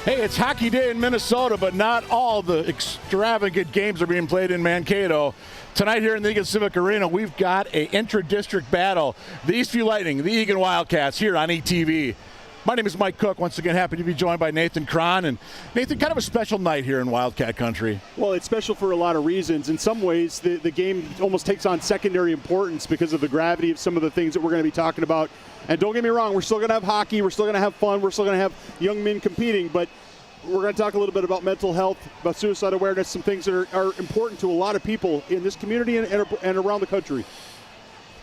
Hey, it's hockey day in Minnesota, but not all the extravagant games are being played in Mankato. Tonight here in the Eagan Civic Arena, we've got an intra-district battle. The Eastview Lightning, the Eagan Wildcats here on ETV. My name is Mike Cook. Once again, happy to be joined by Nathan Cron. And Nathan, kind of a special night here in Wildcat country. Well, it's special for a lot of reasons. In some ways, the game almost takes on secondary importance because of the gravity of some of the things that we're going to be talking about. And don't get me wrong, we're still going to have hockey, we're still going to have fun, we're still going to have young men competing, but we're going to talk a little bit about mental health, about suicide awareness, some things that are important to a lot of people in this community and around the country.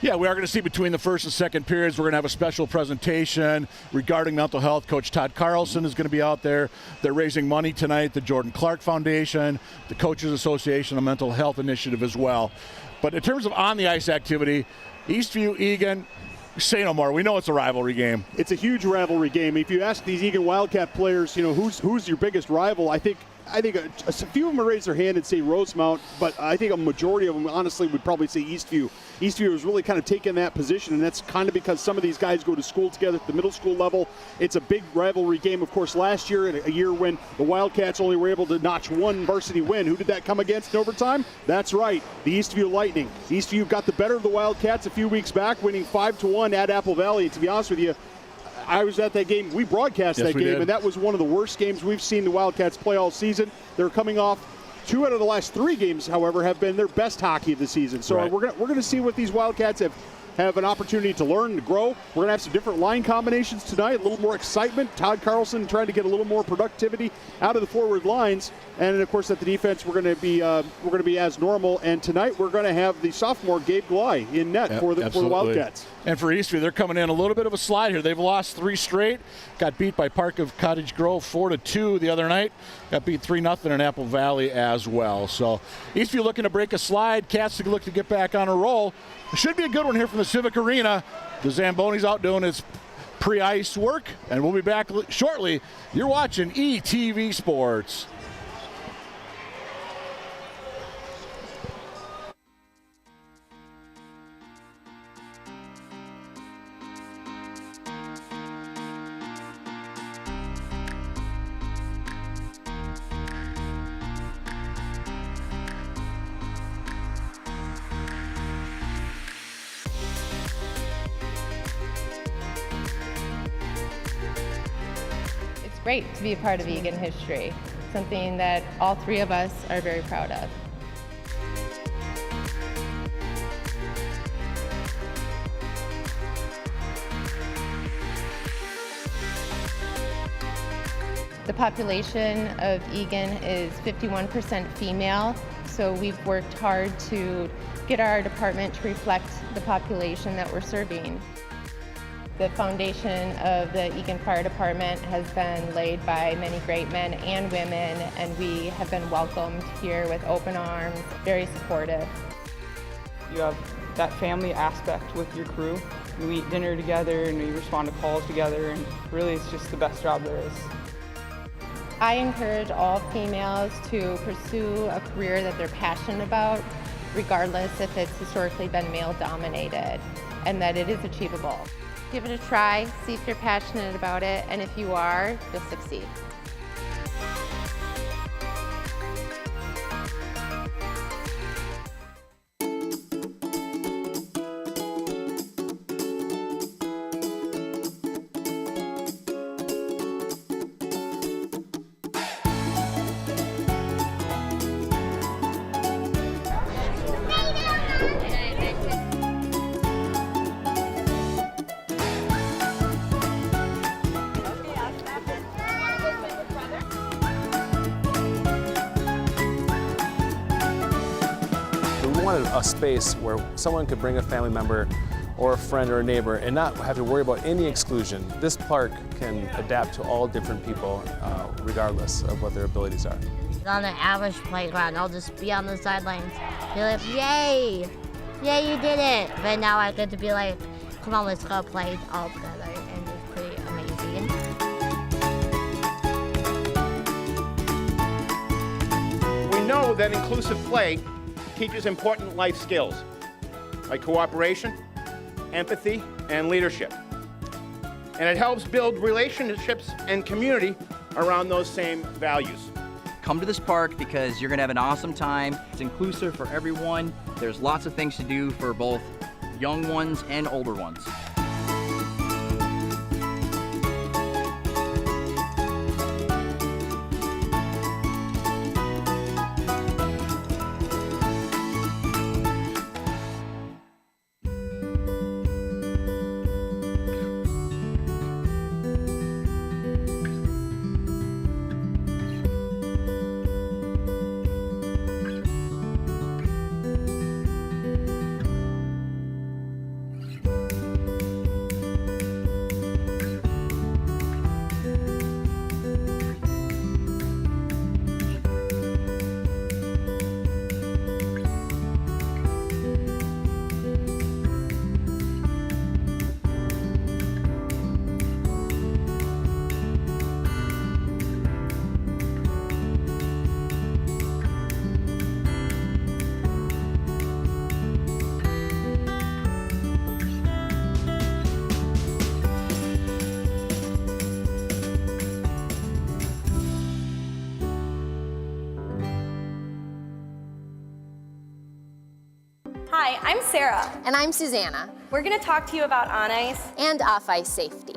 Yeah, we are going to see between the first and second periods, we're going to have a special presentation regarding mental health. Coach Todd Carlson is going to be out there. They're raising money tonight, the Jordan Clark Foundation, the Coaches Association, a mental health initiative as well. But in terms of on-the-ice activity, Eastview, Eagan, say no more. We know it's a rivalry game. It's a huge rivalry game. If you ask these Eagan Wildcat players, you know, who's your biggest rival, I think a few of them would raise their hand and say Rosemount, but I think a majority of them honestly would probably say Eastview. Eastview has really kind of taken that position, and that's kind of because some of these guys go to school together at the middle school level. It's a big rivalry game. Of course, last year, a year when the Wildcats only were able to notch one varsity win, who did that come against in overtime? That's right, the Eastview Lightning. Eastview got the better of the Wildcats a few weeks back, winning 5-1 at Apple Valley. And to be honest with you, I was at that game. We broadcast that game, and that was one of the worst games we've seen the Wildcats play all season. They're coming off 2 out of the last 3 games, however, have been their best hockey of the season. So we're gonna see what these Wildcats have an opportunity to learn, to grow. We're gonna have some different line combinations tonight, a little more excitement. Todd Carlson trying to get a little more productivity out of the forward lines, and of course at the defense we're gonna be as normal. And tonight we're gonna have the sophomore Gabe Gley in net for the Wildcats. And for Eastview, they're coming in a little bit of a slide here. They've lost 3 straight. Got beat by Park of Cottage Grove 4-2 the other night. Got beat 3-0 in Apple Valley as well. So Eastview looking to break a slide. Cats look to get back on a roll. It should be a good one here from the Civic Arena. The Zamboni's out doing his pre-ice work, and we'll be back shortly. You're watching ETV Sports. Great to be a part of Eagan history, something that all 3 of us are very proud of. The population of Eagan is 51% female, so we've worked hard to get our department to reflect the population that we're serving. The foundation of the Eagan Fire Department has been laid by many great men and women, and we have been welcomed here with open arms, very supportive. You have that family aspect with your crew. You eat dinner together and you respond to calls together, and really it's just the best job there is. I encourage all females to pursue a career that they're passionate about, regardless if it's historically been male-dominated, and that it is achievable. Give it a try, see if you're passionate about it, and if you are, you'll succeed. We wanted a space where someone could bring a family member or a friend or a neighbor and not have to worry about any exclusion. This park can adapt to all different people regardless of what their abilities are. On an average playground, I'll just be on the sidelines, be like, yay, yay, you did it. But now I get to be like, come on, let's go play all together, and it's pretty amazing. We know that inclusive play teaches important life skills like cooperation, empathy, and leadership. And it helps build relationships and community around those same values. Come to this park because you're going to have an awesome time. It's inclusive for everyone. There's lots of things to do for both young ones and older ones. Hi, I'm Sarah. And I'm Susanna. We're going to talk to you about on ice and off ice safety.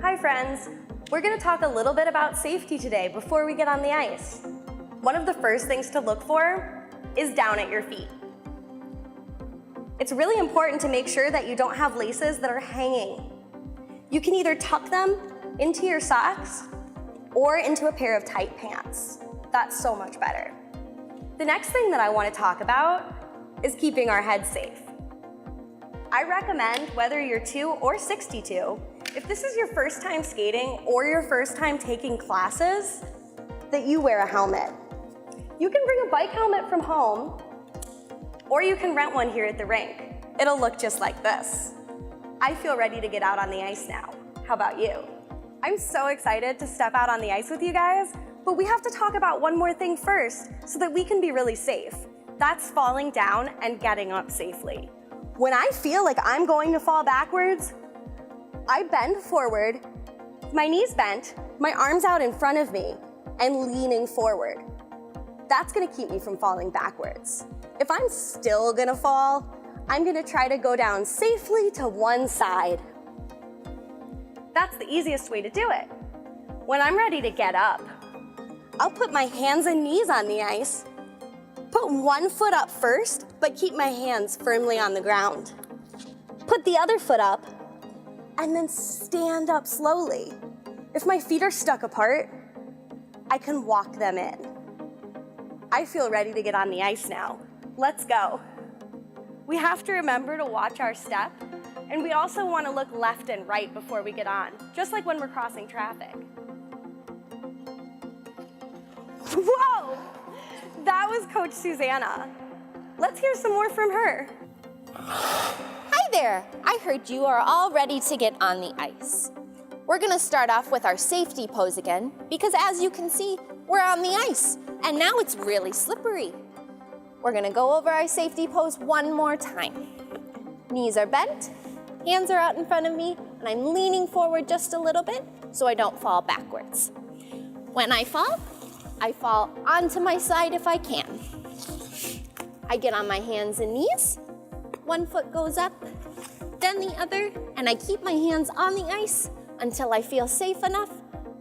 Hi friends. We're going to talk a little bit about safety today before we get on the ice. One of the first things to look for is down at your feet. It's really important to make sure that you don't have laces that are hanging. You can either tuck them into your socks or into a pair of tight pants. That's so much better. The next thing that I want to talk about is keeping our heads safe. I recommend, whether you're 2 or 62, if this is your first time skating or your first time taking classes, that you wear a helmet. You can bring a bike helmet from home, or you can rent one here at the rink. It'll look just like this. I feel ready to get out on the ice now. How about you? I'm so excited to step out on the ice with you guys, but we have to talk about one more thing first so that we can be really safe. That's falling down and getting up safely. When I feel like I'm going to fall backwards, I bend forward, my knees bent, my arms out in front of me, and leaning forward. That's gonna keep me from falling backwards. If I'm still gonna fall, I'm gonna try to go down safely to one side. That's the easiest way to do it. When I'm ready to get up, I'll put my hands and knees on the ice, put one foot up first, but keep my hands firmly on the ground. Put the other foot up, and then stand up slowly. If my feet are stuck apart, I can walk them in. I feel ready to get on the ice now. Let's go. We have to remember to watch our step, and we also want to look left and right before we get on, just like when we're crossing traffic. Whoa! That was Coach Susanna. Let's hear some more from her. Hi there. I heard you are all ready to get on the ice. We're gonna start off with our safety pose again, because as you can see, we're on the ice, and now it's really slippery. We're gonna go over our safety pose one more time. Knees are bent, hands are out in front of me, and I'm leaning forward just a little bit so I don't fall backwards. When I fall onto my side if I can. I get on my hands and knees, one foot goes up, then the other, and I keep my hands on the ice until I feel safe enough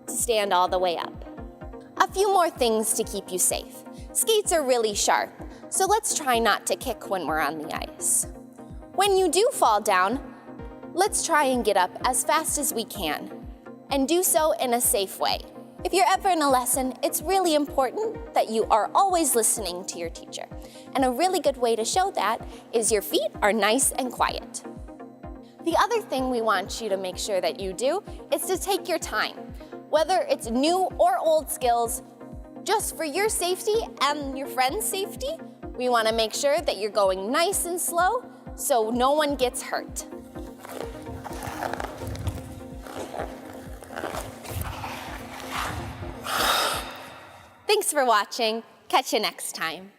to stand all the way up. A few more things to keep you safe. Skates are really sharp, so let's try not to kick when we're on the ice. When you do fall down, let's try and get up as fast as we can, and do so in a safe way. If you're ever in a lesson, it's really important that you are always listening to your teacher. And a really good way to show that is your feet are nice and quiet. The other thing we want you to make sure that you do is to take your time. Whether it's new or old skills, just for your safety and your friend's safety, we want to make sure that you're going nice and slow so no one gets hurt. Thanks for watching. Catch you next time.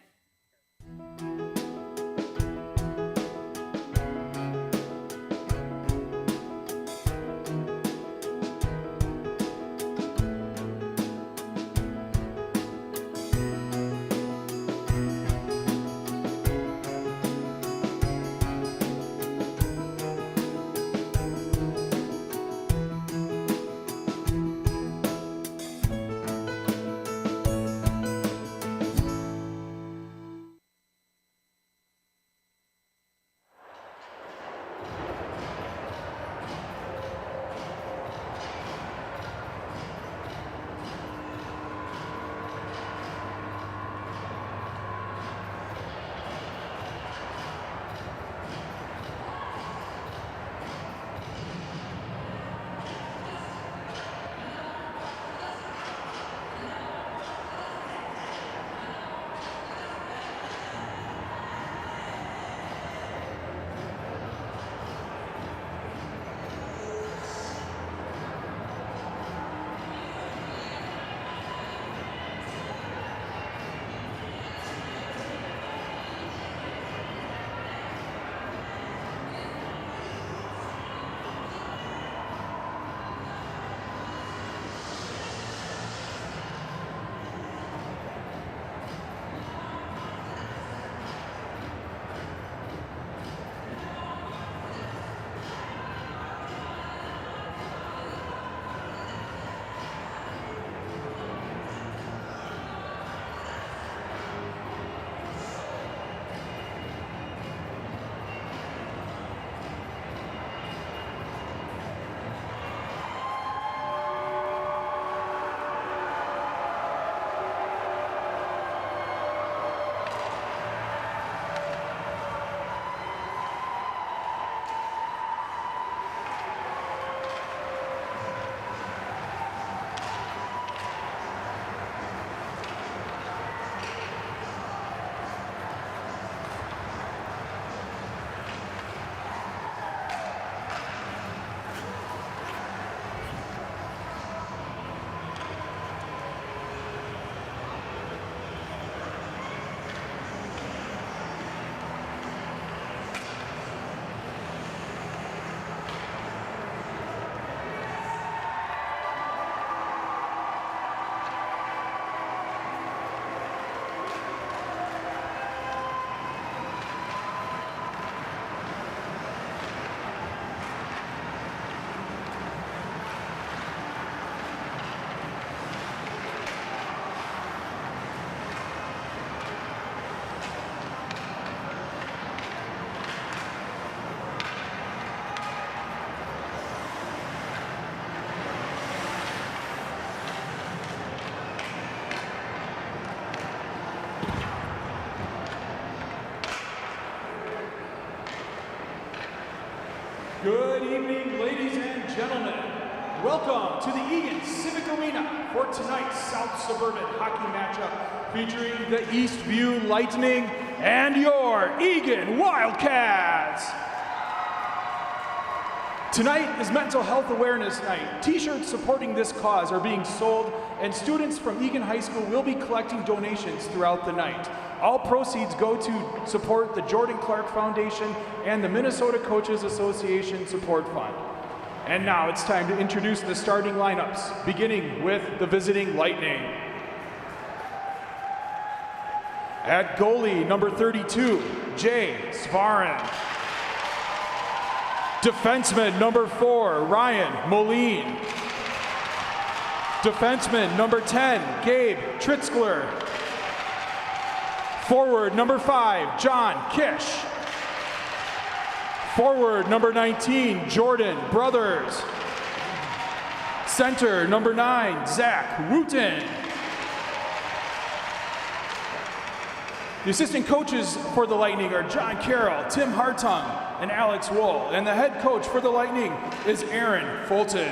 Good evening, ladies and gentlemen. Welcome to the Eagan Civic Arena for tonight's South Suburban hockey matchup featuring the Eastview Lightning and your Eagan Wildcats. Tonight is Mental Health Awareness Night. T-shirts supporting this cause are being sold, and students from Eagan High School will be collecting donations throughout the night. All proceeds go to support the Jordan Clark Foundation and the Minnesota Coaches Association Support Fund. And now it's time to introduce the starting lineups, beginning with the visiting Lightning. At goalie, number 32, Jay Svarin. Defenseman number 4, Ryan Moline. Defenseman number 10, Gabe Tritzkler. Forward number 5, John Kish. Forward number 19, Jordan Brothers. Center number 9, Zach Wooten. The assistant coaches for the Lightning are John Carroll, Tim Hartung, and Alex Wool. And the head coach for the Lightning is Aaron Fulton.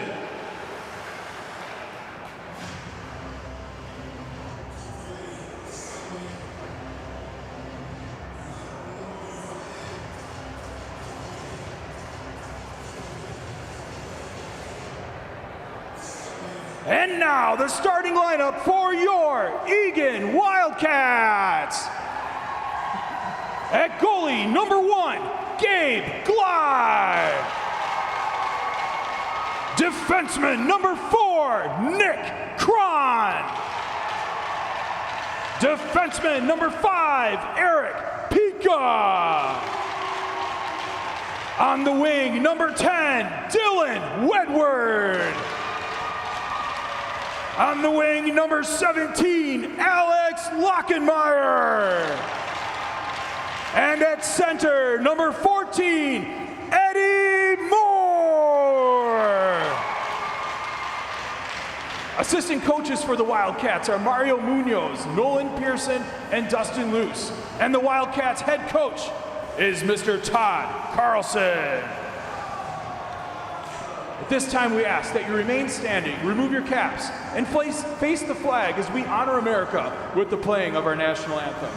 And now the starting lineup for your Eagan Wildcats. At goalie, number 1, Gabe Glide. Defenseman, number 4, Nick Cron. Defenseman, number 5, Eric Pika. On the wing, number 10, Dylan Wedward. On the wing, number 17, Alex Lockenmeyer. And at center, number 14, Eddie Moore. Assistant coaches for the Wildcats are Mario Munoz, Nolan Pearson, and Dustin Luce. And the Wildcats head coach is Mr. Todd Carlson. At this time, we ask that you remain standing, remove your caps, and face the flag as we honor America with the playing of our national anthem.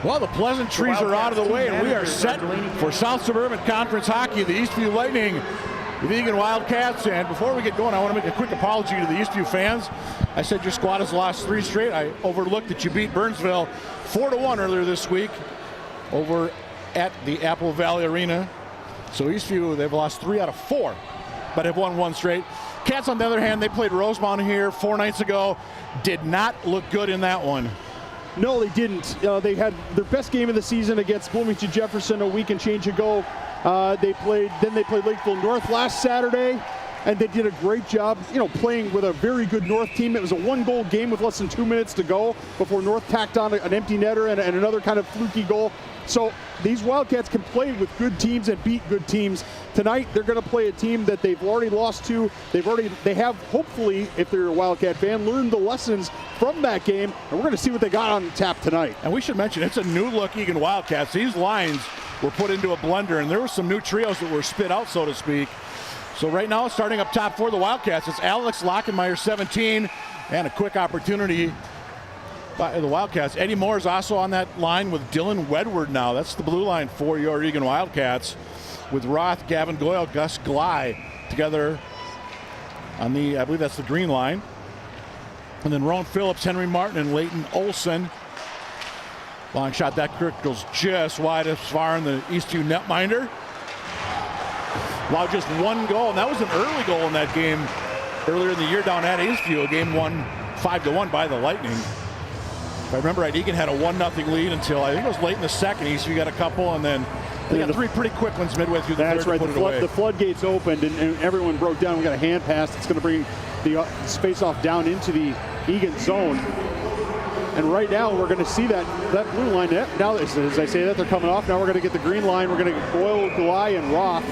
Well, the pleasantries are out of the way, and we are set for South Suburban Conference Hockey, the Eastview Lightning, the Eagan Wildcats. And before we get going, I want to make a quick apology to the Eastview fans. I said your squad has lost 3 straight. I overlooked that you beat Burnsville 4-1 earlier this week over at the Apple Valley Arena. So Eastview, they've lost 3 out of 4, but have won 1 straight. Cats, on the other hand, they played Rosemount here 4 nights ago. Did not look good in that one. No, they didn't. They had their best game of the season against Bloomington Jefferson a week and change ago. They played Lakeville North last Saturday, and they did a great job, playing with a very good North team. It was a 1-goal game with less than 2 minutes to go before North tacked on an empty netter and another kind of fluky goal. So these Wildcats can play with good teams and beat good teams. Tonight, they're going to play a team that they've already lost to. They have, hopefully, if they're a Wildcat fan, learned the lessons from that game, and we're going to see what they got on tap tonight. And we should mention, it's a new-look Eagan Wildcats. These lines were put into a blender, and there were some new trios that were spit out, so to speak. So right now, starting up top for the Wildcats, it's Alex Lockenmeyer, 17, and a quick opportunity by the Wildcats. Eddie Moore is also on that line with Dylan Wedward now. That's the blue line for your Eagan Wildcats, with Roth, Gavin Goyle, Gus Gley together on the, I believe that's the green line. And then Rowan Phillips, Henry Martin, and Leighton Olson. Long shot, that goes just wide as far in the Eastview netminder. Allowed just one goal, and that was an early goal in that game earlier in the year down at Eastview. A game won 5-1 by the Lightning. If I remember right, Eagan had a 1-0 lead until I think it was late in the second. Eastview got a couple, and then they got three pretty quick ones midway through the third. That's right. To put it away. The floodgates opened, and everyone broke down. We got a hand pass that's going to bring the space off down into the Eagan zone. And right now, we're going to see that blue line. Now, as I say that, they're coming off. Now we're going to get the green line. We're going to get Goyle, Gley, and Roth.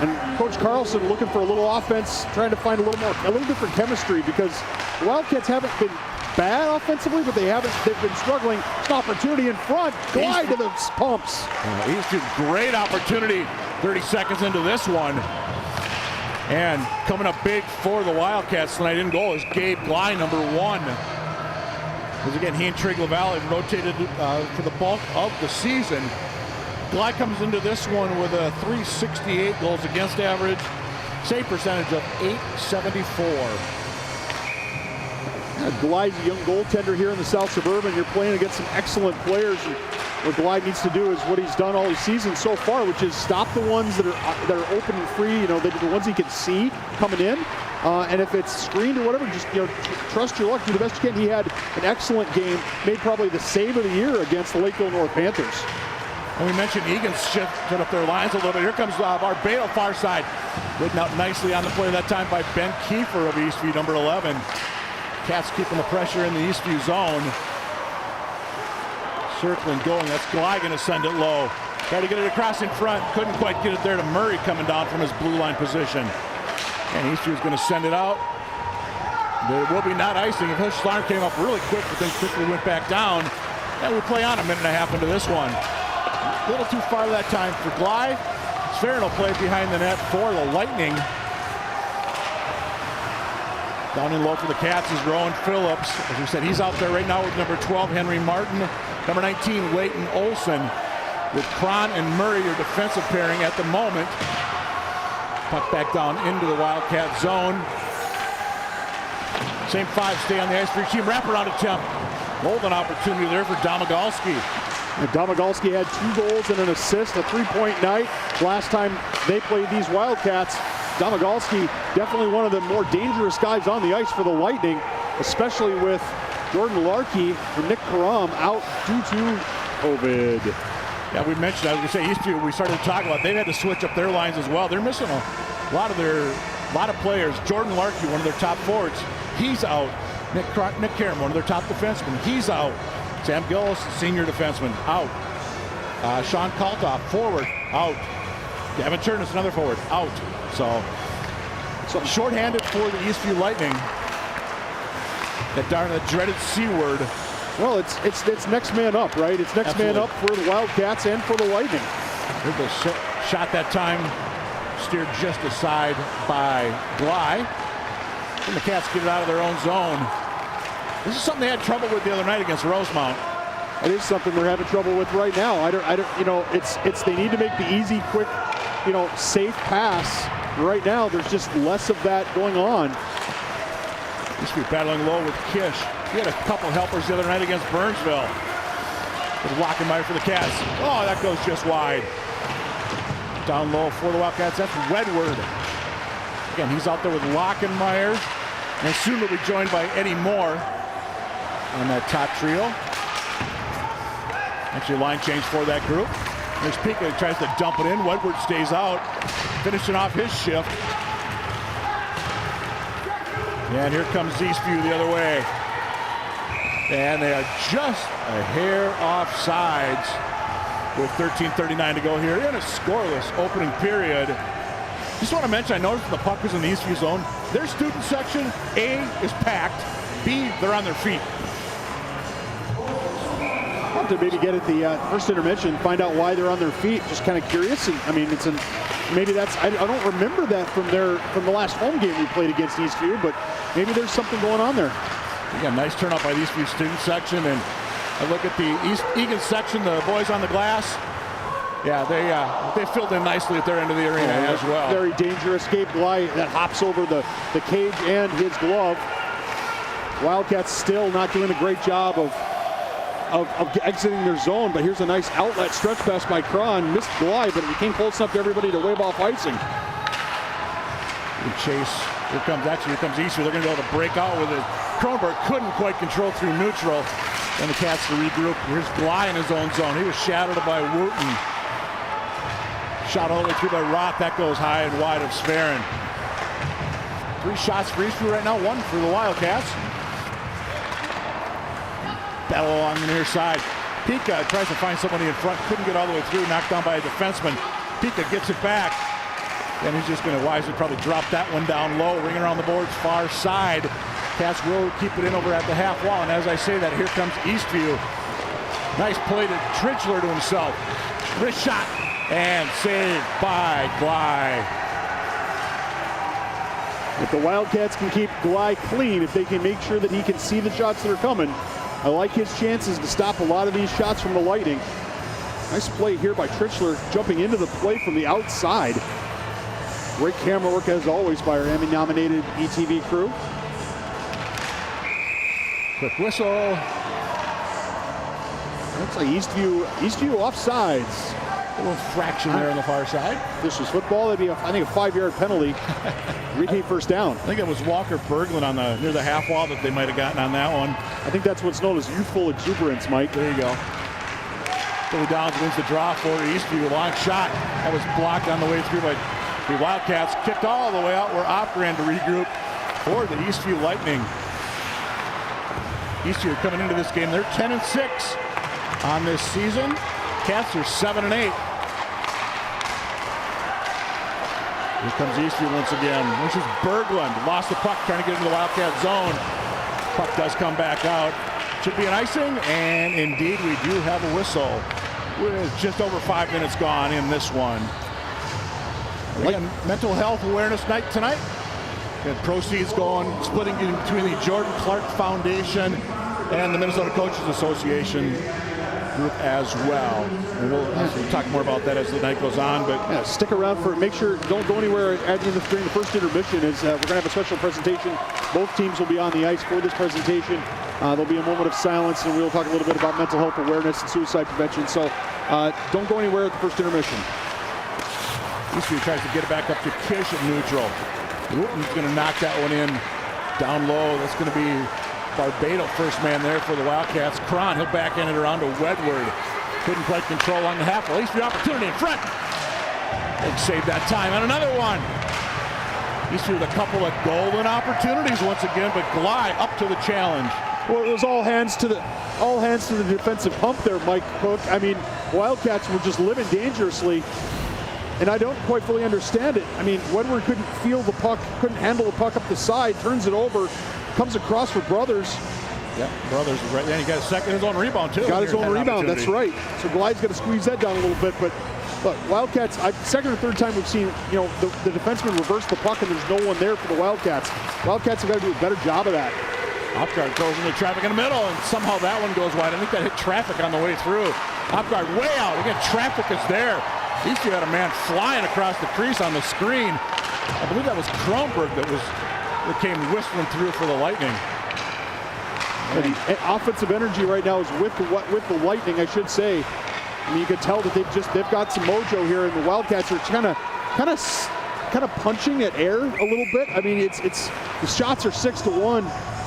And Coach Carlson looking for a little offense, trying to find a little different chemistry, because the Wildcats haven't been bad offensively, but they've been struggling. It's an opportunity in front. Glide to the pumps. Eastview, great opportunity 30 seconds into this one. And coming up big for the Wildcats tonight in goal is Gabe Gley, number 1. Because again, he and Trig LaValle have rotated for the bulk of the season. Gley comes into this one with a .368 goals against average, save percentage of .874. Gley's a young goaltender here in the South Suburban. You're playing against some excellent players. And what Gley needs to do is what he's done all the season so far, which is stop the ones that are open and free. The ones he can see coming in. And if it's screened or whatever, just trust your luck, do the best you can. He had an excellent game, made probably the save of the year against the Lakeville North Panthers. And we mentioned Eagan's shifted up their lines a little bit. Here comes Barbato, far side. Written out nicely on the play that time by Ben Kiefer of Eastview, number 11. Cats keeping the pressure in the Eastview zone. Circling, going. That's Gley going to send it low. Tried to get it across in front. Couldn't quite get it there to Murray coming down from his blue line position. And Eastview's going to send it out. There will be not icing. If Hushlarn came up really quick, but then quickly went back down. And we play on a minute and a half into this one. A little too far that time for Gley. Sferin will play behind the net for the Lightning. Down in low for the Cats is Rowan Phillips. As we said, he's out there right now with number 12, Henry Martin. Number 19, Leighton Olson. With Cron and Murray, your defensive pairing at the moment. Puck back down into the Wildcat zone. Same 5 stay on the ice for each team. Wraparound attempt. Golden opportunity there for Domagalski. Domagalski had 2 goals and an assist, a 3-point night. Last time they played these Wildcats, Domagalski definitely one of the more dangerous guys on the ice for the Lightning, especially with Jordan Larkey or Nick Karam out due to COVID. Yeah, we mentioned, as we say, Eastview, we started to talk about, they've had to switch up their lines as well. They're missing a lot of players. Jordan Larkey, one of their top forwards, he's out. Nick Karam, one of their top defensemen, he's out. Sam Gillis, senior defenseman, out. Sean Kaltoff, forward, out. Gavin Turnus, another forward, out. So shorthanded for the Eastview Lightning. That dreaded C word. Well, it's next man up, right? It's next man up for the Wildcats and for the Lightning. Here's the shot that time, steered just aside by Gley. And the Cats get it out of their own zone. This is something they had trouble with the other night against Rosemount. It is something they're having trouble with right now. It's they need to make the easy, quick, safe pass. Right now, there's just less of that going on. Used to be battling low with Kish. He had a couple helpers the other night against Burnsville. With Lockenmeyer for the Cats. Oh, that goes just wide. Down low for the Wildcats. That's Wedward. Again, he's out there with Lockenmeyer. And soon will be joined by Eddie Moore on that top trio. Actually, line change for that group. There's Pika, tries to dump it in. Wedward stays out, finishing off his shift. And here comes Eastview the other way. And they are just a hair off sides with 13:39 to go here in a scoreless opening period. Just want to mention, I noticed the puck was in the Eastview zone. Their student section, A, is packed. B, they're on their feet. I'll have to maybe get at the first intermission, find out why they're on their feet. Just kind of curious. And I mean, maybe that's, I don't remember that from the last home game we played against Eastview, but maybe there's something going on there. We got a nice turnout by the Eastview student section, and I look at the Eagan section, the boys on the glass. Yeah, they filled in nicely at their end of the arena as well. Very dangerous. Gabe Glye that hops over the cage and his glove. Wildcats still not doing a great job of exiting their zone, but here's a nice outlet stretch pass by Cron. Missed Glye, but he came close enough to everybody to wave off icing. Good chase. Here comes Eastview. They're going to be able to break out with it. Kronberg couldn't quite control through neutral. And the Cats to regroup. Here's Glye in his own zone. He was shadowed by Wooten. Shot all the way through by Roth. That goes high and wide of Sverren. 3 shots for Eastview right now, 1 for the Wildcats. Battle along the near side. Pika tries to find somebody in front. Couldn't get all the way through. Knocked down by a defenseman. Pika gets it back. And he's just going to wisely probably drop that one down low. Ring around the boards far side. Cats will keep it in over at the half wall. And as I say that, here comes Eastview. Nice play to Tridgler to himself. Wrist shot. And saved by Glye. If the Wildcats can keep Glye clean, if they can make sure that he can see the shots that are coming, I like his chances to stop a lot of these shots from the Lightning. Nice play here by Tridgler, jumping into the play from the outside. Great camera work as always by our Emmy-nominated ETV crew. Quick whistle. Looks like Eastview offsides. A little fraction there on the far side. This was football. That'd be, I think, a 5-yard penalty. Repeat first down. I think it was Walker Berglund near the half wall that they might have gotten on that one. I think that's what's known as youthful exuberance, Mike. There you go. Billy Downs wins the draw for Eastview. Long shot. That was blocked on the way through by the Wildcats. Kicked all the way out where Opgren to regroup for the Eastview Lightning. Eastview coming into this game. They're 10-6 on this season. Cats are 7-8. Here comes Eastview once again. This is Berglund. Lost the puck trying to get into the Wildcat zone. Puck does come back out. Should be an icing, and indeed we do have a whistle. With just over 5 minutes gone in this one. We got mental health awareness night tonight. Got proceeds going, splitting between the Jordan Clark Foundation and the Minnesota Coaches Association group as well. And we'll talk more about that as the night goes on. But yeah, stick around for. Make sure don't go anywhere during the first intermission. We're going to have a special presentation. Both teams will be on the ice for this presentation. There'll be a moment of silence, and we'll talk a little bit about mental health awareness and suicide prevention. So don't go anywhere at the first intermission. Eastview tries to get it back up to Kish at neutral. Wooten's going to knock that one in down low. That's going to be Barbado, first man there for the Wildcats. Cron, he'll backhand it around to Wedward. Couldn't quite control on the half. At least the opportunity in front. Big save that time. And another one. Eastview with a couple of golden opportunities once again, but Glye up to the challenge. Well, it was all hands to the defensive pump there, Mike Cook. I mean, Wildcats were just living dangerously, and I don't quite fully understand it. I mean, Wedward couldn't feel the puck, couldn't handle the puck up the side, turns it over, comes across for Brothers. Yeah, Brothers is right there. He got his own rebound too. Got his own rebound, that's right. So Glye's got to squeeze that down a little bit, but look, Wildcats, second or third time we've seen, the defenseman reverse the puck and there's no one there for the Wildcats. Wildcats have got to do a better job of that. Opgard goes into traffic in the middle, and somehow that one goes wide. I think that hit traffic on the way through. Opgard way out. Again, traffic is there. Eastview had a man flying across the crease on the screen. I believe that was Kronberg that came whistling through for the Lightning. The offensive energy right now is with the Lightning, I should say. I mean, you can tell that they've got some mojo here, and the Wildcats are kind of punching at air a little bit. I mean, it's the shots are 6-1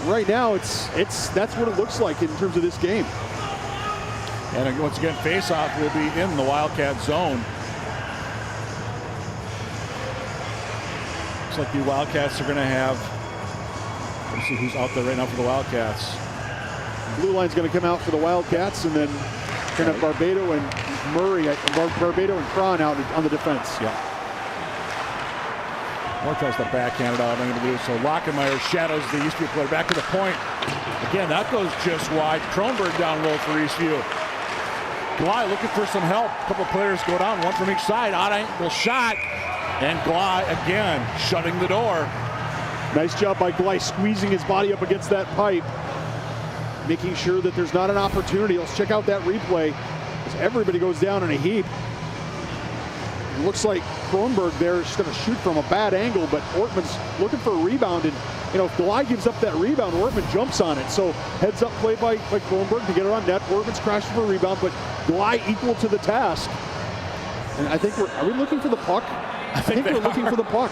right now. That's what it looks like in terms of this game. And once again, face-off will be in the Wildcat zone. Looks like the Wildcats are going to have. Let's see who's out there right now for the Wildcats. Blue line's going to come out for the Wildcats, and then going to have Barbado and Murray, Barbado and Cron out on the defense. Yeah. Moore tries to backhand it out, unable to do so. Lockenmeyer shadows the Eastview player back to the point. Again, that goes just wide. Kronberg down low for Eastview. Glai looking for some help. A couple players go down, one from each side. Odd angle shot. And Glai again shutting the door. Nice job by Glai squeezing his body up against that pipe, making sure that there's not an opportunity. Let's check out that replay as everybody goes down in a heap. It looks like Kronberg there is going to shoot from a bad angle, but Ortman's looking for a rebound. And, you know, if Glai gives up that rebound, Ortman jumps on it. So heads up play by Kronberg to get it on net. Ortman's crashing for a rebound, but Glai equal to the task. And I think are we looking for the puck? I think we're looking for the puck.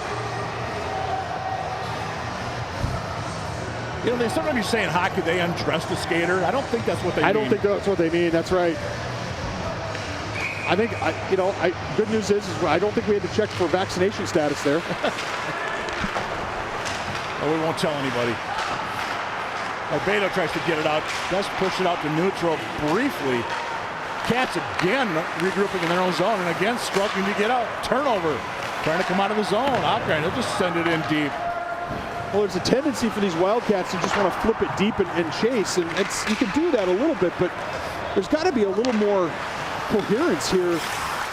You know, they sometimes be saying hockey, they undress the skater. I don't think that's what they mean. I don't think that's what they mean. That's right. I think, good news is I don't think we had to check for vaccination status there. Well, we won't tell anybody. Barbado tries to get it out, does push it out to neutral briefly. Cats again regrouping in their own zone and again struggling to get out. Turnover, trying to come out of the zone. Outgrind, they'll just send it in deep. Well, there's a tendency for these Wildcats to just want to flip it deep and chase, and you can do that a little bit, but there's got to be a little more coherence here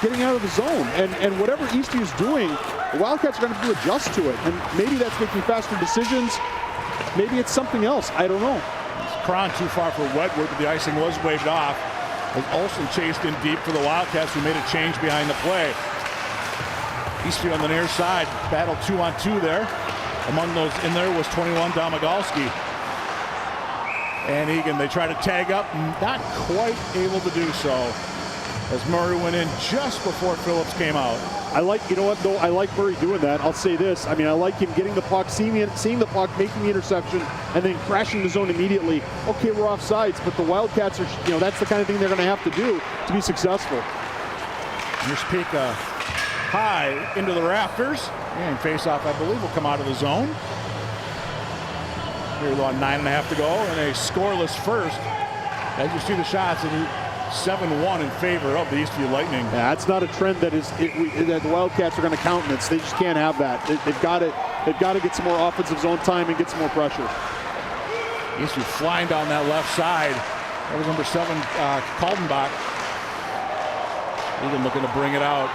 getting out of the zone. And whatever Eastview's doing, the Wildcats are going to have to adjust to it. And maybe that's making faster decisions. Maybe it's something else. I don't know. Cron too far for Wedward, but the icing was waved off. As Olsen chased in deep for the Wildcats, who made a change behind the play. Eastview on the near side, battle 2-on-2 there. Among those in there was 21 Domagalski. And Eagan, they try to tag up, not quite able to do so, as Murray went in just before Phillips came out. I like, you know what, though, I like Murray doing that. I'll say this. I mean, I like him getting the puck, seeing the puck, making the interception, and then crashing the zone immediately. Okay, we're off sides, but the Wildcats are, you know, that's the kind of thing they're going to have to do to be successful. Here's Pika high into the rafters, and face-off, I believe, will come out of the zone. Here, about 9.5 to go, and a scoreless first. As you see the shots, and 7-1 in favor of the Eastview Lightning. Yeah, that's not a trend that the Wildcats are going to countenance. They just can't have that. They've got to get some more offensive zone time and get some more pressure. Eastview flying down that left side. That was number 7, Kaldenbach. Eagan looking to bring it out.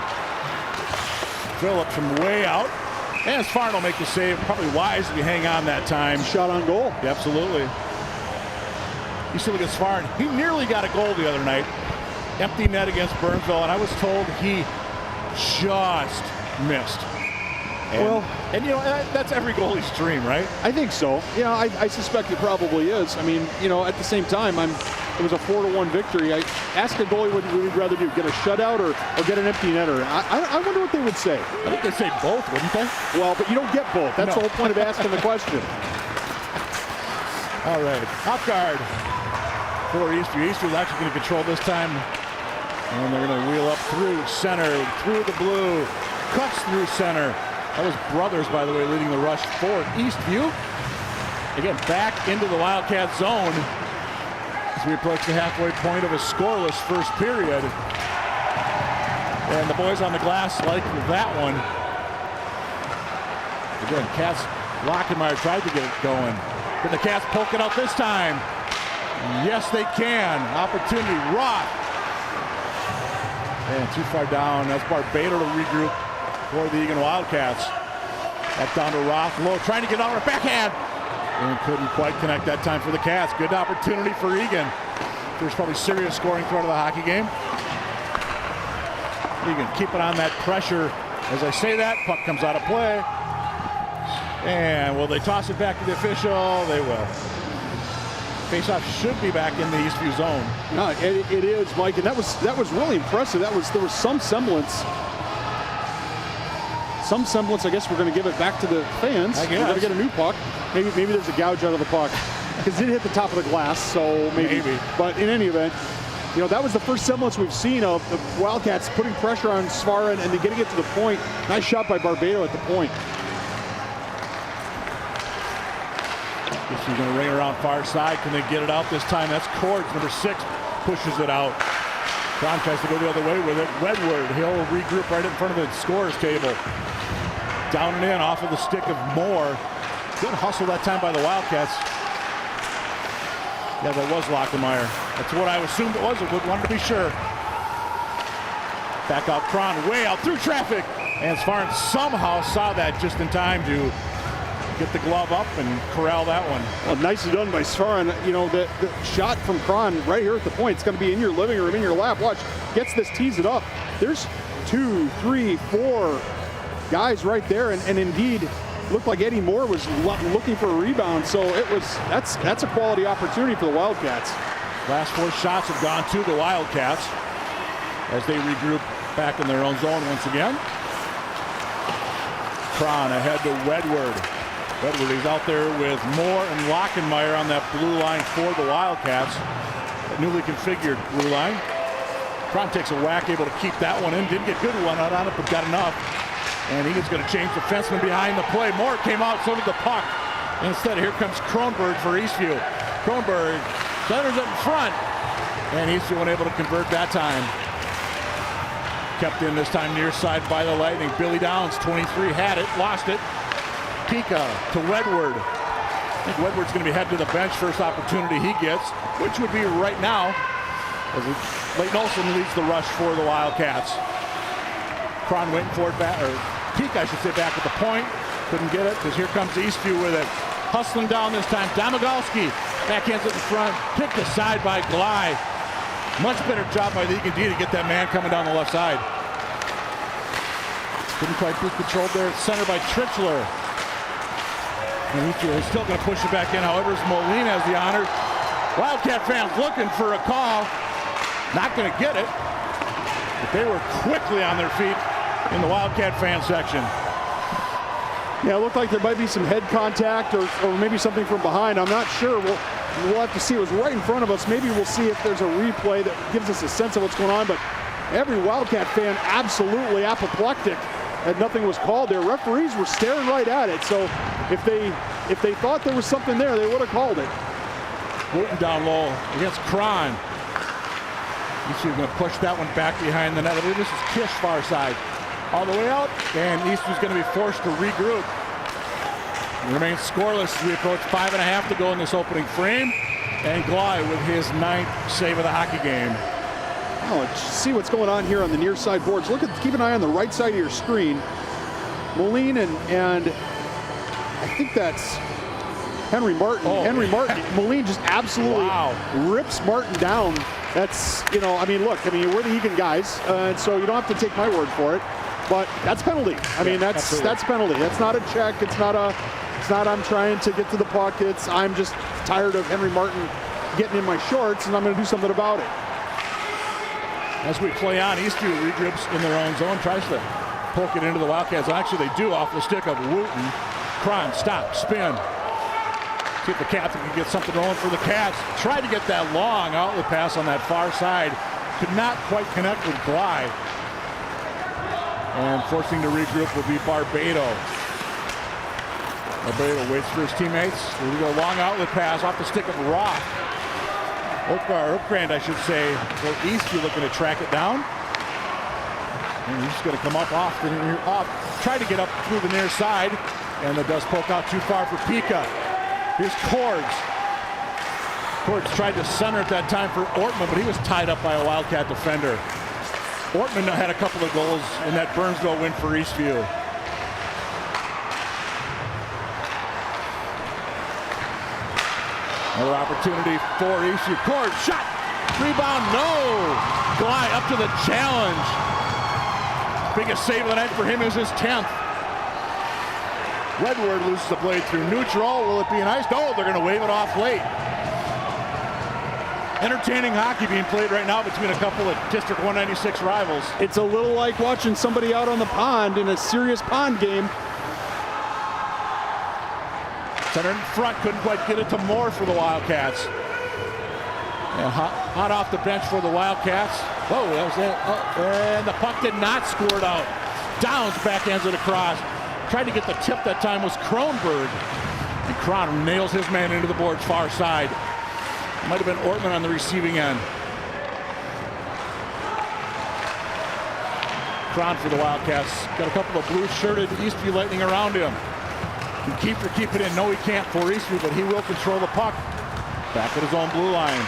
Phillips from way out. And Farn will make the save. Probably wise if you hang on that time. Shot on goal. Yeah, absolutely. You see, look at Farn. He nearly got a goal the other night. Empty net against Burnsville, and I was told he just missed. And you know, that's every goalie's dream, right? I think so. Yeah, I suspect it probably is. I mean, you know, at the same time, it was a 4-1 victory. I asked the goalie what we'd rather do, get a shutout or get an empty netter. I wonder what they would say. I think they'd say both, wouldn't they? Well, but you don't get both. That's the whole point of asking the question. All right, off guard for Eastview. Eastview's actually going to control this time. And they're going to wheel up through center, through the blue, cuts through center. That was Brothers, by the way, leading the rush for Eastview. Again, back into the Wildcat zone as we approach the halfway point of a scoreless first period. And the boys on the glass like that one. Again, Cats, Lockenmeyer tried to get it going. Can the Cats poke it out this time? Yes, they can. Opportunity, Roth. And too far down. That's Barbado to regroup for the Eagan Wildcats. Up down to Roth, low, trying to get out with a backhand. And couldn't quite connect that time for the Cats. Good opportunity for Eagan. There's probably serious scoring threat of the hockey game. Eagan keeping on that pressure. As I say that, puck comes out of play. And will they toss it back to the official? They will. Faceoff should be back in the Eastview zone. No, it is, Mike, and that was really impressive. There was some semblance. I guess we're going to give it back to the fans. We're going to get a new puck. Maybe there's a gouge out of the puck because it did hit the top of the glass. So maybe. But in any event, you know, that was the first semblance we've seen of the Wildcats putting pressure on Svarin and then getting it to the point. Nice shot by Barbado at the point. Eastview going to ring around far side. Can they get it out this time? That's Cords, number 6, pushes it out. Cron tries to go the other way with it. Wedward, he'll regroup right in front of the scorer's table. Down and in off of the stick of Moore. Good hustle that time by the Wildcats. Yeah, that was Lockemeyer. That's what I assumed it was. I wanted to be sure. Back out Cron, way out through traffic. And Svarin somehow saw that just in time to get the glove up and corral that one. Well, nicely done by Svarin. You know, the shot from Cron right here at the point. It's going to be in your living room, in your lap. Watch, gets this, tees it up. There's 2, 3, 4 guys right there, and indeed looked like Eddie Moore was looking for a rebound. So that's a quality opportunity for the Wildcats. Last 4 shots have gone to the Wildcats as they regroup back in their own zone once again. Cron ahead to Wedward. Wedward is out there with Moore and Lockemeyer on that blue line for the Wildcats. That newly configured blue line. Cron takes a whack, able to keep that one in. Didn't get good one out on it, but got enough. And Egan's going to change defenseman behind the play. Moore came out, so did the puck. Instead, here comes Kronberg for Eastview. Kronberg centers it in front. And Eastview unable to convert that time. Kept in this time near side by the Lightning. Billy Downs, 23, had it, lost it. Pika to Wedward. I think Wedward's going to be headed to the bench first opportunity he gets, which would be right now, as Leighton Olsen leads the rush for the Wildcats. Cron waiting for it back, or Pika, I should say, back at the point. Couldn't get it, because here comes Eastview with it. Hustling down this time. Domagalski backhands it in front, picked aside by Glei. Much better job by the Eagan D to get that man coming down the left side. Couldn't quite be controlled there. It's centered by Tritchler. And he's still going to push it back in. However, Molina has the honor. Wildcat fans looking for a call. Not going to get it. But they were quickly on their feet in the Wildcat fan section. Yeah, it looked like there might be some head contact or maybe something from behind. I'm not sure. We'll have to see. It was right in front of us. Maybe we'll see if there's a replay that gives us a sense of what's going on. But every Wildcat fan absolutely apoplectic that nothing was called there. Referees were staring right at it. So if they thought there was something there, they would have called it. Wooten down low against Cron. Eastview's going to push that one back behind the net. I believe this is Kish far side. All the way out, and Eastview's going to be forced to regroup. It remains scoreless. We approach 5.5 to go in this opening frame. And Glei with his 9th save of the hockey game. Oh, see what's going on here on the near side boards. Keep an eye on the right side of your screen. Moline and I think that's Henry Martin. Oh. Henry Martin. Moline just absolutely rips Martin down. That's, I mean, look, we're the Eagan guys, and so you don't have to take my word for it. But that's penalty. I mean, that's penalty. That's not a check. It's not I'm trying to get to the puck. I'm just tired of Henry Martin getting in my shorts, and I'm going to do something about it. As we play on, Eastview regroups in their own zone, tries to poke it into the Wildcats. Actually, they do off the stick of Wooten. Cron, stop, spin. See if the Cats can get something rolling for the Cats. Tried to get that long outlet pass on that far side. Could not quite connect with Glei. And forcing to regroup will be Barbado. Barbado waits for his teammates. Here we go, long outlet pass off the stick of Roth. Oakgrand, I should say. So Eastview looking to track it down. And he's going to come up off. Try to get up through the near side. And that does poke out too far for Pika. Here's Cords. Cords tried to center at that time for Ortman, but he was tied up by a Wildcat defender. Ortman had a couple of goals in that Burnsville win for Eastview. Another opportunity for Eastview. Cords, shot, rebound, no! Glei up to the challenge. Biggest save of the night for him is his 10th. Redward loses the blade through neutral. Will it be an ice? No, they're going to wave it off late. Entertaining hockey being played right now between a couple of District 196 rivals. It's a little like watching somebody out on the pond in a serious pond game. Center in front, couldn't quite get it to Moore for the Wildcats. And hot off the bench for the Wildcats. Whoa, that was it. Oh, and the puck did not score it out. Downs backhands it across. Tried to get the tip that time was Kronberg. And Cron nails his man into the boards far side. Might have been Ortman on the receiving end. Cron for the Wildcats. Got a couple of blue-shirted Eastview Lightning around him. Can keep it in. No, he can't for Eastview, but he will control the puck. Back at his own blue line.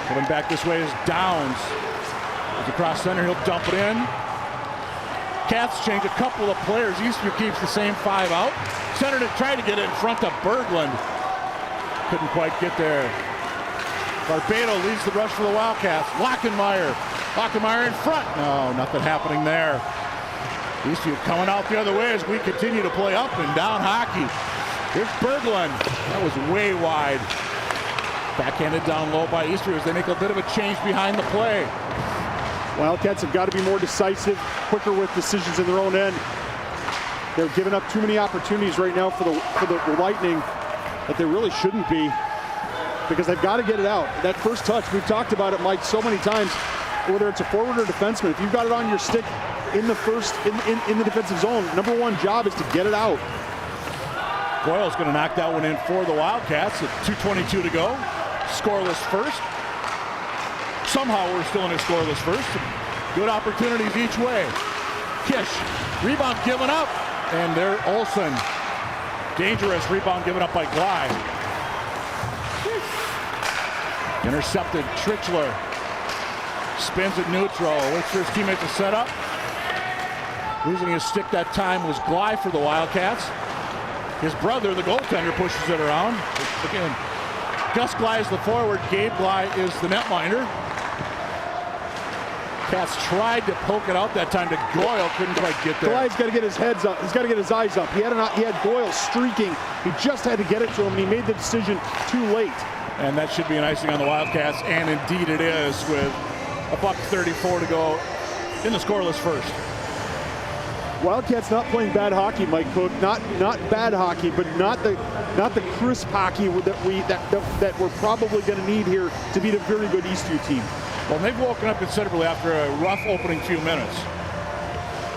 Coming back this way is Downs. Goes across center, he'll dump it in. Cats change a couple of players. Eastview keeps the same 5 out. Center to try to get it in front of Berglund. Couldn't quite get there. Barbado leads the rush for the Wildcats. Lockenmeyer in front. No, nothing happening there. Eastview coming out the other way as we continue to play up and down hockey. Here's Berglund. That was way wide. Backhanded down low by Eastview as they make a bit of a change behind the play. Wildcats have got to be more decisive, quicker with decisions in their own end. They're giving up too many opportunities right now for the Lightning that they really shouldn't be, because they've got to get it out. That first touch, we've talked about it, Mike, so many times, whether it's a forward or defenseman, if you've got it on your stick in the defensive zone, number one job is to get it out. Boyle's going to knock that one in for the Wildcats at 2:22 to go. Scoreless first. Somehow we're still in a scoreless first. Good opportunities each way. Kish, rebound given up. And there Olsen. Dangerous rebound given up by Glide. Intercepted Trichler. Spins it neutral. Waits for his teammate to set up. Losing his stick that time was Glide for the Wildcats. His brother, the goaltender, pushes it around. Again, Gus Glide is the forward. Gabe Glide is the netminder. Cats tried to poke it out that time to Goyle, couldn't quite get there. Glide's got to get his heads up. He's got to get his eyes up. He had Goyle streaking. He just had to get it to him, and he made the decision too late. And that should be an icing on the Wildcats, and indeed it is, with $1:34 to go in the scoreless first. Wildcats not playing bad hockey, Mike Cook. Not bad hockey, but not the crisp hockey that we're probably going to need here to beat a very good Eastview team. Well, they've woken up considerably after a rough opening few minutes.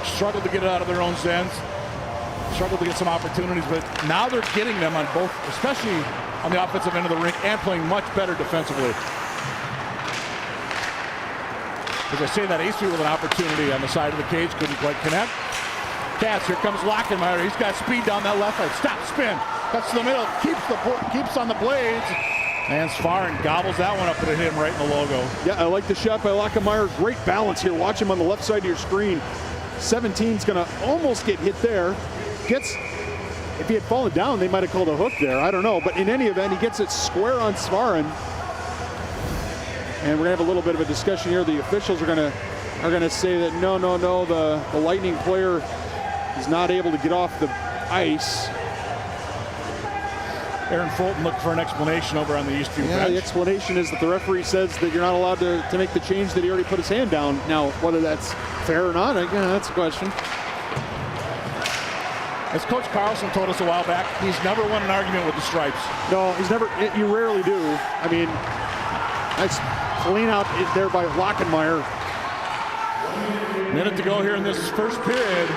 Struggled to get it out of their own ends. Struggled to get some opportunities, but now they're getting them on both, especially on the offensive end of the rink, and playing much better defensively. As I say that, Eastview with an opportunity on the side of the cage, couldn't quite connect. Cats, here comes Lockenmeyer. He's got speed down that left side. Stop, spin, cuts to the middle, keeps on the blades. Lands far and gobbles that one up and hit him right in the logo. Yeah, I like the shot by Lockenmeyer. Great balance here. Watch him on the left side of your screen. 17's going to almost get hit there. If he had fallen down, they might have called a hook there. I don't know. But in any event, he gets it square on Svarin. And we're going to have a little bit of a discussion here. The officials are going to say that no, the Lightning player is not able to get off the ice. Aaron Fulton looked for an explanation over on the Eastview bench. The explanation is that the referee says that you're not allowed to make the change, that he already put his hand down. Now, whether that's fair or not, that's a question. As Coach Carlson told us a while back, he's never won an argument with the Stripes. No, he's never. You rarely do. I mean, nice clean out there by Lockenmeyer. Minute to go here in this first period.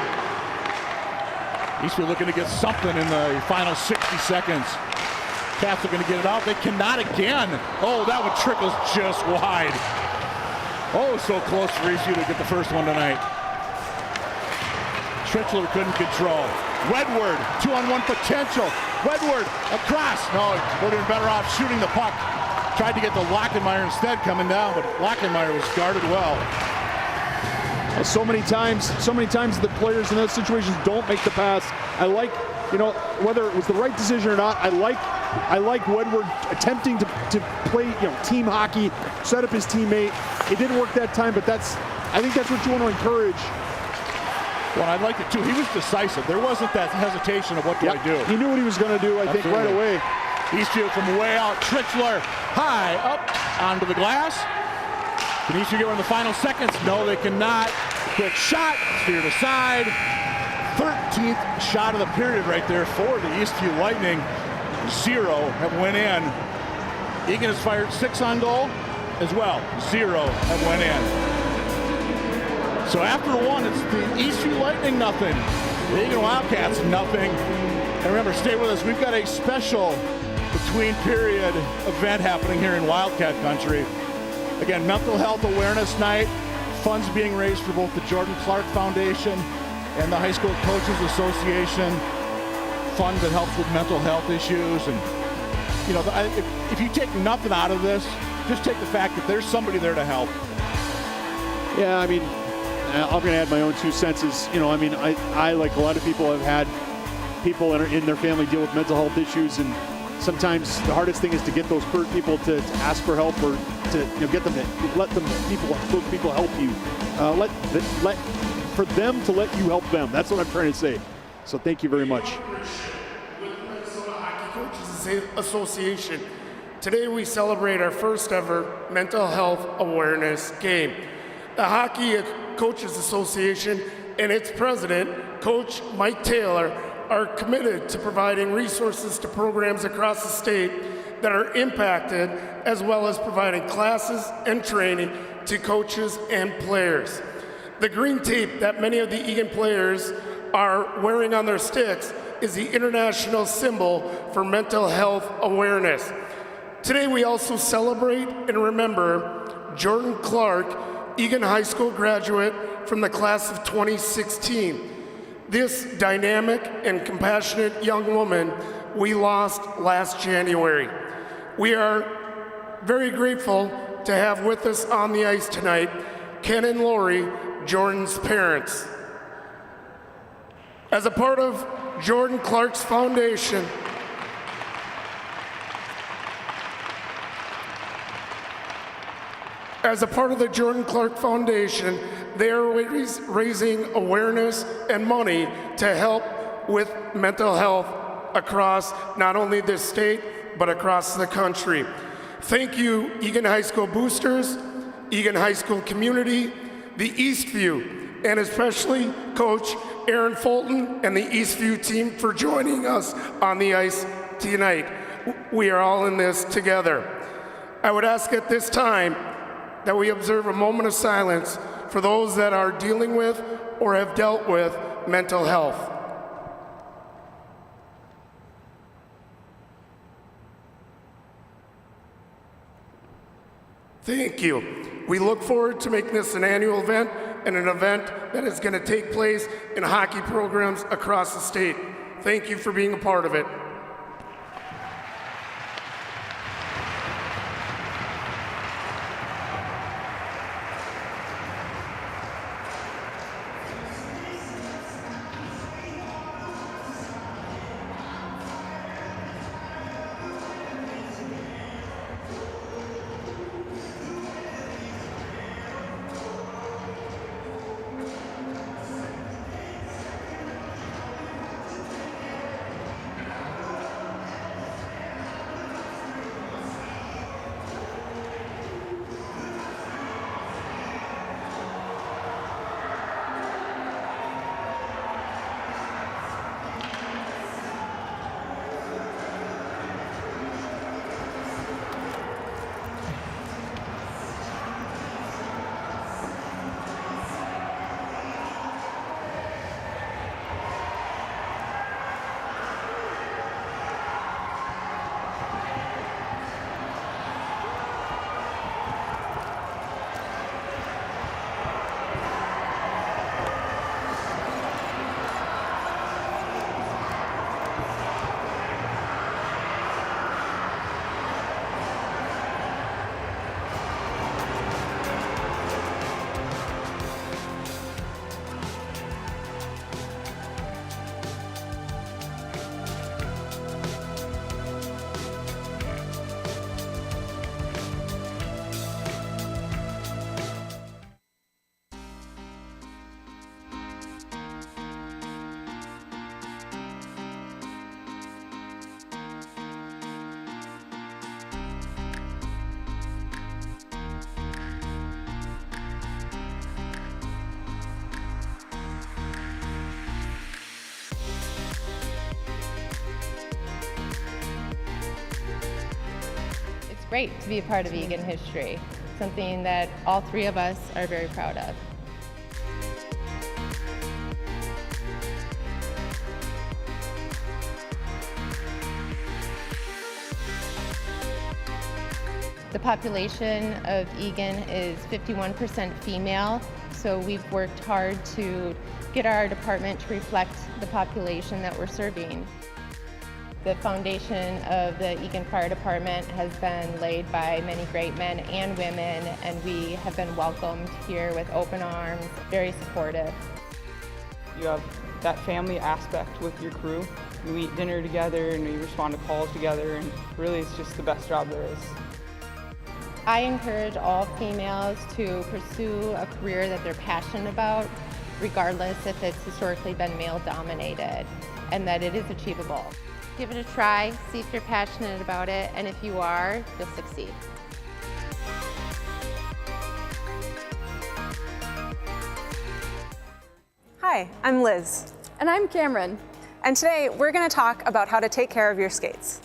Eastview looking to get something in the final 60 seconds. Cats are going to get it out. They cannot again. Oh, that one trickles just wide. Oh, so close for Eastview to get the first one tonight. Trichler couldn't control. Wedward, 2-on-1 potential. Wedward across. No, would have been better off shooting the puck. Tried to get the Lockenmeyer instead coming down, but Lockenmeyer was guarded well. So many times the players in those situations don't make the pass. I like, whether it was the right decision or not, I like Wedward attempting to play, team hockey, set up his teammate. It didn't work that time, but I think that's what you want to encourage. Well, I liked it too. He was decisive. There wasn't that hesitation of what do I do. He knew what he was going to do, I think, right away. Eastview from way out. Trichler high up onto the glass. Can Eastview get one in the final seconds? No, they cannot. Quick shot, steer to side. 13th shot of the period right there for the Eastview Lightning. 0 have went in. Eagan has fired 6 on goal as well. 0 have went in. So after one, it's the Eastview Lightning nothing. The Eagan Wildcats nothing. And remember, stay with us. We've got a special between period event happening here in Wildcat Country. Again, Mental Health Awareness Night. Funds being raised for both the Jordan Clark Foundation and the High School Coaches Association. Fund that helps with mental health issues. And, you know, if you take nothing out of this, just take the fact that there's somebody there to help. Yeah, I mean, I'm going to add my own 2 cents. You know, I mean, I like a lot of people, have had people in their family deal with mental health issues, and sometimes the hardest thing is to get those people to ask for help, or to get them to let those people help you. For them to let you help them. That's what I'm trying to say. So thank you very much. With Minnesota Hockey Coaches Association, today we celebrate our first ever mental health awareness game. The Hockey Coaches Association and its president, Coach Mike Taylor, are committed to providing resources to programs across the state that are impacted, as well as providing classes and training to coaches and players. The green tape that many of the Eagan players are wearing on their sticks is the international symbol for mental health awareness. Today we also celebrate and remember Jordan Clark, Eagan High School graduate from the class of 2016. This dynamic and compassionate young woman we lost last January. We are very grateful to have with us on the ice tonight Ken and Lori, Jordan's parents. As a part of Jordan Clark's foundation, the Jordan Clark Foundation, they are raising awareness and money to help with mental health across not only this state, but across the country. Thank you, Eagan High School boosters, Eagan High School community, the Eastview, and especially Coach Aaron Fulton and the Eastview team for joining us on the ice tonight. We are all in this together. I would ask at this time that we observe a moment of silence for those that are dealing with or have dealt with mental health. Thank you. We look forward to making this an annual event and an event that is going to take place in hockey programs across the state. Thank you for being a part of it. Great to be a part of Eagan history, something that all three of us are very proud of. The population of Eagan is 51% female, so we've worked hard to get our department to reflect the population that we're serving. The foundation of the Eagan Fire Department has been laid by many great men and women, and we have been welcomed here with open arms, very supportive. You have that family aspect with your crew. You eat dinner together and you respond to calls together, and really it's just the best job there is. I encourage all females to pursue a career that they're passionate about, regardless if it's historically been male-dominated, and that it is achievable. Give it a try, see if you're passionate about it, and if you are, you'll succeed. Hi, I'm Liz. And I'm Cameron. And today we're going to talk about how to take care of your skates.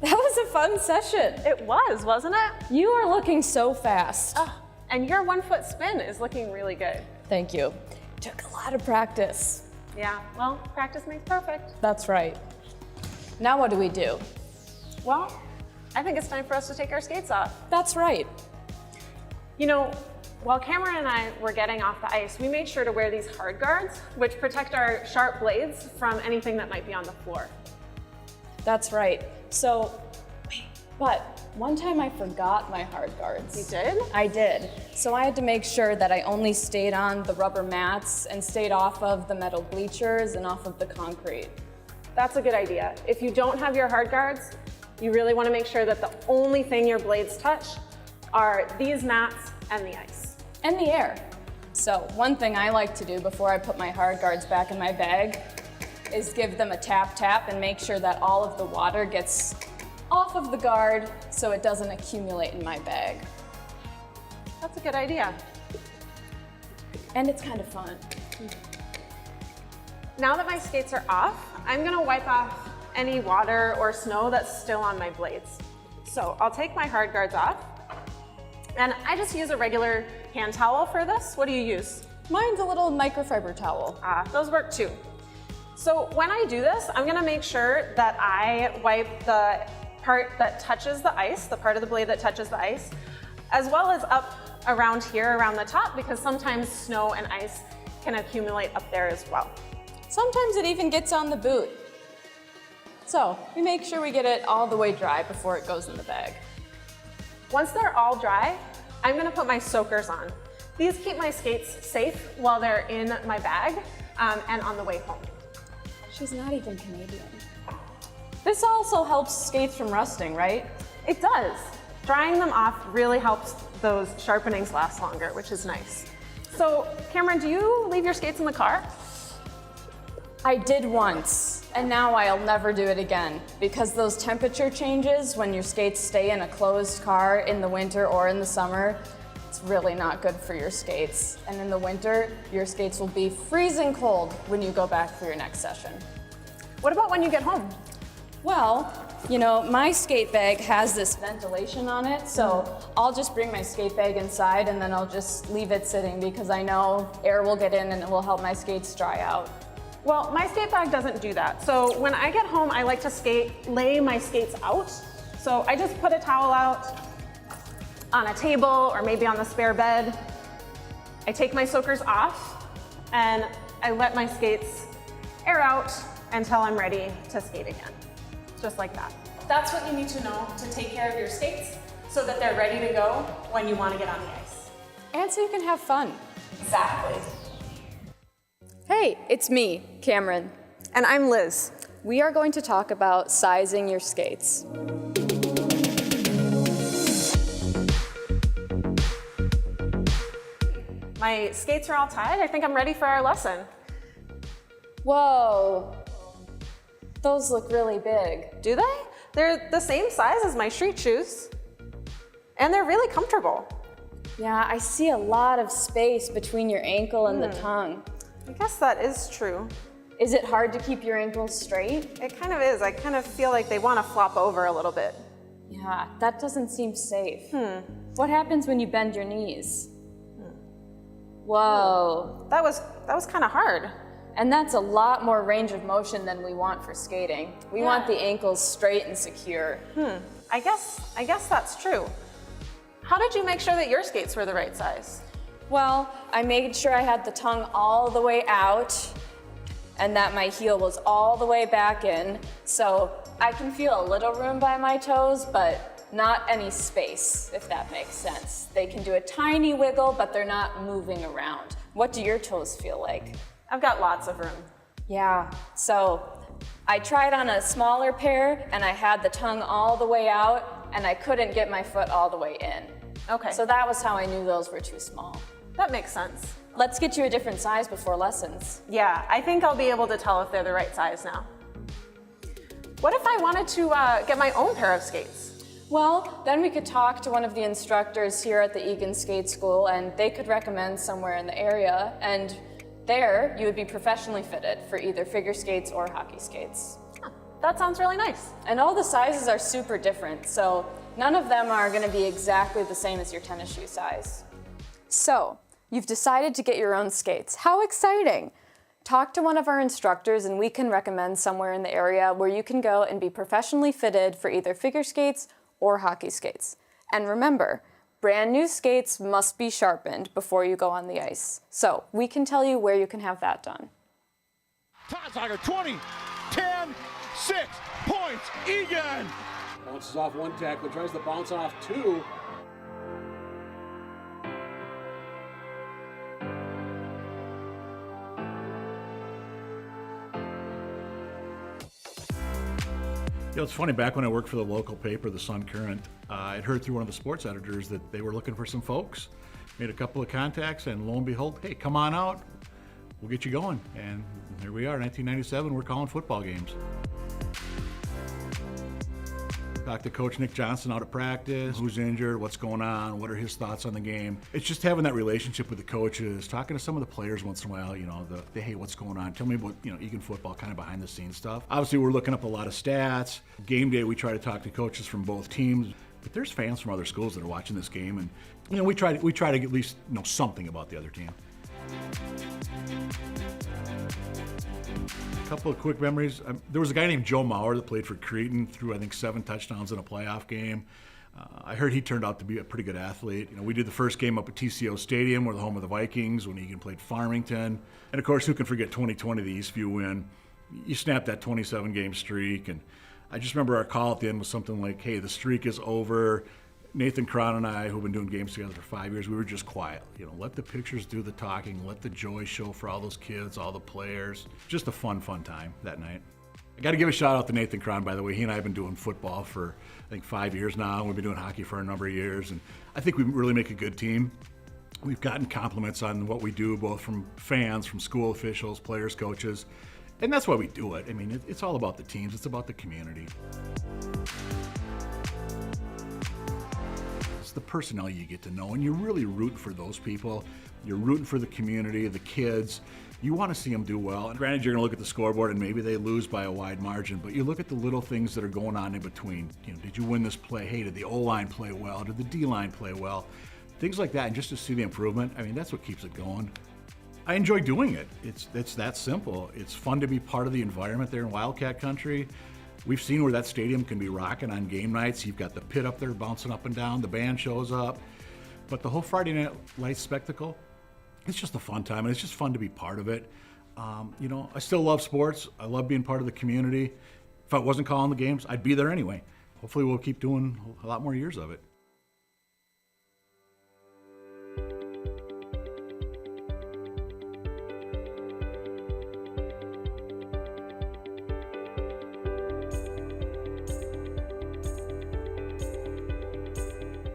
That was a fun session. It was, wasn't it? You are looking so fast. Oh, and your 1 foot spin is looking really good. Thank you. Took a lot of practice. Yeah, well, practice makes perfect. That's right. Now what do we do? Well, I think it's time for us to take our skates off. That's right. You know, while Cameron and I were getting off the ice, we made sure to wear these hard guards, which protect our sharp blades from anything that might be on the floor. That's right. So, but one time I forgot my hard guards. You did? I did. So I had to make sure that I only stayed on the rubber mats and stayed off of the metal bleachers and off of the concrete. That's a good idea. If you don't have your hard guards, you really want to make sure that the only thing your blades touch are these mats and the ice. And the air. So one thing I like to do before I put my hard guards back in my bag is give them a tap and make sure that all of the water gets off of the guard so it doesn't accumulate in my bag. That's a good idea. And it's kind of fun. Now that my skates are off, I'm gonna wipe off any water or snow that's still on my blades. So I'll take my hard guards off, and I just use a regular hand towel for this. What do you use? Mine's a little microfiber towel. Those work too. So when I do this, I'm gonna make sure that I wipe the part that touches the ice, the part of the blade that touches the ice, as well as up around here, around the top, because sometimes snow and ice can accumulate up there as well. Sometimes it even gets on the boot. So we make sure we get it all the way dry before it goes in the bag. Once they're all dry, I'm gonna put my soakers on. These keep my skates safe while they're in my bag and on the way home. She's not even Canadian. This also helps skates from rusting, right? It does. Drying them off really helps those sharpenings last longer, which is nice. So Cameron, do you leave your skates in the car? I did once, and now I'll never do it again, because those temperature changes when your skates stay in a closed car in the winter or in the summer, it's really not good for your skates. And in the winter, your skates will be freezing cold when you go back for your next session. What about when you get home? Well, you know, my skate bag has this ventilation on it, so I'll just bring my skate bag inside and then I'll just leave it sitting because I know air will get in and it will help my skates dry out. Well, my skate bag doesn't do that. So when I get home, I like to lay my skates out. So I just put a towel out on a table or maybe on the spare bed. I take my soakers off and I let my skates air out until I'm ready to skate again. Just like that. That's what you need to know to take care of your skates so that they're ready to go when you want to get on the ice. And so you can have fun. Exactly. Hey, it's me, Cameron. And I'm Liz. We are going to talk about sizing your skates. My skates are all tied. I think I'm ready for our lesson. Whoa, those look really big. Do they? They're the same size as my street shoes. And they're really comfortable. Yeah, I see a lot of space between your ankle and the tongue. I guess that is true. Is it hard to keep your ankles straight? It kind of is. I kind of feel like they want to flop over a little bit. Yeah, that doesn't seem safe. What happens when you bend your knees? Whoa. That was kind of hard. And that's a lot more range of motion than we want for skating. We want the ankles straight and secure. I guess that's true. How did you make sure that your skates were the right size? Well, I made sure I had the tongue all the way out and that my heel was all the way back in. So I can feel a little room by my toes, but not any space, if that makes sense. They can do a tiny wiggle, but they're not moving around. What do your toes feel like? I've got lots of room. Yeah, so I tried on a smaller pair and I had the tongue all the way out and I couldn't get my foot all the way in. Okay. So that was how I knew those were too small. That makes sense. Let's get you a different size before lessons. Yeah, I think I'll be able to tell if they're the right size now. What if I wanted to get my own pair of skates? Well, then we could talk to one of the instructors here at the Eagan Skate School and they could recommend somewhere in the area, and there you would be professionally fitted for either figure skates or hockey skates. That sounds really nice. And all the sizes are super different, so none of them are going to be exactly the same as your tennis shoe size. So, you've decided to get your own skates. How exciting! Talk to one of our instructors and we can recommend somewhere in the area where you can go and be professionally fitted for either figure skates or hockey skates. And remember, brand new skates must be sharpened before you go on the ice. So we can tell you where you can have that done. Todd 20, 10, 6 points, Eagan! Bounces off one tackler, tries to bounce off two. You know, it's funny, back when I worked for the local paper, the Sun Current, I'd heard through one of the sports editors that they were looking for some folks. Made a couple of contacts, and lo and behold, hey, come on out. We'll get you going. And here we are, 1997, we're calling football games. Talked to Coach Nick Johnson out at practice, who's injured, what's going on, what are his thoughts on the game. It's just having that relationship with the coaches, talking to some of the players once in a while, you know, hey, what's going on? Tell me about, you know, Eagan football, kind of behind the scenes stuff. Obviously, we're looking up a lot of stats. Game day, we try to talk to coaches from both teams, but there's fans from other schools that are watching this game, and, you know, we try to at least know something about the other team. A couple of quick memories. There was a guy named Joe Mauer that played for Cretin, threw I think 7 touchdowns in a playoff game. I heard he turned out to be a pretty good athlete. You know, we did the first game up at TCO Stadium, we're the home of the Vikings, when Eagan played Farmington. And of course, who can forget 2020, the Eastview win? You snapped that 27-game streak, and I just remember our call at the end was something like, hey, the streak is over. Nathan Cron and I, who've been doing games together for 5 years, we were just quiet. You know, let the pictures do the talking, let the joy show for all those kids, all the players. Just a fun time that night. I got to give a shout out to Nathan Cron, by the way. He and I have been doing football for, I think, 5 years now. We've been doing hockey for a number of years, and I think we really make a good team. We've gotten compliments on what we do, both from fans, from school officials, players, coaches, and that's why we do it. I mean, it's all about the teams. It's about the community. The personnel you get to know, and you're really rooting for those people. You're rooting for the community, the kids. You want to see them do well. And granted, you're going to look at the scoreboard and maybe they lose by a wide margin, but you look at the little things that are going on in between. You know, did you win this play? Hey, did the O-line play well? Did the D-line play well? Things like that, and just to see the improvement, I mean, that's what keeps it going. I enjoy doing it. It's that simple. It's fun to be part of the environment there in Wildcat country. We've seen where that stadium can be rocking on game nights. You've got the pit up there bouncing up and down, the band shows up. But the whole Friday night light spectacle, it's just a fun time, and it's just fun to be part of it. You know, I still love sports. I love being part of the community. If I wasn't calling the games, I'd be there anyway. Hopefully we'll keep doing a lot more years of it.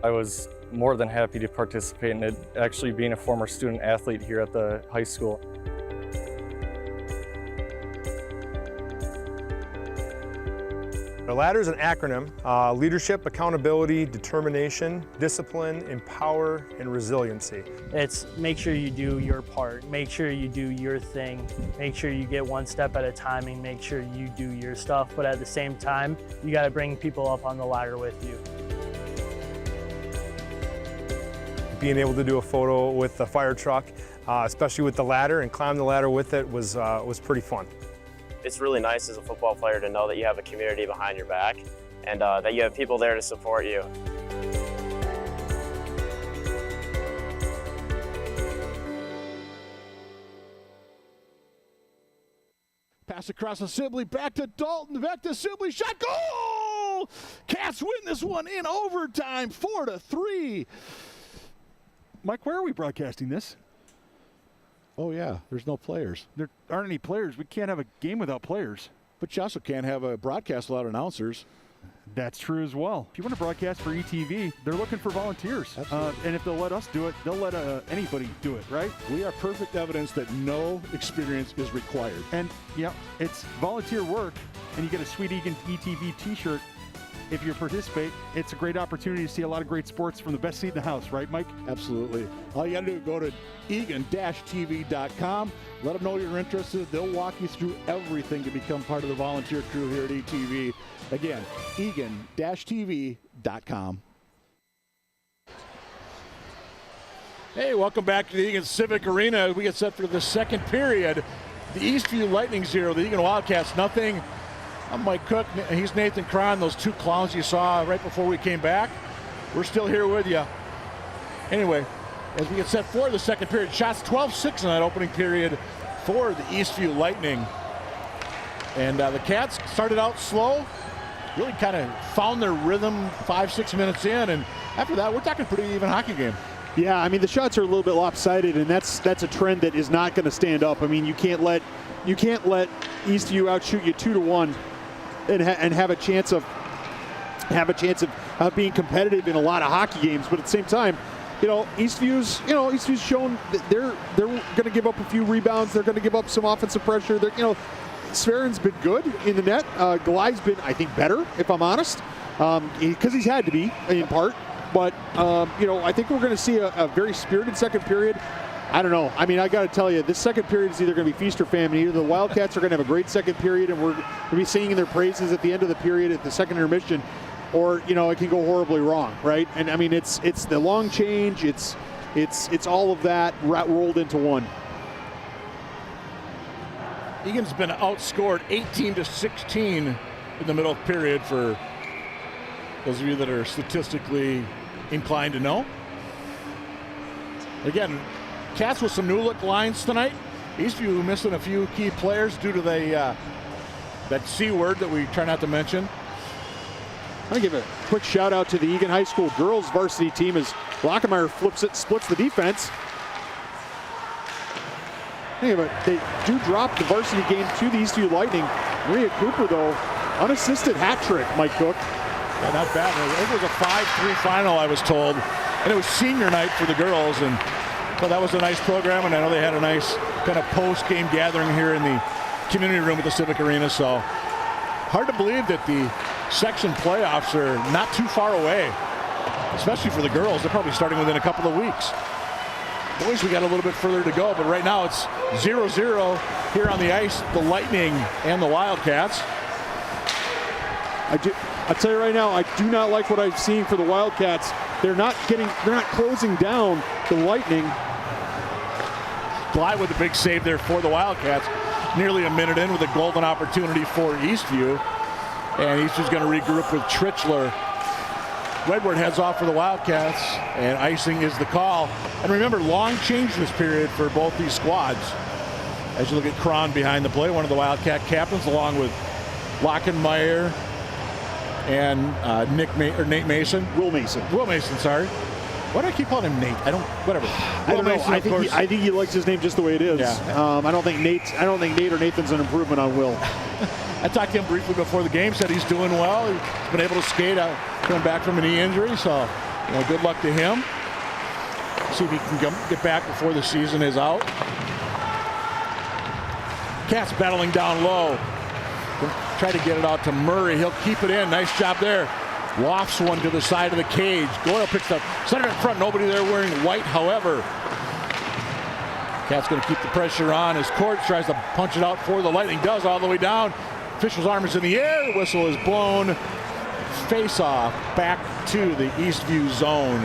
I was more than happy to participate in it, actually being a former student athlete here at the high school. The LADDER is an acronym: leadership, accountability, determination, discipline, empower, and resiliency. It's make sure you do your part, make sure you do your thing, make sure you get one step at a time and make sure you do your stuff, but at the same time, you got to bring people up on the ladder with you. Being able to do a photo with the fire truck especially with the ladder, and climbing the ladder with it was pretty fun. It's really nice as a football player to know that you have a community behind your back and that you have people there to support you. Pass across to Sibley, back to Dalton, back to Sibley, shot, goal! Cats win this one in overtime, 4-3. Mike, where are we broadcasting this? Oh yeah, there's no players. There aren't any players. We can't have a game without players. But you also can't have a broadcast without announcers. That's true as well. If you want to broadcast for ETV, they're looking for volunteers. And if they'll let us do it, they'll let anybody do it, right? We are perfect evidence that no experience is required. And yeah, it's volunteer work, and you get a sweet Eagan ETV t-shirt. If you participate, it's a great opportunity to see a lot of great sports from the best seat in the house, right, Mike? Absolutely. All you got to do is go to Eagan-TV.com. Let them know you're interested. They'll walk you through everything to become part of the volunteer crew here at ETV. Again, Eagan-TV.com. Hey, welcome back to the Eagan Civic Arena. We get set for the second period. The Eastview Lightning 0, the Eagan Wildcats nothing. I'm Mike Cook. He's Nathan Cron. Those two clowns you saw right before we came back. We're still here with you. Anyway, as we get set for the second period, shots 12-6 in that opening period for the Eastview Lightning. And the Cats started out slow, really kind of found their rhythm 5-6 minutes in, and after that, we're talking pretty even hockey game. Yeah, I mean, the shots are a little bit lopsided, and that's a trend that is not going to stand up. I mean, you can't let Eastview outshoot you 2-1 and have a chance of being competitive in a lot of hockey games. But at the same time, Eastview's shown that they're going to give up a few rebounds. They're going to give up some offensive pressure. Sveren's been good in the net. Gly's been, I think, better, if I'm honest, because he's had to be in part. But I think we're going to see a very spirited second period. I don't know. I mean, I got to tell you, this second period is either going to be feast or famine. Either the Wildcats are going to have a great second period, and we're going to be singing their praises at the end of the period at the second intermission, or it can go horribly wrong, right? And I mean, it's the long change. It's all of that rolled into one. Eagan's been outscored 18-16 in the middle period, for those of you that are statistically inclined to know. Again, Cats with some new look lines tonight. Eastview missing a few key players due to that C word that we try not to mention. I'm going to give a quick shout out to the Eagan High School girls varsity team as Lockemeyer splits the defense. They do drop the varsity game to the Eastview Lightning. Maria Cooper, though, unassisted hat trick, Mike Cook. Yeah, not bad. I think it was a 5-3 final, I was told. And it was senior night for the girls. And well, that was a nice program. And I know they had a nice kind of post-game gathering here in the community room at the Civic Arena. So hard to believe that the section playoffs are not too far away, especially for the girls. They're probably starting within a couple of weeks. Boys, we got a little bit further to go, but right now it's 0-0 here on the ice, the Lightning and the Wildcats. I'll tell you right now, I do not like what I'm seeing for the Wildcats. They're not closing down the Lightning. Gly with a big save there for the Wildcats. Nearly a minute in with a golden opportunity for Eastview. And Eastview's going to regroup with Trichler. Redward heads off for the Wildcats, and icing is the call. And remember, long change this period for both these squads. As you look at Cron behind the play, one of the Wildcat captains, along with Lockenmeyer and Nate Mason. Will Mason, sorry. Why do I keep calling him Nate? Whatever. I don't know. I think he likes his name just the way it is. Yeah. I don't think Nate or Nathan's an improvement on Will. I talked to him briefly before the game, said he's doing well. He's been able to skate out, coming back from a knee injury, so good luck to him. See if he can get back before the season is out. Cats battling down low. Try to get it out to Murray. He'll keep it in. Nice job there. Lofts one to the side of the cage. Goyle picks up center in front. Nobody there wearing white, however. Cat's going to keep the pressure on as Court tries to punch it out for the Lightning. Does all the way down. Official's arm is in the air. The whistle is blown. Face off back to the Eastview zone.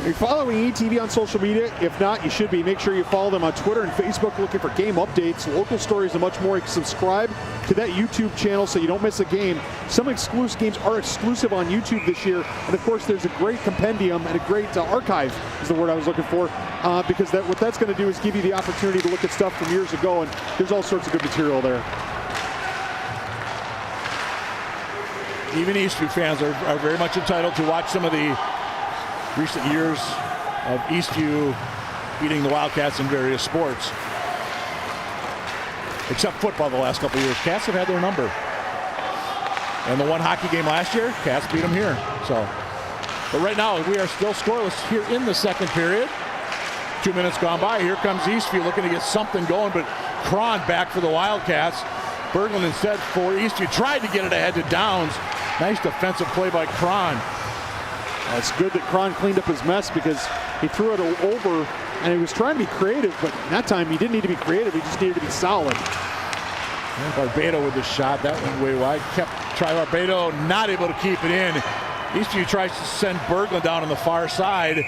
Are you following ETV on social media? If not, you should be. Make sure you follow them on Twitter and Facebook looking for game updates, local stories, and much more. Subscribe to that YouTube channel so you don't miss a game. Some exclusive games are exclusive on YouTube this year. And of course, there's a great compendium and a great archive is the word I was looking for. Because what that's going to do is give you the opportunity to look at stuff from years ago. And there's all sorts of good material there. Even Eastview fans are very much entitled to watch some of the recent years of Eastview beating the Wildcats in various sports. Except football the last couple of years. Cats have had their number. And the one hockey game last year, Cats beat them here. So, but right now we are still scoreless here in the second period. 2 minutes gone by. Here comes Eastview looking to get something going, but Cron back for the Wildcats. Berglund instead for Eastview. Tried to get it ahead to Downs. Nice defensive play by Cron. It's good that Cron cleaned up his mess because he threw it over and he was trying to be creative, but that time he didn't need to be creative, he just needed to be solid. And Barbado with the shot, that went way wide. Try Barbado, not able to keep it in. Eastview tries to send Berglund down on the far side.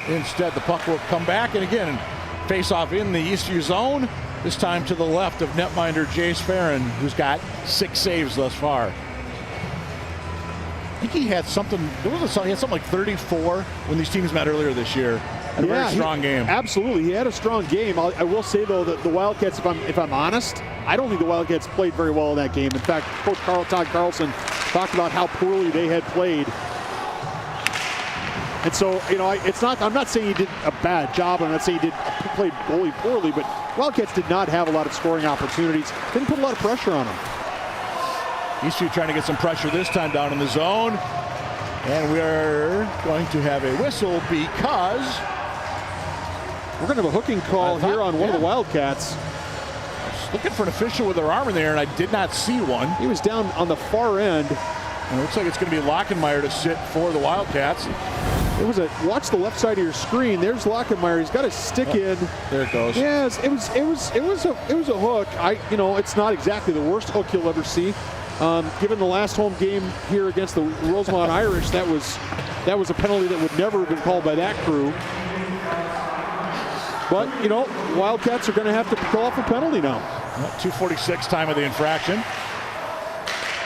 Instead, the puck will come back, and again, face off in the Eastview zone, this time to the left of netminder Jace Farron, who's got 6 saves thus far. I think he had something, he had something like 34 when these teams met earlier this year. A very strong game. Absolutely, he had a strong game. I will say though that the Wildcats, if I'm honest, I don't think the Wildcats played very well in that game. In fact, Coach Todd Carlson talked about how poorly they had played. And so, you know, I'm not saying he did a bad job. I'm not saying he played goalie poorly, but Wildcats did not have a lot of scoring opportunities. Didn't put a lot of pressure on them. Eastview trying to get some pressure this time down in the zone. And we are going to have a whistle because we're going to have a hooking call here on one of the Wildcats. Looking for an official with their arm in there, and I did not see one. He was down on the far end. And it looks like it's going to be Lockenmeyer to sit for the Wildcats. It was watch the left side of your screen. There's Lockenmeyer. He's got his stick in. There it goes. Yes, it was a hook. It's not exactly the worst hook you'll ever see. Given the last home game here against the Rosemont Irish, that was a penalty that would never have been called by that crew. But, you know, Wildcats are going to have to call off a penalty now. 2:46 time of the infraction.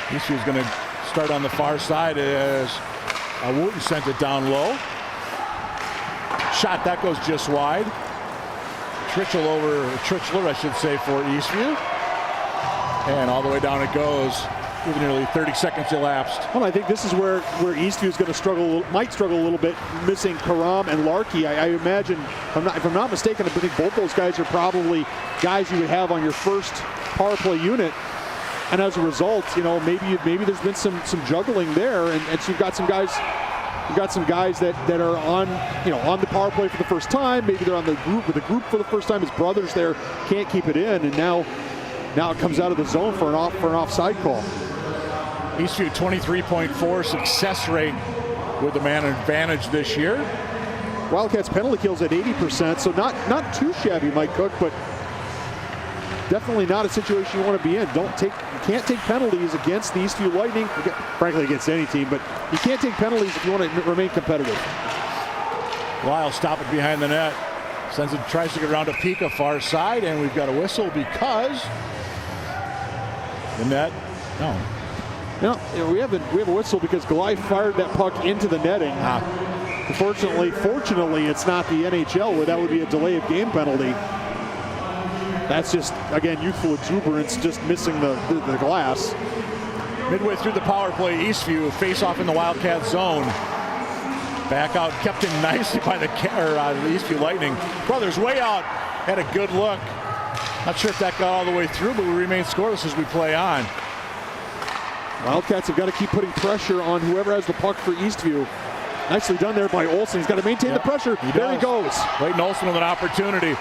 Eastview's going to start on the far side as Wooten sent it down low. Shot, that goes just wide. Tritchler, I should say, for Eastview. And all the way down it goes. With nearly 30 seconds elapsed. Well, I think this is where Eastview is going to might struggle a little bit, missing Karam and Larkey. I imagine, if I'm not mistaken, I think both those guys are probably guys you would have on your first power play unit. And as a result, you know, maybe there's been some juggling there, and so you've got some guys that are on the power play for the first time. Maybe they're on the group for the first time. His brothers there can't keep it in, and now it comes out of the zone for an offside call. Eastview 23.4 success rate with the man advantage this year. Wildcats penalty kills at 80%, so not too shabby, Mike Cook, but definitely not a situation you want to be in. You can't take penalties against the Eastview Lightning, frankly against any team, but you can't take penalties if you want to remain competitive. Lyle stop it behind the net. Sends it, tries to get around to Pika far side, and we've got a whistle because the net, no, we have a whistle because Goliath fired that puck into the netting. Fortunately, it's not the NHL where that would be a delay of game penalty. That's just, again, youthful exuberance, just missing the glass. Midway through the power play, Eastview face off in the Wildcat zone. Back out, kept in nicely by the Eastview Lightning. Brothers way out, had a good look. Not sure if that got all the way through, but we remain scoreless as we play on. Wildcats have got to keep putting pressure on whoever has the puck for Eastview. Nicely done there by Olsen. He's got to maintain the pressure. There he goes. Clayton Olsen with an opportunity.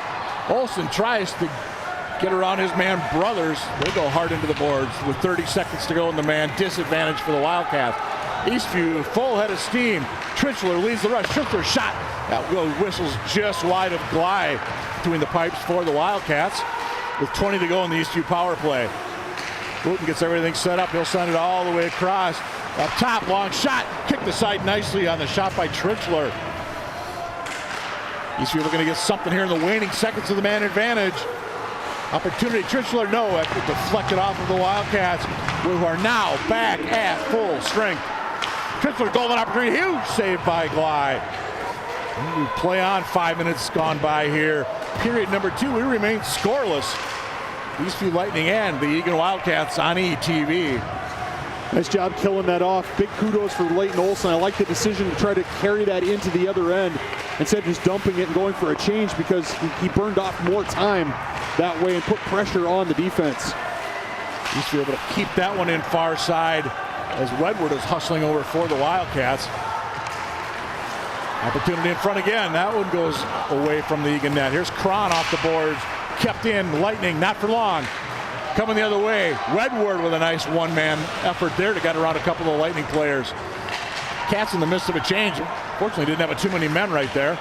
Olsen tries to get around his man Brothers. They go hard into the boards with 30 seconds to go in the man disadvantage for the Wildcats. Eastview full head of steam. Tritchler leads the rush. Tritchler shot. That goes whistles just wide of Glide between the pipes for the Wildcats with 20 to go in the Eastview power play. Wooten gets everything set up. He'll send it all the way across. Up top, long shot. Kicked the side nicely on the shot by Tritchler. Eastview looking to get something here in the waning seconds of the man advantage. Opportunity, Trichler, no, deflected off of the Wildcats, who are now back at full strength. Trichler, golden opportunity, huge save by Glide. We play on, 5 minutes gone by here. Period number 2, we remain scoreless. Eastview Lightning and the Eagan Wildcats on ETV. Nice job killing that off. Big kudos for Leighton Olson. I like the decision to try to carry that into the other end instead of just dumping it and going for a change, because he burned off more time that way and put pressure on the defense. Eastview able to keep that one in far side as Wedward is hustling over for the Wildcats. Opportunity in front again. That one goes away from the Eagan net. Here's Cron off the boards. Kept in. Lightning, not for long. Coming the other way. Wedward with a nice one-man effort there to get around a couple of Lightning players. Cats in the midst of a change. Fortunately, didn't have too many men right there.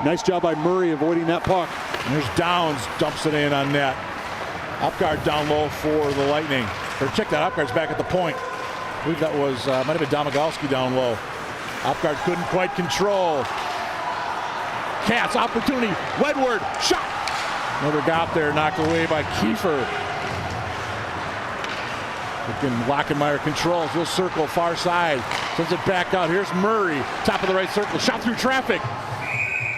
Nice job by Murray avoiding that puck. And there's Downs, dumps it in on net. Upguard down low for the Lightning. Or check that, Upguard's back at the point. I believe that was, might have been Domagalski down low. Upguard couldn't quite control. Cats, opportunity. Wedward, shot. Never got there, knocked away by Kiefer. Again, Lockenmeyer controls. He'll circle far side. Sends it back out. Here's Murray. Top of the right circle. Shot through traffic.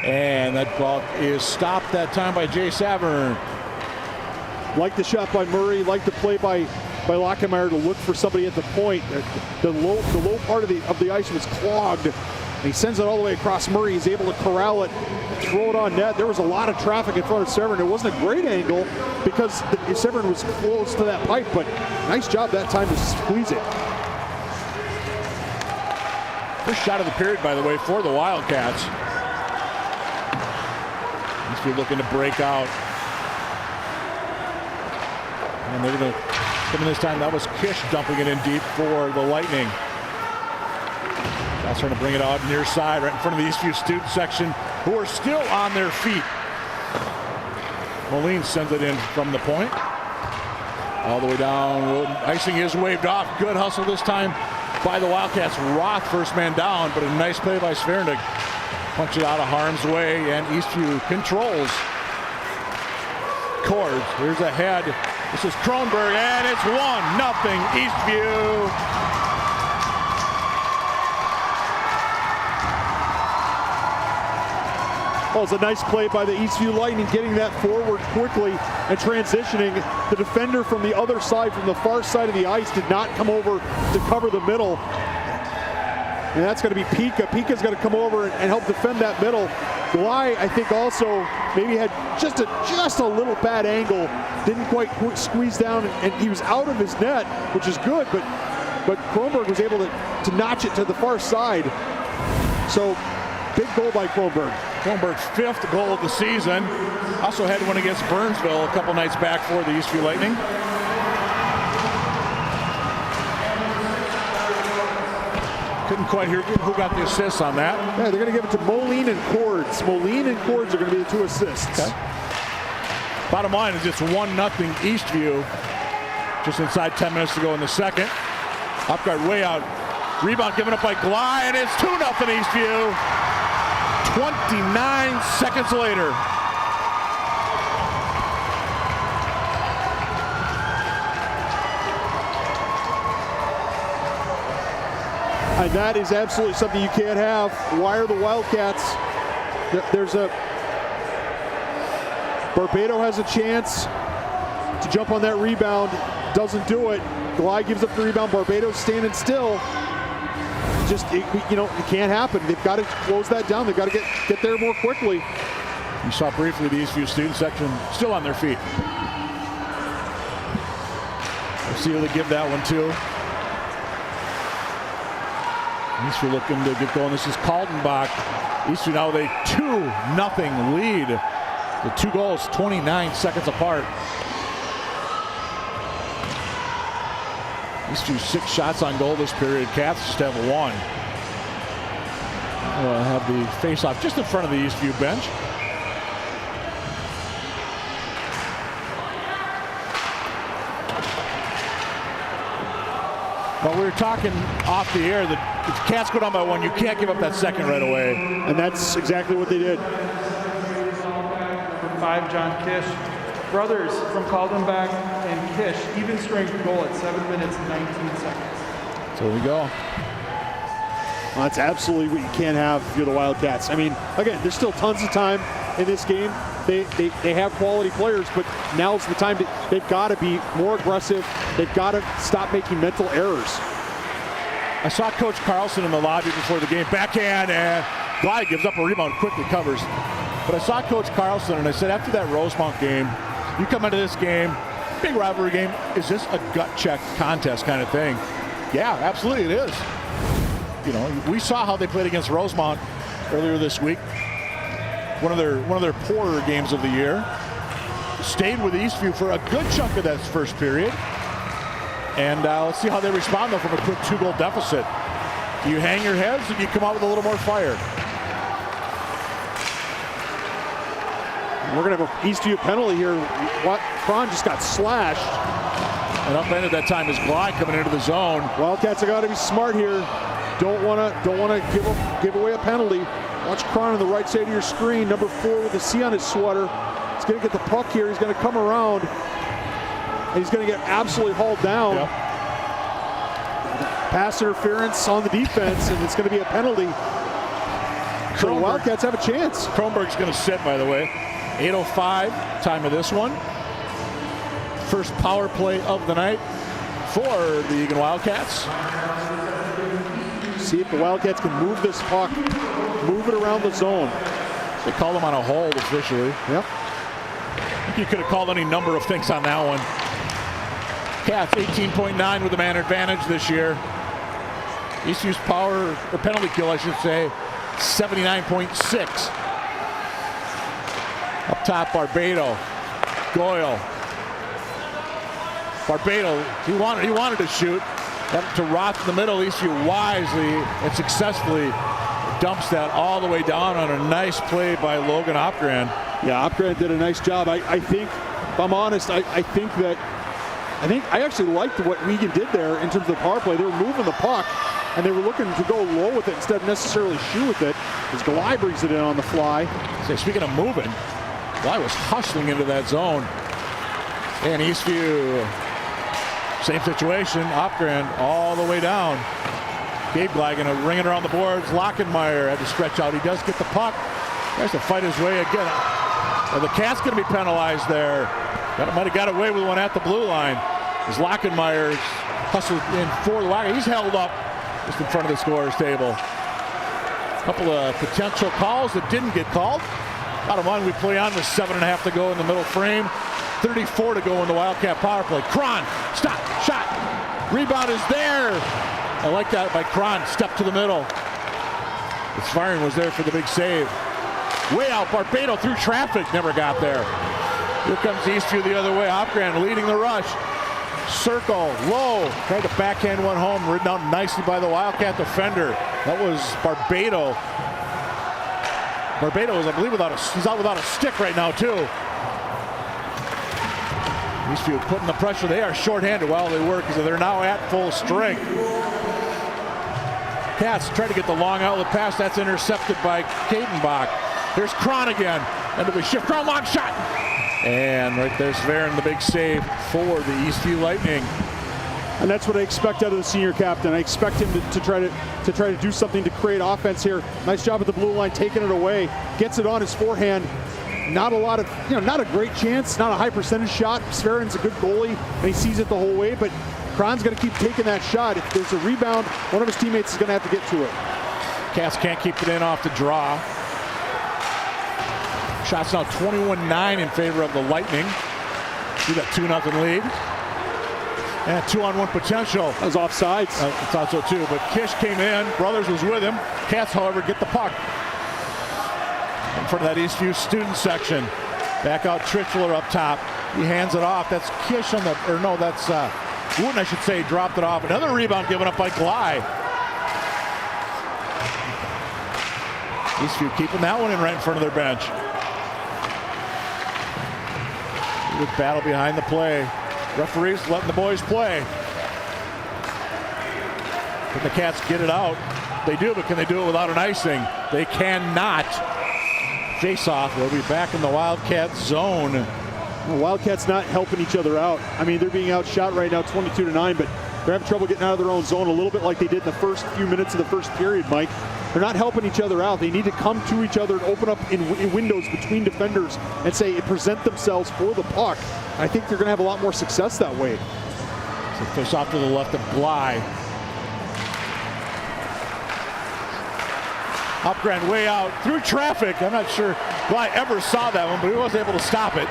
And that ball is stopped that time by Jay Savern. Like the shot by Murray. Like the play by Lockenmeyer to look for somebody at the point. The low part of the ice was clogged. And he sends it all the way across Murray. He's able to corral it, throw it on net. There was a lot of traffic in front of Severn. It wasn't a great angle because Severn was close to that pipe, but nice job that time to squeeze it. First shot of the period, by the way, for the Wildcats. Eastview looking to break out. And they're going to come in this time. That was Kish dumping it in deep for the Lightning. That's trying to bring it out near side, right in front of the Eastview student section, who are still on their feet. Moline sends it in from the point. All the way down. Icing is waved off. Good hustle this time by the Wildcats. Roth first man down, but a nice play by Svern to punch it out of harm's way, and Eastview controls. Cords, here's a head. This is Kronberg, and it's 1-0 Eastview. Well, it's a nice play by the Eastview Lightning, getting that forward quickly and transitioning. The defender from the other side, from the far side of the ice, did not come over to cover the middle. And that's going to be Pika. Pika's going to come over and help defend that middle. Glai, I think, also maybe had just a little bad angle. Didn't quite squeeze down, and he was out of his net, which is good, but Kronberg was able to notch it to the far side. So, big goal by Kronberg. Kronberg's 5th goal of the season. Also had one against Burnsville a couple nights back for the Eastview Lightning. Couldn't quite hear who got the assists on that. Yeah, they're going to give it to Moline and Cords. Moline and Cords are going to be the 2 assists. Okay. Bottom line is it's 1-0 Eastview. Just inside 10 minutes to go in the second. Upguard way out. Rebound given up by Glai, and it's 2-0 Eastview. 29 seconds later. And that is absolutely something you can't have. Why are the Wildcats? Barbado has a chance to jump on that rebound. Doesn't do it. Glai gives up the rebound. Barbado's standing still. It can't happen. They've got to close that down. They've got to get there more quickly. You saw briefly the Eastview student section still on their feet. We'll see who they give that one to. Eastview looking to get going. This is Kaltenbach. Eastview now with a 2-0 lead. The 2 goals, 29 seconds apart. Eastview 6 shots on goal this period. Cats just have 1. We'll have the face-off just in front of the Eastview bench. Well, we were talking off the air that if Cats go down by 1, you can't give up that second right away. And that's exactly what they did. 5, John Kish. Brothers from Caldenbach and Kish, even strength goal at 7 minutes, 19 seconds. So we go. Well, that's absolutely what you can't have if you're the Wildcats. I mean, again, there's still tons of time in this game. They have quality players, but now's the time they've got to be more aggressive. They've got to stop making mental errors. I saw Coach Carlson in the lobby before the game. Backhand, and Glide gives up a rebound, quickly covers. But I saw Coach Carlson, and I said, after that Rosemount game, you come into this game, big rivalry game, is this a gut check contest kind of thing? Yeah, absolutely it is. You know, we saw how they played against Rosemount earlier this week. One of their poorer games of the year. Stayed with Eastview for a good chunk of that first period. And let's see how they respond, though, from a quick 2-goal deficit. Do you hang your heads, or do you come out with a little more fire? We're going to have an Eastview penalty here. Cron just got slashed. And upended that time is Glide coming into the zone. Wildcats have got to be smart here. Don't want to give away a penalty. Watch Cron on the right side of your screen. Number 4 with the C on his sweater. He's going to get the puck here. He's going to come around. And he's going to get absolutely hauled down. Yep. Pass interference on the defense, and it's going to be a penalty. So the Wildcats have a chance. Kronberg's going to sit, by the way. 8:05 time of this one. First power play of the night for the Eagan Wildcats. See if the Wildcats can move this puck, move it around the zone. They call them on a hold officially. Yep. I think you could have called any number of things on that one. Cats 18.9 with the man advantage this year. Eastview's power, or penalty kill, I should say, 79.6. Up top, Barbado, Goyle. Barbado, he wanted to shoot. Up to Roth in the middle. Eastview wisely and successfully dumps that all the way down on a nice play by Logan Opgren. Yeah, Opgren did a nice job. I think, if I'm honest, I actually liked what Eagan did there in terms of the power play. They were moving the puck, and they were looking to go low with it instead of necessarily shoot with it. As Glide brings it in on the fly. So speaking of moving, Glide was hustling into that zone. And Eastview, same situation. Opgren all the way down. Gabe Glide going to ring it around the boards. Lockenmeyer had to stretch out. He does get the puck. Tries to fight his way again. Well, the Cats going to be penalized there. Might have got away with one at the blue line. As Lockenmeyer hustled in for the Wildcats. He's held up just in front of the scorer's table. A couple of potential calls that didn't get called. Bottom line, we play on with 7.5 to go in the middle frame. 34 to go in the Wildcat power play. Cron, stop, shot. Rebound is there. I like that by Cron. Step to the middle. His firing was there for the big save. Way out, Barbado through traffic, never got there. Here comes Eastview the other way. Opgren leading the rush. Circle, low. Tried to backhand one home, ridden out nicely by the Wildcat defender. That was Barbado. Barbado is, I believe, he's out without a stick right now, too. Eastview putting the pressure. They are shorthanded while they work because they're now at full strength. Cats try to get the long outlet pass. That's intercepted by Kadenbach. Here's Cron again. End of a shift. Cron, long shot. And right there's Sverin, the big save for the Eastview Lightning. And that's what I expect out of the senior captain. I expect him to try to do something to create offense here. Nice job at the blue line, taking it away. Gets it on his forehand. Not a lot of, not a great chance, not a high percentage shot. Sverin's a good goalie, and he sees it the whole way, but Cron's going to keep taking that shot. If there's a rebound, one of his teammates is going to have to get to it. Cats can't keep it in off the draw. Shots now 21-9 in favor of the Lightning. See that 2-0 lead. And 2-on-1 potential. That was offsides. I thought so too, but Kish came in. Brothers was with him. Cats, however, get the puck. In front of that Eastview student section. Back out Tritchler up top. He hands it off. That's Kish on the, or no, that's Wooten, I should say, dropped it off. Another rebound given up by Glide. Eastview keeping that one in right in front of their bench. Good battle behind the play. Referees letting the boys play. Can the Cats get it out? They do, but can they do it without an icing? They cannot. face-off. We'll be back in the Wildcat zone. The Wildcats not helping each other out. I mean, they're being outshot right now 22-9, but they're having trouble getting out of their own zone a little bit like they did in the first few minutes of the first period, Mike. They're not helping each other out. They need to come to each other and open up in windows between defenders and say present themselves for the puck. I think they're going to have a lot more success that way. So face off to the left of Glide. Upgren way out through traffic. I'm not sure Glide ever saw that one, but he was able to stop it.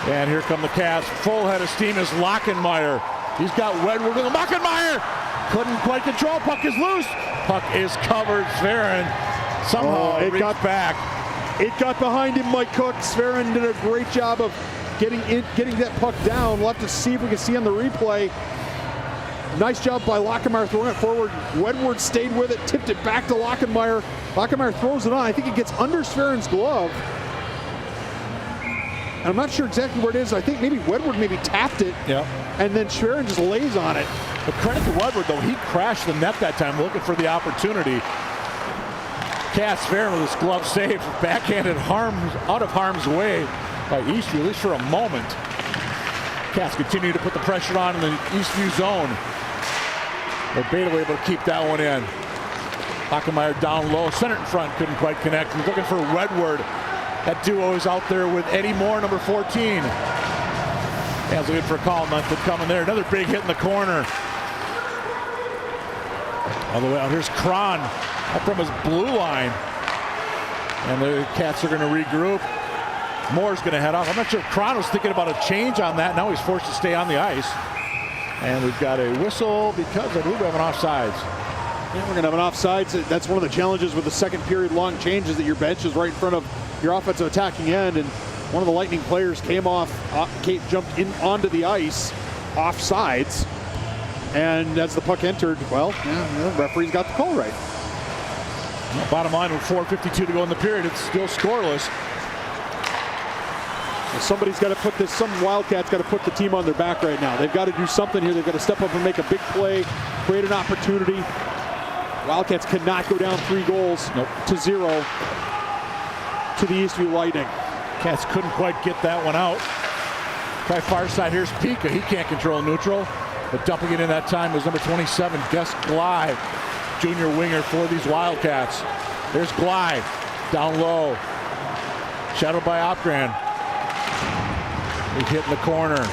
And here come the Cavs. Full head of steam is Lockenmeyer. He's got Wedward with him. Lockenmeyer couldn't quite control. Puck is loose. Puck is covered. Sverren somehow reached back. It got behind him, Mike Cook. Sverren did a great job of getting that puck down. We'll have to see if we can see on the replay. Nice job by Lockenmeyer throwing it forward. Wedward stayed with it, tipped it back to Lockenmeyer. Lockenmeyer throws it on. I think it gets under Sverren's glove. And I'm not sure exactly where it is. I think maybe Wedward maybe tapped it. Yeah. And then Sverren just lays on it. But credit to Wedward, though. He crashed the net that time looking for the opportunity. Cass Sverren with his glove saved, backhanded out of harm's way by Eastview, at least for a moment. Cass continued to put the pressure on in the Eastview zone. But Beta were able to keep that one in. Lockenmeyer down low, center in front, couldn't quite connect. He's looking for Wedward. That duo is out there with Eddie Moore, number 14. Hands looking for a call, nothing coming there. Another big hit in the corner. All the way out, here's Cron up from his blue line. And the Cats are going to regroup. Moore's going to head off. I'm not sure if Cron was thinking about a change on that. Now he's forced to stay on the ice. And we've got a whistle because I believe we have an offsides. Yeah, we're going to have an offsides. That's one of the challenges with the second period long changes, that your bench is right in front of your offensive attacking end. And one of the Lightning players jumped in onto the ice offsides. And as the puck entered, well, the referee's got the call right. Bottom line, with 4:52 to go in the period, it's still scoreless. So somebody's got to put this, some Wildcats got to put the team on their back right now. They've got to do something here. They've got to step up and make a big play, create an opportunity. Wildcats cannot go down 3 goals to 0 to the Eastview Lightning. Cats couldn't quite get that one out. Try far side, here's Pika. He can't control neutral, but dumping it in that time was number 27, Gus Glide, junior winger for these Wildcats. There's Glide, down low, shadowed by Opgren. He's hitting the corner.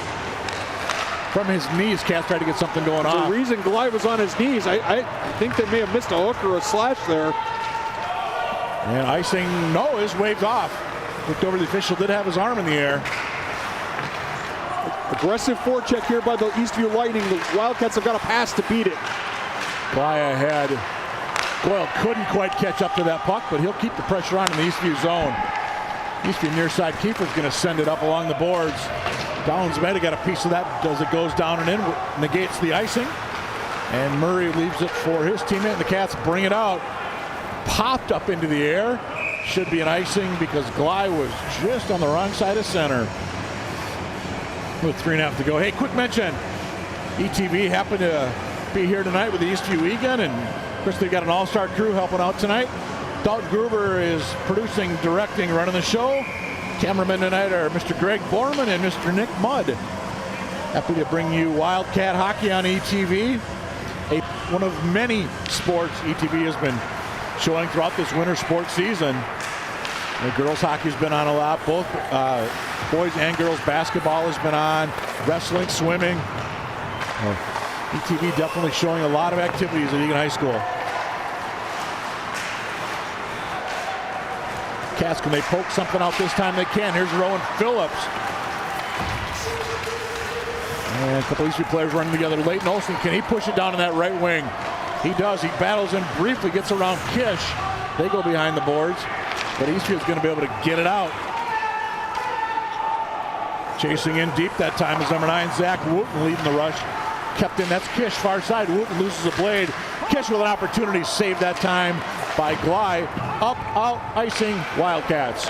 From his knees, Cats tried to get something going on. The reason Glide was on his knees, I think they may have missed a hook or a slash there. And icing, no, is waved off. Looked over, the official did have his arm in the air. Aggressive forecheck here by the Eastview Lightning. The Wildcats have got a pass to beat it. Fly ahead. Goyle couldn't quite catch up to that puck, but he'll keep the pressure on in the Eastview zone. Eastview near side keeper's going to send it up along the boards. Downs might have got a piece of that as it goes down and in, negates the icing. And Murray leaves it for his teammate, and the Cats bring it out. Popped up into the air. Should be an icing because Glide was just on the wrong side of center. With 3.5 to go. Hey, quick mention. ETV happened to be here tonight with the Eastview Eagan, and of course they've got an all-star crew helping out tonight. Dalton Gruber is producing, directing, running the show. Cameramen tonight are Mr. Greg Borman and Mr. Nick Mudd. Happy to bring you Wildcat hockey on ETV. One of many sports ETV has been showing throughout this winter sports season. The girls hockey's been on a lot. Both boys and girls basketball has been on. Wrestling, swimming. ETV definitely showing a lot of activities at Eagan High School. Cats, can they poke something out this time? They can. Here's Rowan Phillips. And a couple Eastview players running together. Leighton Olsen, can he push it down in that right wing? He does. He battles in briefly, gets around Kish. They go behind the boards, but Eastview's going to be able to get it out. Chasing in deep that time is number 9, Zach Wooten, leading the rush. Kept in, that's Kish, far side. Wooten loses a blade. Kish with an opportunity, saved that time by Glide. Up, out, icing, Wildcats.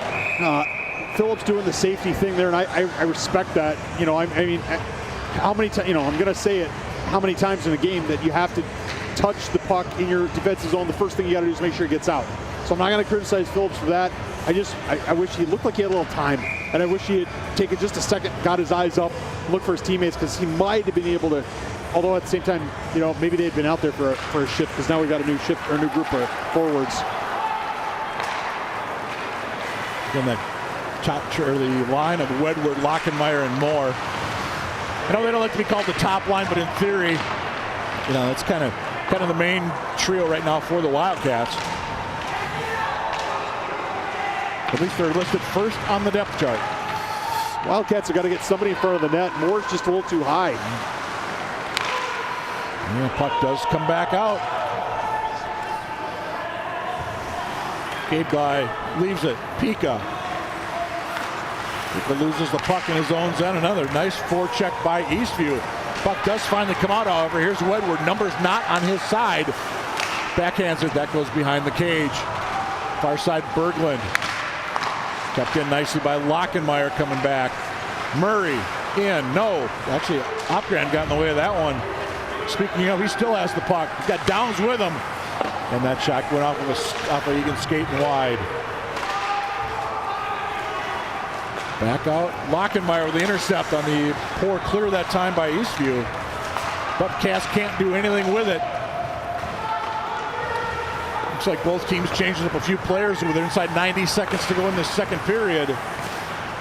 Phillips doing the safety thing there, and I respect that. You know, I mean, how many times, you know, I'm going to say it, how many times in a game that you have to touch the puck in your defensive zone, the first thing you got to do is make sure it gets out. So I'm not going to criticize Phillips for that. I wish he looked like he had a little time, and I wish he had taken just a second, got his eyes up, looked for his teammates, because he might have been able to. Although at the same time, maybe they had been out there for a shift, because now we got a new shift or a new group of forwards. In the the line of Wedward, Lockenmeyer, and Moore. I know they don't like to be called the top line, but in theory, it's kind of the main trio right now for the Wildcats. At least they're listed first on the depth chart. Wildcats have got to get somebody in front of the net. Moore's just a little too high. Yeah, puck does come back out. Gabe Guy leaves it. Pika loses the puck in his own zone. Another nice forecheck by Eastview. Puck does finally come out, however. Here's Wedward. Numbers not on his side. Backhands it. That goes behind the cage. Far side, Berglund. Kept in nicely by Lockenmeyer coming back. Murray in. No. Actually, Opgren got in the way of that one. Speaking of, he still has the puck. He's got Downs with him. And that shot went off of Eagan skating wide. Back out. Lockenmeyer with the intercept on the poor clear that time by Eastview. But Cass can't do anything with it. Looks like both teams changing up a few players with inside 90 seconds to go in this second period.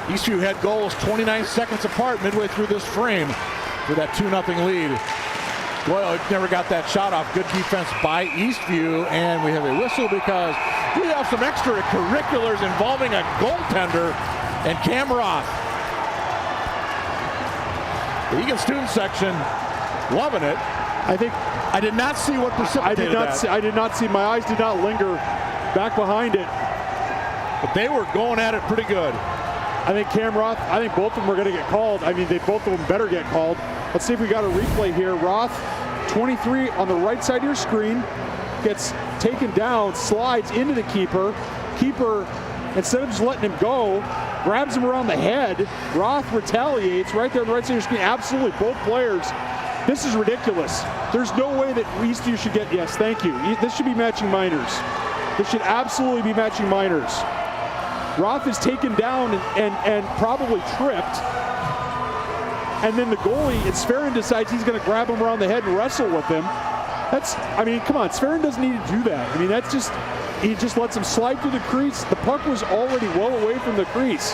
Eastview had goals 29 seconds apart midway through this frame for that 2-0 lead. Goyle never got that shot off. Good defense by Eastview, and we have a whistle because we have some extracurriculars involving a goaltender and Cam Roth. The Eagan student section loving it. I did not see what precipitated that. I did not see. My eyes did not linger back behind it. But they were going at it pretty good. I think Cam Roth, I think both of them are going to get called. I mean, both of them better get called. Let's see if we got a replay here. Roth, 23 on the right side of your screen, gets taken down, slides into the keeper. Keeper, instead of just letting him go, grabs him around the head. Roth retaliates right there on the right side of your screen. Absolutely, both players. This is ridiculous. There's no way that Eastview should get, yes, thank you. This should be matching minors. This should absolutely be matching minors. Roth is taken down and probably tripped. And then the goalie, Sferin, decides he's going to grab him around the head and wrestle with him. Come on, Sferin doesn't need to do that. He just lets him slide through the crease. The puck was already well away from the crease.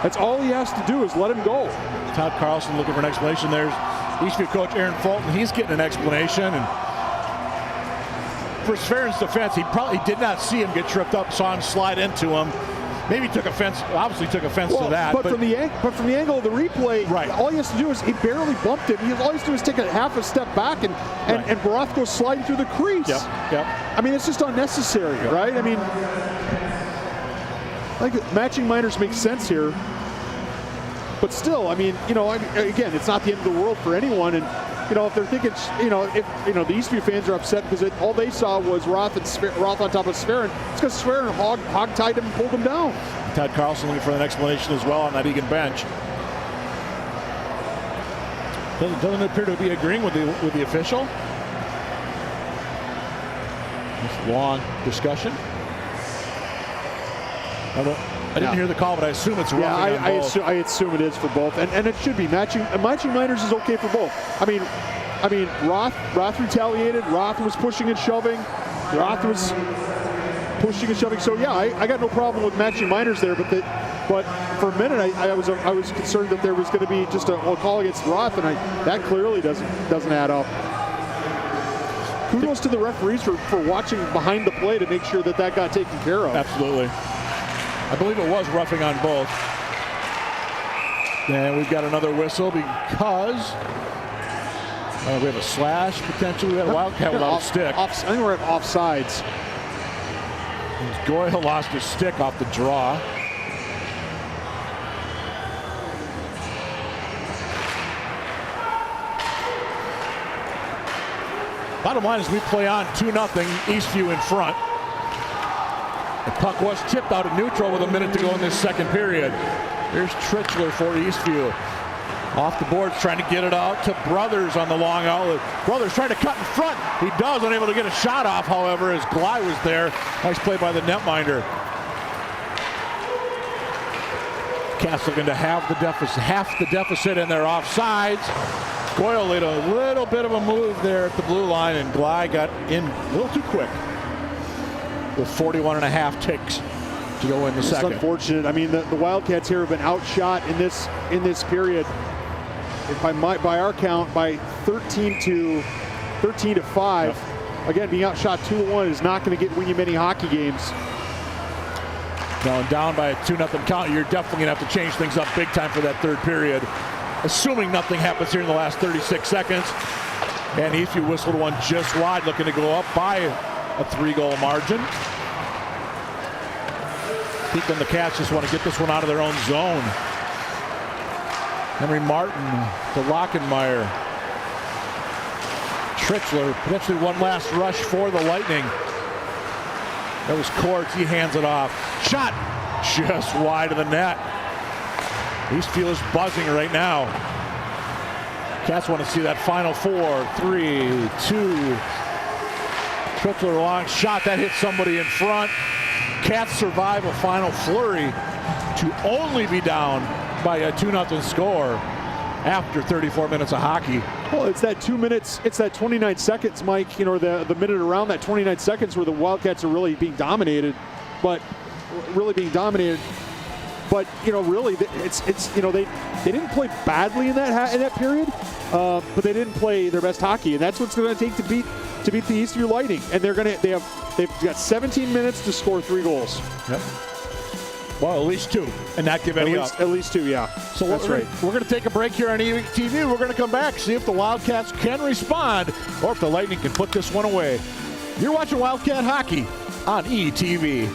That's all he has to do is let him go. Todd Carlson looking for an explanation. There's Eastview coach Aaron Fulton. He's getting an explanation. And for Sferin's defense, he probably did not see him get tripped up, saw him slide into him. Maybe took offense, obviously took offense to that. But from the angle of the replay, right, all he has to do is, he barely bumped him. All he has to do is take a half a step back and Roth goes sliding through the crease. Yep. It's just unnecessary, right? Matching minors makes sense here. But still, again, it's not the end of the world for anyone. And, if they're thinking, if the Eastview fans are upset because all they saw was Roth on top of Sferin, it's because Sferin hog-tied him and pulled him down. Todd Carlson looking for an explanation as well on that Eagan bench. Doesn't appear to be agreeing with the official. This long discussion. I didn't hear the call, but I assume it's roughing on both. I assume it is for both, and it should be. Matching minors is okay for both. Roth retaliated. Roth was pushing and shoving. Roth was pushing and shoving. So yeah, I got no problem with matching minors there. But for a minute, I was concerned that there was going to be just a call against Roth, and that clearly doesn't add up. Kudos to the referees for watching behind the play to make sure that got taken care of. Absolutely. I believe it was roughing on both. And we've got another whistle because we have a slash potentially. We have a Wildcat without a stick. I think we're at offsides. Goyle lost his stick off the draw. Bottom line is we play on 2-0, Eastview in front. The puck was tipped out of neutral with a minute to go in this second period. Here's Trichler for Eastview. Off the boards, trying to get it out to Brothers on the long outlet. Brothers trying to cut in front. He does, unable to get a shot off, however, as Gly was there. Nice play by the netminder. Cats looking to have the deficit, half the deficit, and they're offsides. Goyle made a little bit of a move there at the blue line, and Glide got in a little too quick with 41.5 ticks to go in the second. It's unfortunate. I mean, the Wildcats here have been outshot in this period. By our count, by 13 to 5. Yep. Again, being outshot 2-1 is not going to win you many hockey games. Now, down by a 2-0 count, you're definitely going to have to change things up big time for that third period, assuming nothing happens here in the last 36 seconds. And Eastview whistled one just wide, looking to go up by a 3-goal margin. Peak and the Cats just want to get this one out of their own zone. Henry Martin to Lockenmeyer. Tritzler, potentially one last rush for the Lightning. That was Courts, he hands it off. Shot just wide of the net. Eastview is buzzing right now. Cats want to see that final 4, 3, 2. Tritzler long shot, that hit somebody in front. Cats survive a final flurry to only be down by a 2-0 score after 34 minutes of hockey. Well, it's that 2 minutes, it's that 29 seconds, Mike, you know, the minute around that 29 seconds where the Wildcats are really being dominated, but But you know, really, it's you know, they didn't play badly in that period, but they didn't play their best hockey, and that's what's going to take to beat the Eastview Lightning. And they've got 17 minutes to score 3 goals. Yep. Well, at least 2, and not give any up. At least 2, yeah. So that's right. We're going to take a break here on ETV. We're going to come back, see if the Wildcats can respond or if the Lightning can put this one away. You're watching Wildcat Hockey on ETV.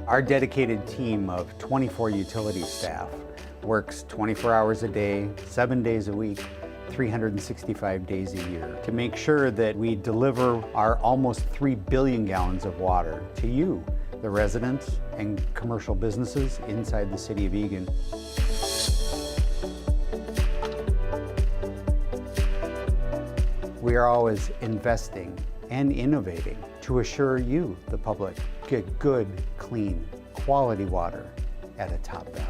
Our dedicated team of 24 utility staff works 24 hours a day, 7 days a week, 365 days a year to make sure that we deliver our almost 3 billion gallons of water to you, the residents and commercial businesses inside the city of Eagan. We are always investing and innovating to assure you, the public, get good, clean, quality water at a top value.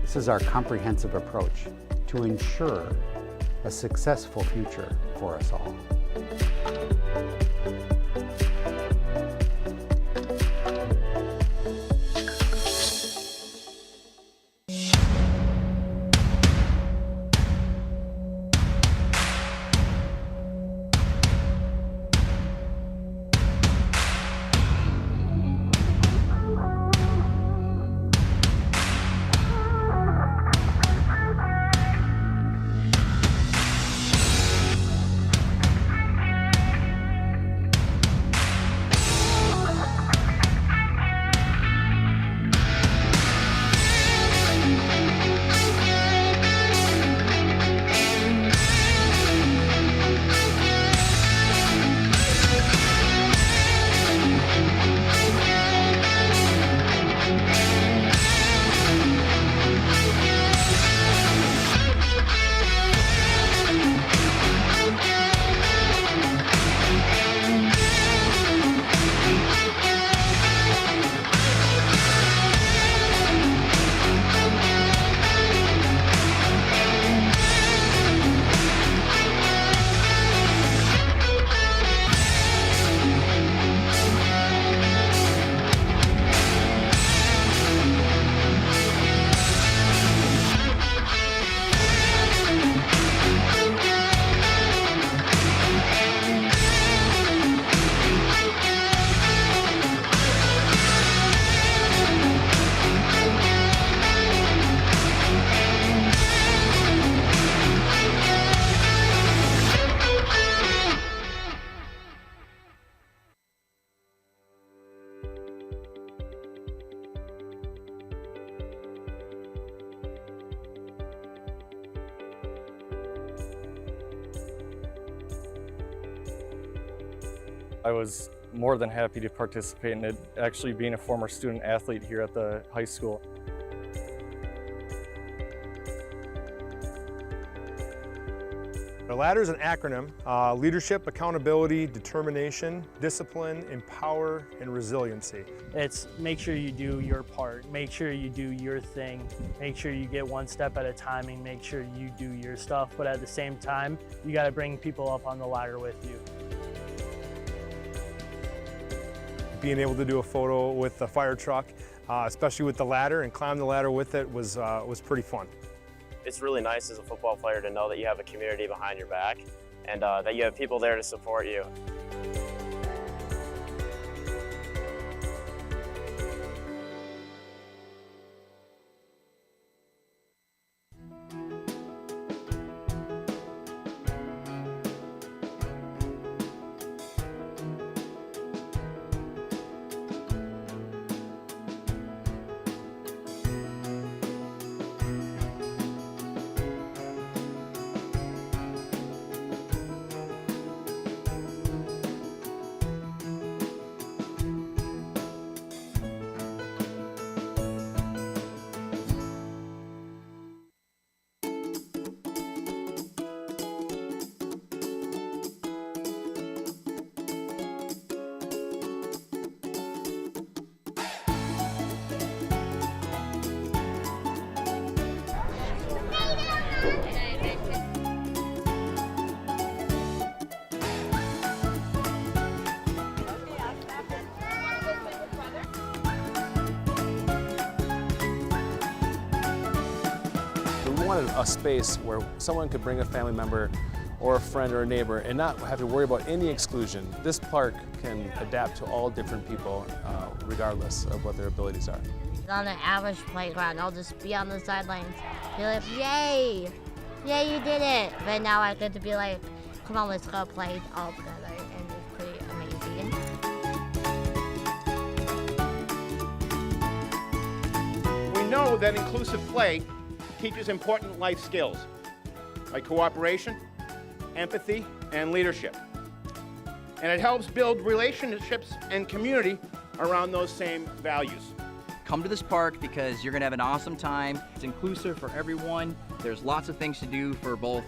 This is our comprehensive approach to ensure a successful future for us all. I was more than happy to participate in it, actually being a former student athlete here at the high school. The ladder is an acronym: leadership, accountability, determination, discipline, empower, and resiliency. It's make sure you do your part, make sure you do your thing, make sure you get one step at a time and make sure you do your stuff, but at the same time, you got to bring people up on the ladder with you. Being able to do a photo with the fire truck, especially with the ladder, and climb the ladder with it was pretty fun. It's really nice as a football player to know that you have a community behind your back and that you have people there to support you. We wanted a space where someone could bring a family member or a friend or a neighbor and not have to worry about any exclusion. This park can adapt to all different people regardless of what their abilities are. On an average playground, I'll just be on the sidelines, be like, yay! Yay, you did it! But now I get to be like, come on, let's go play all together, and it's pretty amazing. We know that inclusive play teaches important life skills like cooperation, empathy, and leadership. And it helps build relationships and community around those same values. Come to this park because you're gonna have an awesome time. It's inclusive for everyone. There's lots of things to do for both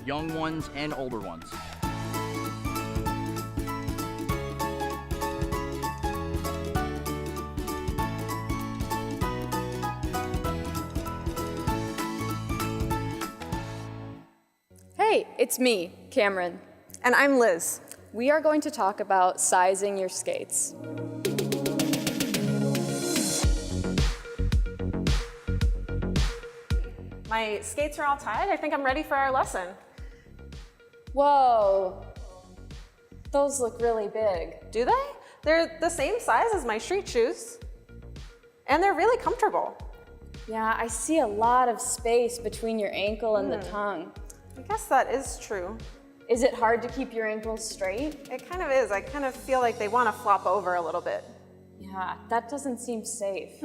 young ones and older ones. Hey, it's me, Cameron. And I'm Liz. We are going to talk about sizing your skates. My skates are all tied. I think I'm ready for our lesson. Whoa, those look really big. Do they? They're the same size as my street shoes. And they're really comfortable. Yeah, I see a lot of space between your ankle and the tongue. I guess that is true. Is it hard to keep your ankles straight? It kind of is. I kind of feel like they want to flop over a little bit. Yeah, that doesn't seem safe.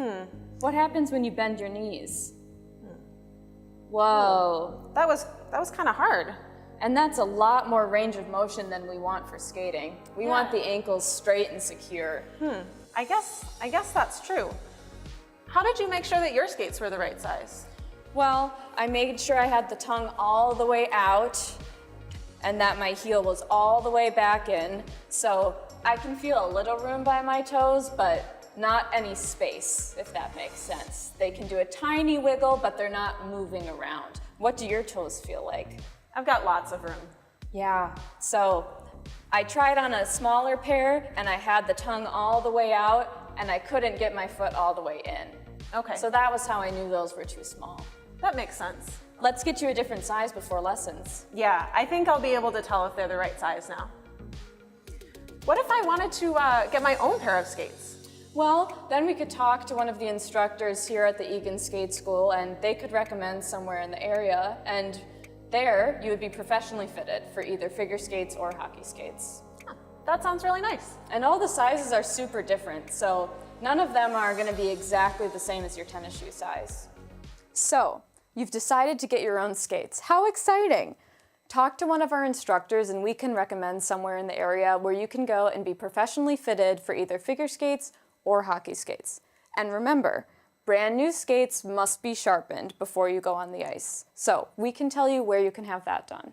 What happens when you bend your knees? Whoa. That was kind of hard. And that's a lot more range of motion than we want for skating. We want the ankles straight and secure. I guess that's true. How did you make sure that your skates were the right size? Well, I made sure I had the tongue all the way out and that my heel was all the way back in. So I can feel a little room by my toes, but not any space, if that makes sense. They can do a tiny wiggle, but they're not moving around. What do your toes feel like? I've got lots of room. Yeah, so I tried on a smaller pair and I had the tongue all the way out and I couldn't get my foot all the way in. Okay. So that was how I knew those were too small. That makes sense. Let's get you a different size before lessons. Yeah, I think I'll be able to tell if they're the right size now. What if I wanted to get my own pair of skates? Well, then we could talk to one of the instructors here at the Eagan Skate School and they could recommend somewhere in the area, and there you would be professionally fitted for either figure skates or hockey skates. That sounds really nice. And all the sizes are super different, so none of them are going to be exactly the same as your tennis shoe size. So, you've decided to get your own skates. How exciting! Talk to one of our instructors and we can recommend somewhere in the area where you can go and be professionally fitted for either figure skates or hockey skates. And remember, brand new skates must be sharpened before you go on the ice. So we can tell you where you can have that done.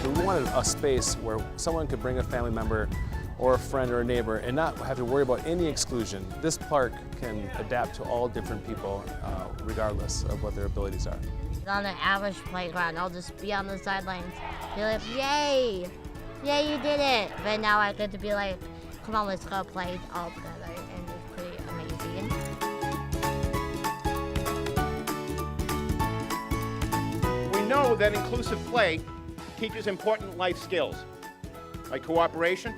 We wanted a space where someone could bring a family member or a friend or a neighbor and not have to worry about any exclusion. This park can adapt to all different people regardless of what their abilities are. On an average playground, I'll just be on the sidelines, be like, yay, yay, you did it. But now I get to be like, come on, let's go play all together, and it's pretty amazing. We know that inclusive play teaches important life skills like cooperation,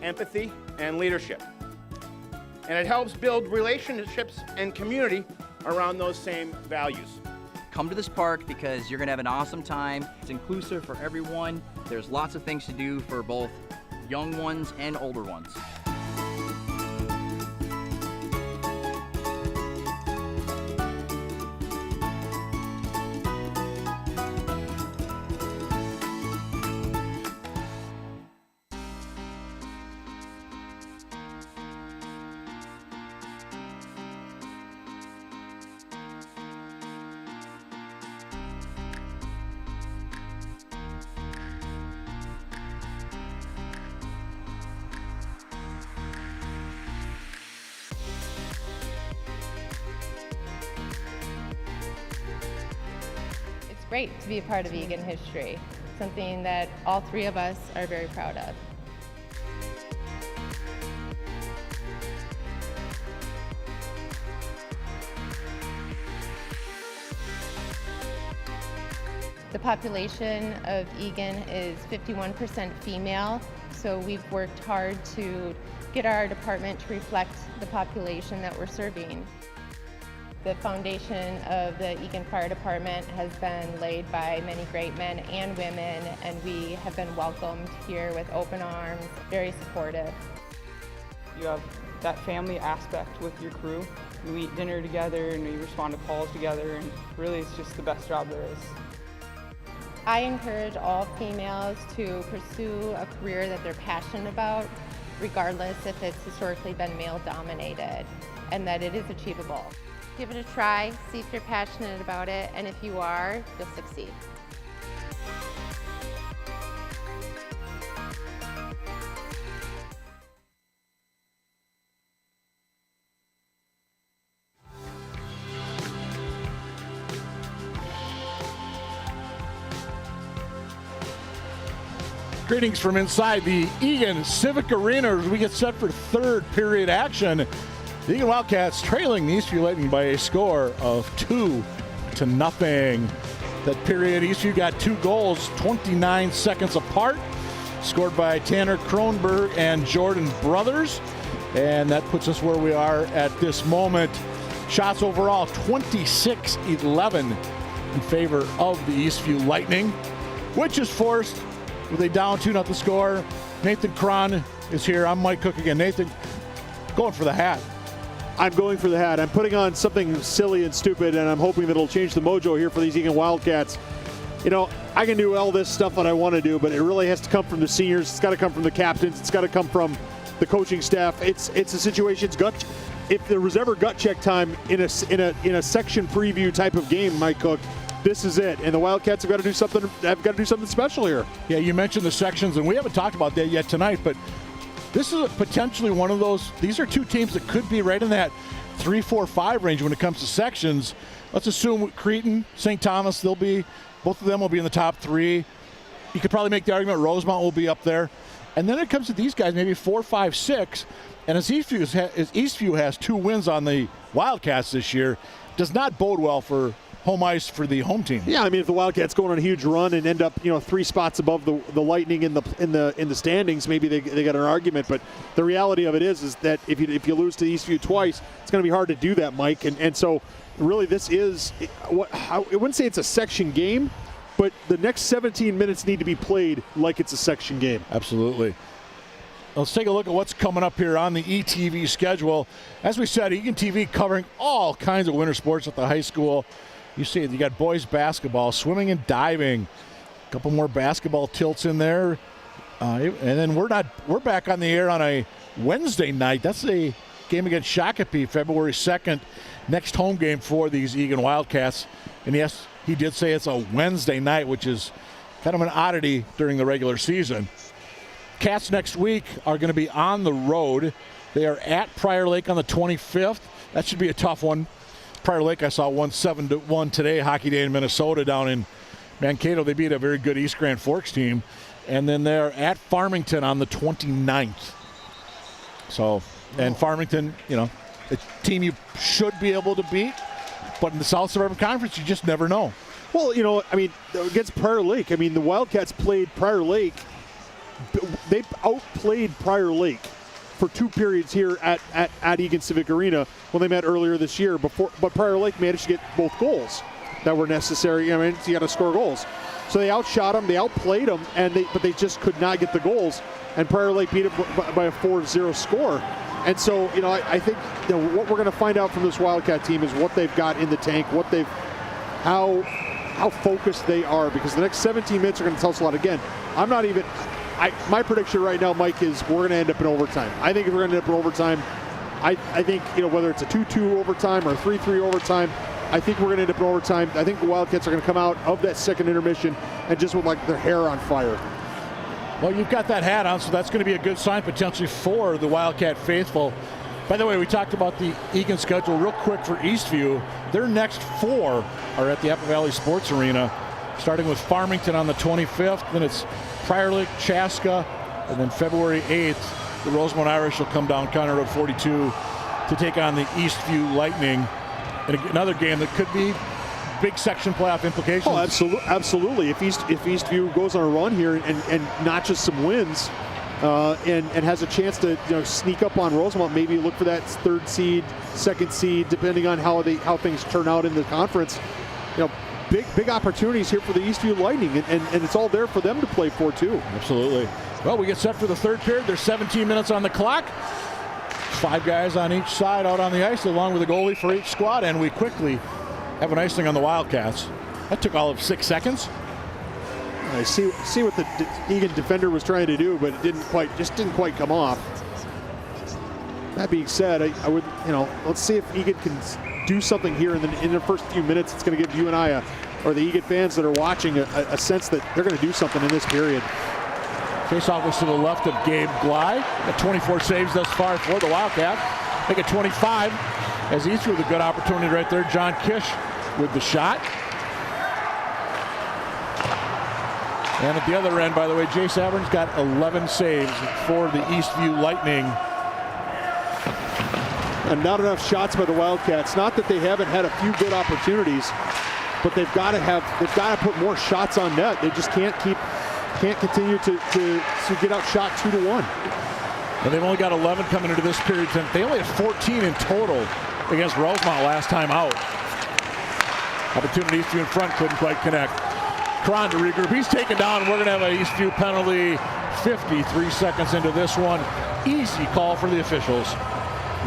empathy, and leadership. And it helps build relationships and community around those same values. Come to this park because you're going to have an awesome time. It's inclusive for everyone. There's lots of things to do for both young ones and older ones. It's great to be a part of Eagan history, something that all three of us are very proud of. The population of Eagan is 51% female, so we've worked hard to get our department to reflect the population that we're serving. The foundation of the Eagan Fire Department has been laid by many great men and women, and we have been welcomed here with open arms, very supportive. You have that family aspect with your crew. You eat dinner together and you respond to calls together, and really it's just the best job there is. I encourage all females to pursue a career that they're passionate about, regardless if it's historically been male-dominated, and that it is achievable. Give it a try, see if you're passionate about it, and if you are, you'll succeed. Greetings from inside the Eagan Civic Arena as we get set for third period action. The Eagan Wildcats trailing the Eastview Lightning by a score of 2-0. That period, Eastview got 2 goals 29 seconds apart, scored by Tanner Kronberg and Jordan Brothers. And that puts us where we are at this moment. Shots overall 26-11 in favor of the Eastview Lightning, which is forced with a down 2-0 score. Nathan Cron is here. I'm Mike Cook again. Nathan, going for the hat. I'm going for the hat. I'm putting on something silly and stupid, and I'm hoping that it'll change the mojo here for these Eagan Wildcats. You know, I can do all this stuff that I want to do, but it really has to come from the seniors. It's got to come from the captains. It's got to come from the coaching staff. It's a situation. It's gut. If there was ever gut check time in a section preview type of game, Mike Cook, this is it. And the Wildcats have got to do something. Have got to do something special here. Yeah, you mentioned the sections, and we haven't talked about that yet tonight, but this is potentially one of those. These are two teams that could be right in that 3, 4, 5 range when it comes to sections. Let's assume Cretin, St. Thomas, both of them will be in the top 3. You could probably make the argument Rosemount will be up there. And then it comes to these guys, maybe 4, 5, 6. And as Eastview has 2 wins on the Wildcats this year, does not bode well for home ice for the home team. Yeah, I mean, if the Wildcats go on a huge run and end up, 3 spots above the Lightning in the standings, maybe they got an argument. But the reality of it is that if you lose to Eastview twice, it's going to be hard to do that, Mike. And so, really, this is I wouldn't say it's a section game, but the next 17 minutes need to be played like it's a section game. Absolutely. Let's take a look at what's coming up here on the ETV schedule. As we said, Eagan TV covering all kinds of winter sports at the high school. You see it, you got boys basketball, swimming and diving, a couple more basketball tilts in there. And then we're back on the air on a Wednesday night. That's a game against Shakopee, February 2nd, next home game for these Eagan Wildcats. And yes, he did say it's a Wednesday night, which is kind of an oddity during the regular season. Cats next week are going to be on the road. They are at Prior Lake on the 25th. That should be a tough one. Prior Lake, I saw won 7-1 today, Hockey Day in Minnesota down in Mankato. They beat a very good East Grand Forks team. And then they're at Farmington on the 29th. So, and Farmington, a team you should be able to beat. But in the South Suburban Conference, you just never know. Well, against Prior Lake, the Wildcats played Prior Lake. They outplayed Prior Lake for 2 periods here at Eagan Civic Arena when they met earlier this year. But Prior Lake managed to get both goals that were necessary. You got to score goals. So they outshot them, they outplayed them, but they just could not get the goals. And Prior Lake beat them by a 4-0 score. And so, I think what we're going to find out from this Wildcat team is what they've got in the tank, how focused they are, because the next 17 minutes are going to tell us a lot. Again, my prediction right now, Mike, is we're going to end up in overtime. I think if we're going to end up in overtime, I think, whether it's a 2-2 overtime or a 3-3 overtime, I think we're going to end up in overtime. I think the Wildcats are going to come out of that second intermission and just with their hair on fire. Well, you've got that hat on, so that's going to be a good sign potentially for the Wildcat faithful. By the way, we talked about the Eagan schedule real quick for Eastview. Their next 4 are at the Apple Valley Sports Arena, starting with Farmington on the 25th. Then it's Prior Lake, Chaska, and then February 8th, the Rosemount Irish will come down County Road 42 to take on the Eastview Lightning. And another game that could be big section playoff implications. Oh, absolutely. If Eastview goes on a run here and notches some wins and has a chance to sneak up on Rosemount, maybe look for that 3rd seed, 2nd seed, depending on how things turn out in the conference. Big opportunities here for the Eastview Lightning, and it's all there for them to play for too. Absolutely. Well, we get set for the 3rd period. There's 17 minutes on the clock. 5 guys on each side out on the ice, along with a goalie for each squad, and we quickly have an icing on the Wildcats. That took all of 6 seconds. I see what the Eagan defender was trying to do, but it didn't quite come off. That being said, I would, let's see if Eagan can do something here in the first few minutes. It's going to give you and I, or the Eagan fans that are watching, a sense that they're going to do something in this period. Face-off was to the left of Gabe Glide. Got 24 saves thus far for the Wildcats. Make it 25 as Eastview with a good opportunity right there. John Kish with the shot. And at the other end, by the way, Jay Savern's got 11 saves for the Eastview Lightning. And not enough shots by the Wildcats. Not that they haven't had a few good opportunities, but they've got to put more shots on net. They just can't continue to get outshot 2-1. And they've only got 11 coming into this period. They only have 14 in total against Rosemount last time out. Opportunity Eastview in front, couldn't quite connect. Cron to regroup. He's taken down. We're going to have an Eastview penalty 53 seconds into this one. Easy call for the officials.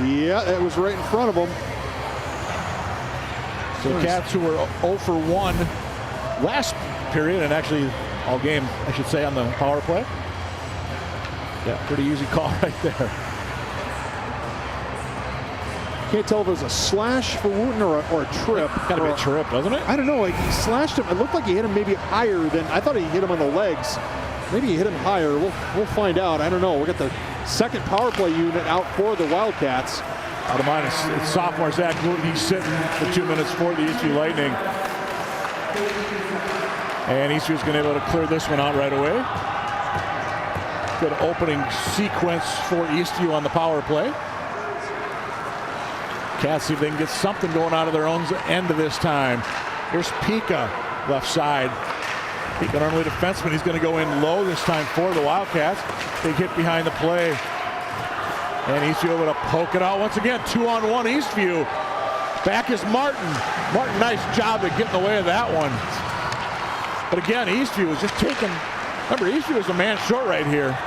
Yeah, that was right in front of them. So Cats, who were 0 for 1 last period, and actually all game, I should say, on the power play. Yeah, pretty easy call right there. Can't tell if it was a slash for Wooten or a trip. Got to be a trip, doesn't it? I don't know. He slashed him. It looked like he hit him maybe higher than I thought. He hit him on the legs. Maybe he hit him higher. We'll find out. I don't know. We got the second power play unit out for the Wildcats. Out of mind, it's sophomore Zach Wooten. He's sitting for 2 minutes for the Eastview Lightning. And Eastview's going to be able to clear this one out right away. Good opening sequence for Eastview on the power play. Cats see if they can get something going out of their own end of this time. Here's Pika, left side. Pika, normally defenseman. He's going to go in low this time for the Wildcats. Big hit behind the play. And Eastview able to poke it out once again. 2-on-1 Eastview. Back is Martin. Martin, nice job at getting away with that one. But again, Eastview was just taking, remember, Eastview was a man short right here.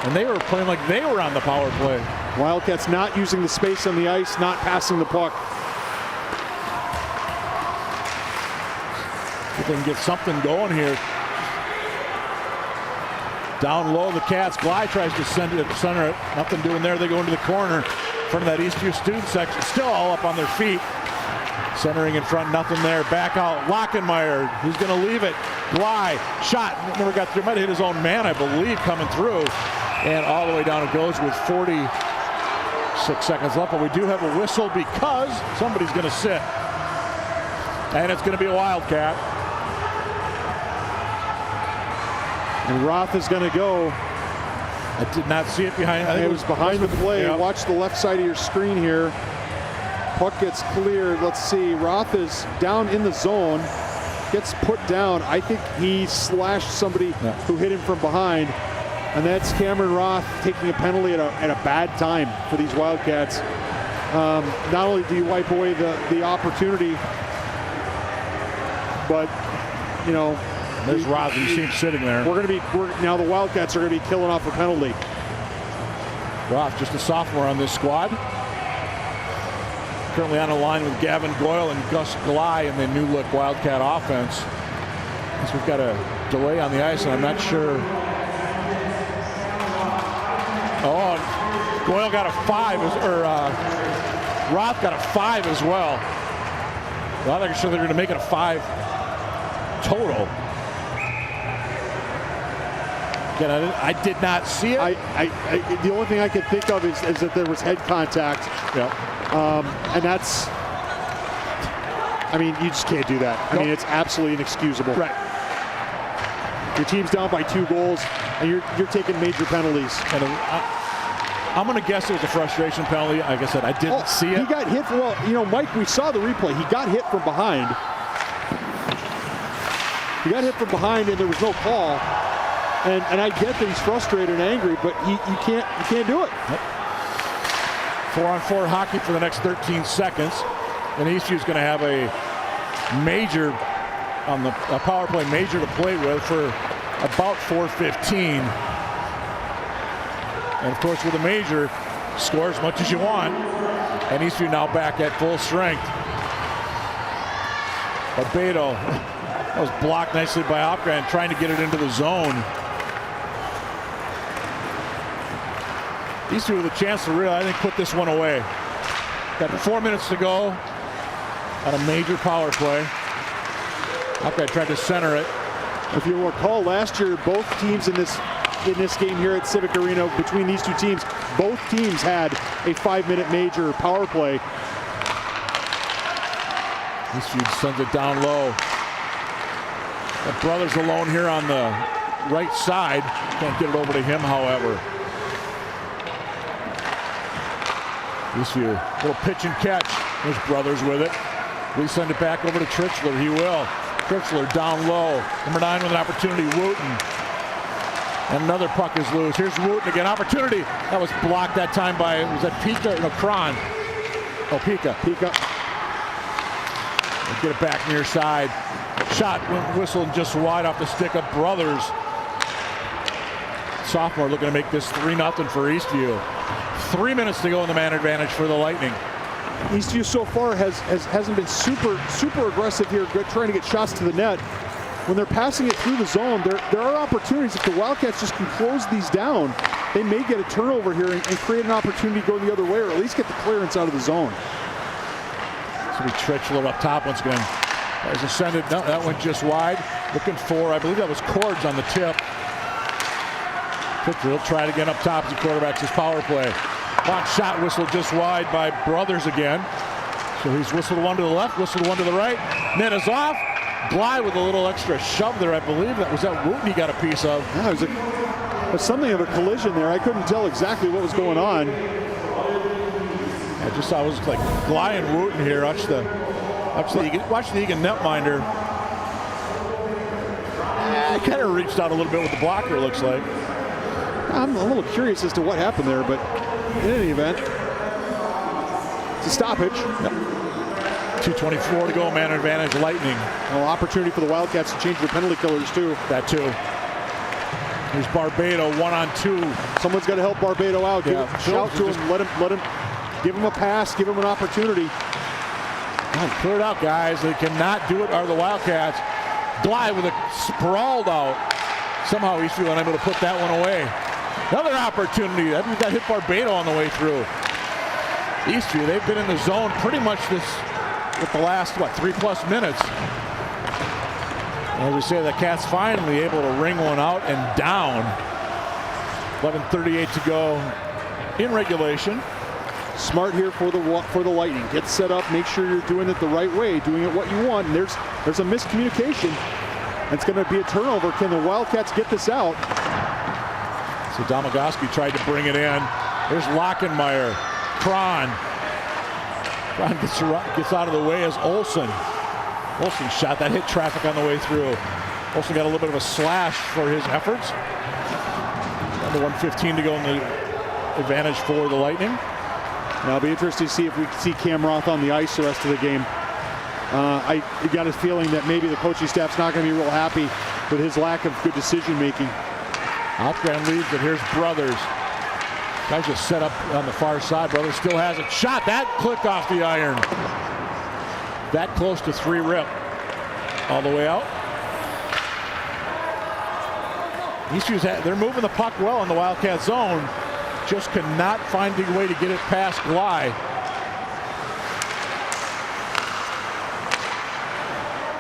And they were playing like they were on the power play. Wildcats not using the space on the ice, not passing the puck. If they can get something going here. Down low, the Cats. Glide tries to send it, center it. Nothing doing there. They go into the corner in front of that Eastview student section. Still all up on their feet. Centering in front, nothing there. Back out, Lockenmeyer. He's going to leave it. Glide, shot. Never got through. Might have hit his own man, I believe, coming through. And all the way down it goes with 46 seconds left. But we do have a whistle because somebody's going to sit. And it's going to be a Wildcat. And Roth is going to go. I did not see it behind. I think it was behind the play. Yeah. Watch the left side of your screen here. Puck gets cleared. Let's see. Roth is down in the zone. Gets put down. I think he slashed somebody who hit him from behind. And that's Cameron Roth taking a penalty at a bad time for these Wildcats. Not only do you wipe away the opportunity, but, you know, there's Roth. You see him sitting there. Now the Wildcats are going to be killing off a penalty. Roth, just a sophomore on this squad. Currently on a line with Gavin Goyle and Gus Glye in the new look Wildcat offense. So we've got a delay on the ice, and I'm not sure. Oh, Goyle got a 5, Roth got a 5 as well. Well, I'm not sure they're going to make it a 5 total. Again, I did not see it. The only thing I could think of is that there was head contact. Yeah. And that's, I mean, you just can't do that. I mean, it's absolutely inexcusable. Right. Your team's down by 2 goals, and you're taking major penalties. And I'm going to guess it was a frustration penalty. Like I said, I didn't see it. He got hit. Well, you know, Mike, we saw the replay. He got hit from behind. He got hit from behind, and there was no call. And I get that he's frustrated and angry, but you can't do it. 4-on-4 hockey for the next 13 seconds. And Eastview's going to have a major on the power play major to play with for about 4:15. And of course, with a major, score as much as you want. And Eastview now back at full strength. But Beto, that was blocked nicely by Opgren, trying to get it into the zone. Eastview with a chance to really, I think, put this one away. Got 4 minutes to go on a major power play. Opgren tried to center it. If you recall, last year, both teams in this game here at Civic Arena, between these 2 teams, both teams had a 5-minute major power play. Eastview sends it down low. The brothers alone here on the right side. Can't get it over to him, however. Eastview, little pitch and catch. There's brothers with it. We send it back over to Trichler. He will. Trichler down low. Number 9 with an opportunity, Wooten. And another puck is loose. Here's Wooten again. Opportunity. That was blocked that time by, was that Pika? No, Kron. Oh, Pika. Get it back near side. Shot whistled just wide off the stick of Brothers. Sophomore looking to make this 3-0 for Eastview. 3 minutes to go in the man advantage for the Lightning. Eastview so far hasn't been super aggressive here, trying to get shots to the net. When they're passing it through the zone, there are opportunities. If the Wildcats just can close these down, they may get a turnover here and create an opportunity to go the other way, or at least get the clearance out of the zone. So we Trichler up top once again. As ascended, no, that went just wide. Looking for, I believe that was Cords on the tip. Trichler will try it again up top as he quarterbacks his power play. Hot shot whistled just wide by Brothers again. So he's whistled one to the left, whistled one to the right. Net is off. Glye with a little extra shove there, I believe. That was that Wooten he got a piece of. Yeah, it was something of a collision there. I couldn't tell exactly what was going on. I just saw it was like Glye and Wooten here. Watch the Watch the Eagan netminder. Kind of reached out a little bit with the blocker, looks like. I'm a little curious as to what happened there, but in any event, it's a stoppage. Yep. 2:24 to go, man advantage, Lightning. Well, opportunity for the Wildcats to change their penalty killers, too. That, too. Here's Barbado, 1-on-2. Someone's got to help Barbado out. Shout to him, let him, give him a pass, give him an opportunity. Clear it out, guys. They cannot do it, are the Wildcats. Glide with a sprawled out. Somehow Eastview unable to put that one away. Another opportunity. That hit Barbado on the way through. Eastview, they've been in the zone pretty much with the last, 3+ minutes. As we say, the Cats finally able to ring one out and down. 11:38 to go in regulation. Smart here for the Lightning. Get set up, make sure you're doing it the right way, doing it what you want. And there's a miscommunication. It's going to be a turnover. Can the Wildcats get this out? So Domagoski tried to bring it in. There's Lockenmeyer. Cron gets out of the way as Olsen. Olsen shot that hit traffic on the way through. Olsen got a little bit of a slash for his efforts. Under 1:15 to go in the advantage for the Lightning. Now, it'll be interesting to see if we see Cam Roth on the ice the rest of the game. I got a feeling that maybe the coaching staff's not going to be real happy with his lack of good decision making. Outground leads, but here's Brothers. Guys just set up on the far side. Brothers still has it. Shot that click off the iron. That close to 3 rip. All the way out. Eastview's they're moving the puck well in the Wildcat zone. Just cannot find a way to get it past Glide.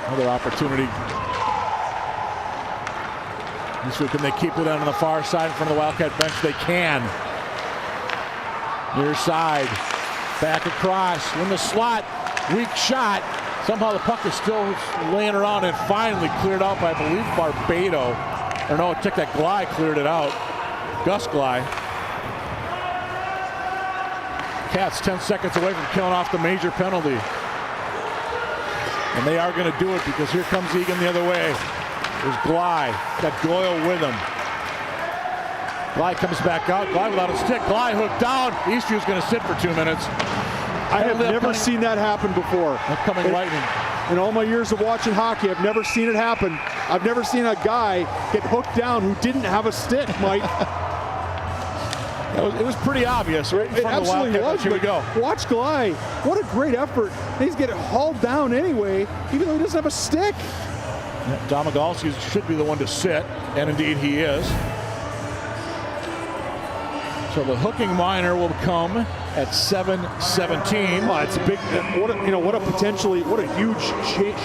Another opportunity. Eastview, can they keep it on the far side in front of the Wildcat bench? They can. Near side. Back across. In the slot. Weak shot. Somehow the puck is still laying around and finally cleared out by, I believe, Barbado. Or no, it took that Glide, cleared it out. Gus Glide. Cats 10 seconds away from killing off the major penalty. And they are going to do it because here comes Eagan the other way. There's Glide. Got Goyle with him. Glide comes back out. Glide without a stick. Glide hooked down. Eastview's going to sit for 2 minutes. I have never seen that happen before. Upcoming Lightning. In all my years of watching hockey, I've never seen it happen. I've never seen a guy get hooked down who didn't have a stick, Mike. It was pretty obvious, right? It absolutely was. Here we go. Watch Glide. What a great effort. He's getting hauled down anyway, even though he doesn't have a stick. Domagalski should be the one to sit, and indeed he is. So the hooking minor will come at 7:17. Oh, it's a big. What a huge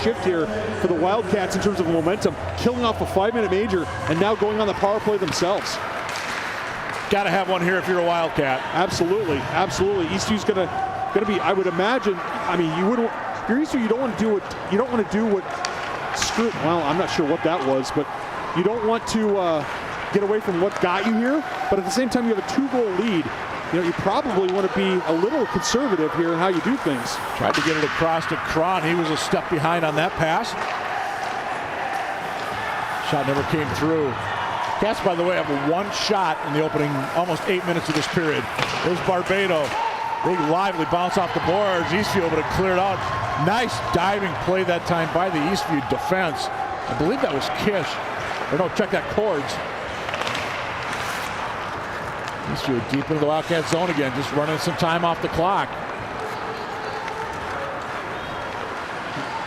shift here for the Wildcats in terms of momentum, killing off a 5-minute major and now going on the power play themselves. Got to have one here if you're a Wildcat. Absolutely, absolutely. Eastview's gonna be. I would imagine. I mean, you wouldn't. If you're Eastview, you don't want to do what. You don't want to do what. Well, I'm not sure what that was, but you don't want to get away from what got you here. But at the same time, you have a 2-goal lead. You probably want to be a little conservative here in how you do things. Tried to get it across to Cron. He was a step behind on that pass. Shot never came through. Cats, by the way, have 1 shot in the opening almost 8 minutes of this period. There's Barbado. Big lively bounce off the boards. Eastview able to clear it out. Nice diving play that time by the Eastview defense. I believe that was Kish. Or no, check that, Cords. Eastview deep into the Wildcat zone again, just running some time off the clock.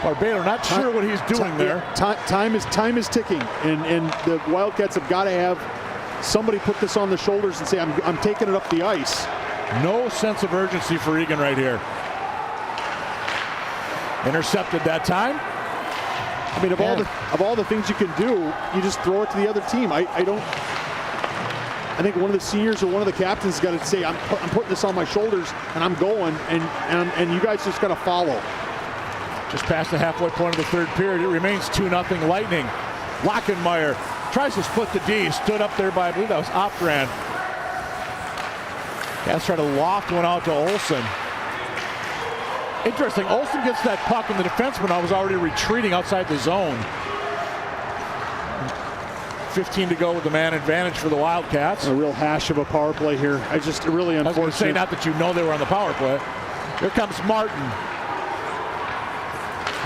Barbado, not sure what he's doing there. Time is ticking, and the Wildcats have got to have somebody put this on the shoulders and say, I'm taking it up the ice. No sense of urgency for Eagan right here. Intercepted that time. I mean, of all the things you can do, you just throw it to the other team. I think one of the seniors or one of the captains got to say, I'm putting this on my shoulders and I'm going, and you guys just got to follow. Just past the halfway point of the third period, it remains 2-0 Lightning. Lockenmeyer tries to split the D, stood up there by, I believe that was Opgran. Cats try to loft one out to Olsen. Interesting, Olsen gets that puck and the defenseman was already retreating outside the zone. 15 to go with the man advantage for the Wildcats. A real hash of a power play here. Really unfortunate. I was going to say, not that you know they were on the power play. Here comes Martin.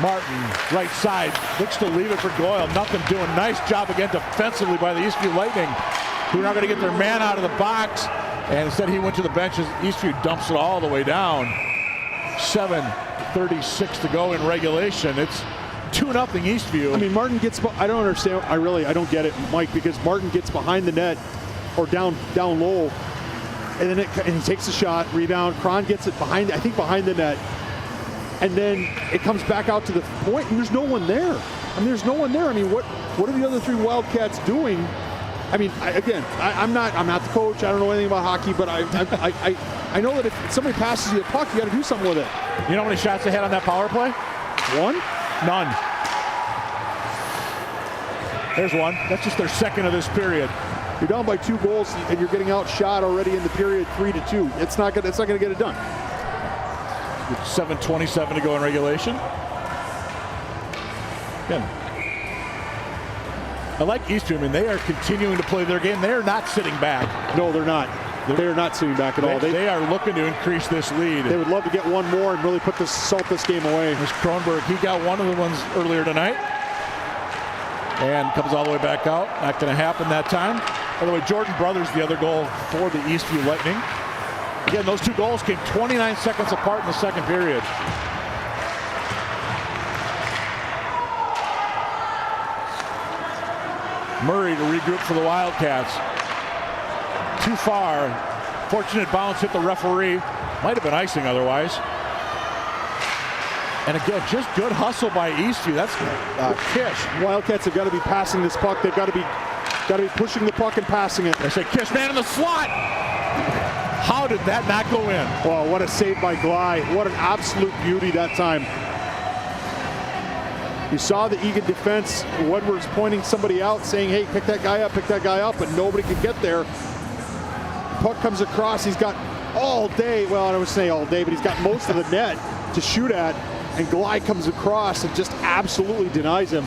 Martin, right side, looks to leave it for Goyle. Nothing doing. Nice job again defensively by the Eastview Lightning, who are now going to get their man out of the box. And instead he went to the benches. Eastview dumps it all the way down. 7:36 to go in regulation. It's 2-0 Eastview. I mean, Martin gets, I don't understand, I don't get it, Mike, because Martin gets behind the net or down low, and then he takes a shot, rebound. Cron gets it behind the net, and then it comes back out to the point, and there's no one there. I mean, what are the other three Wildcats doing? I mean, I'm not the coach. I don't know anything about hockey, but I know that if somebody passes you a puck, you got to do something with it. You know how many shots they had on that power play? One? None. There's one. That's just their second of this period. You're down by 2 goals and you're getting outshot already in the period 3-2. It's not gonna get it done. 7:27 to go in regulation. Again, I like Eastview. I mean, they are continuing to play their game. They are not sitting back. No, they're not. They are not sitting back at all. They are looking to increase this lead. They would love to get one more and really salt this game away. This Kronberg, he got one of the ones earlier tonight. And comes all the way back out. Not going to happen that time. By the way, Jordan Brothers, the other goal for the Eastview Lightning. Again, those 2 goals came 29 seconds apart in the second period. Murray to regroup for the Wildcats. Too far. Fortunate bounce hit the referee. Might have been icing otherwise. And again, just good hustle by Eastview. That's Kish. Wildcats have got to be passing this puck. They've got to be pushing the puck and passing it. They say Kish, man in the slot. How did that not go in? Oh, what a save by Gley. What an absolute beauty that time. You saw the Eagan defense. Woodward's pointing somebody out, saying, hey, pick that guy up, but nobody could get there. Puck comes across. He's got all day, well, I don't say all day, but he's got most of the net to shoot at. And Gley comes across and just absolutely denies him.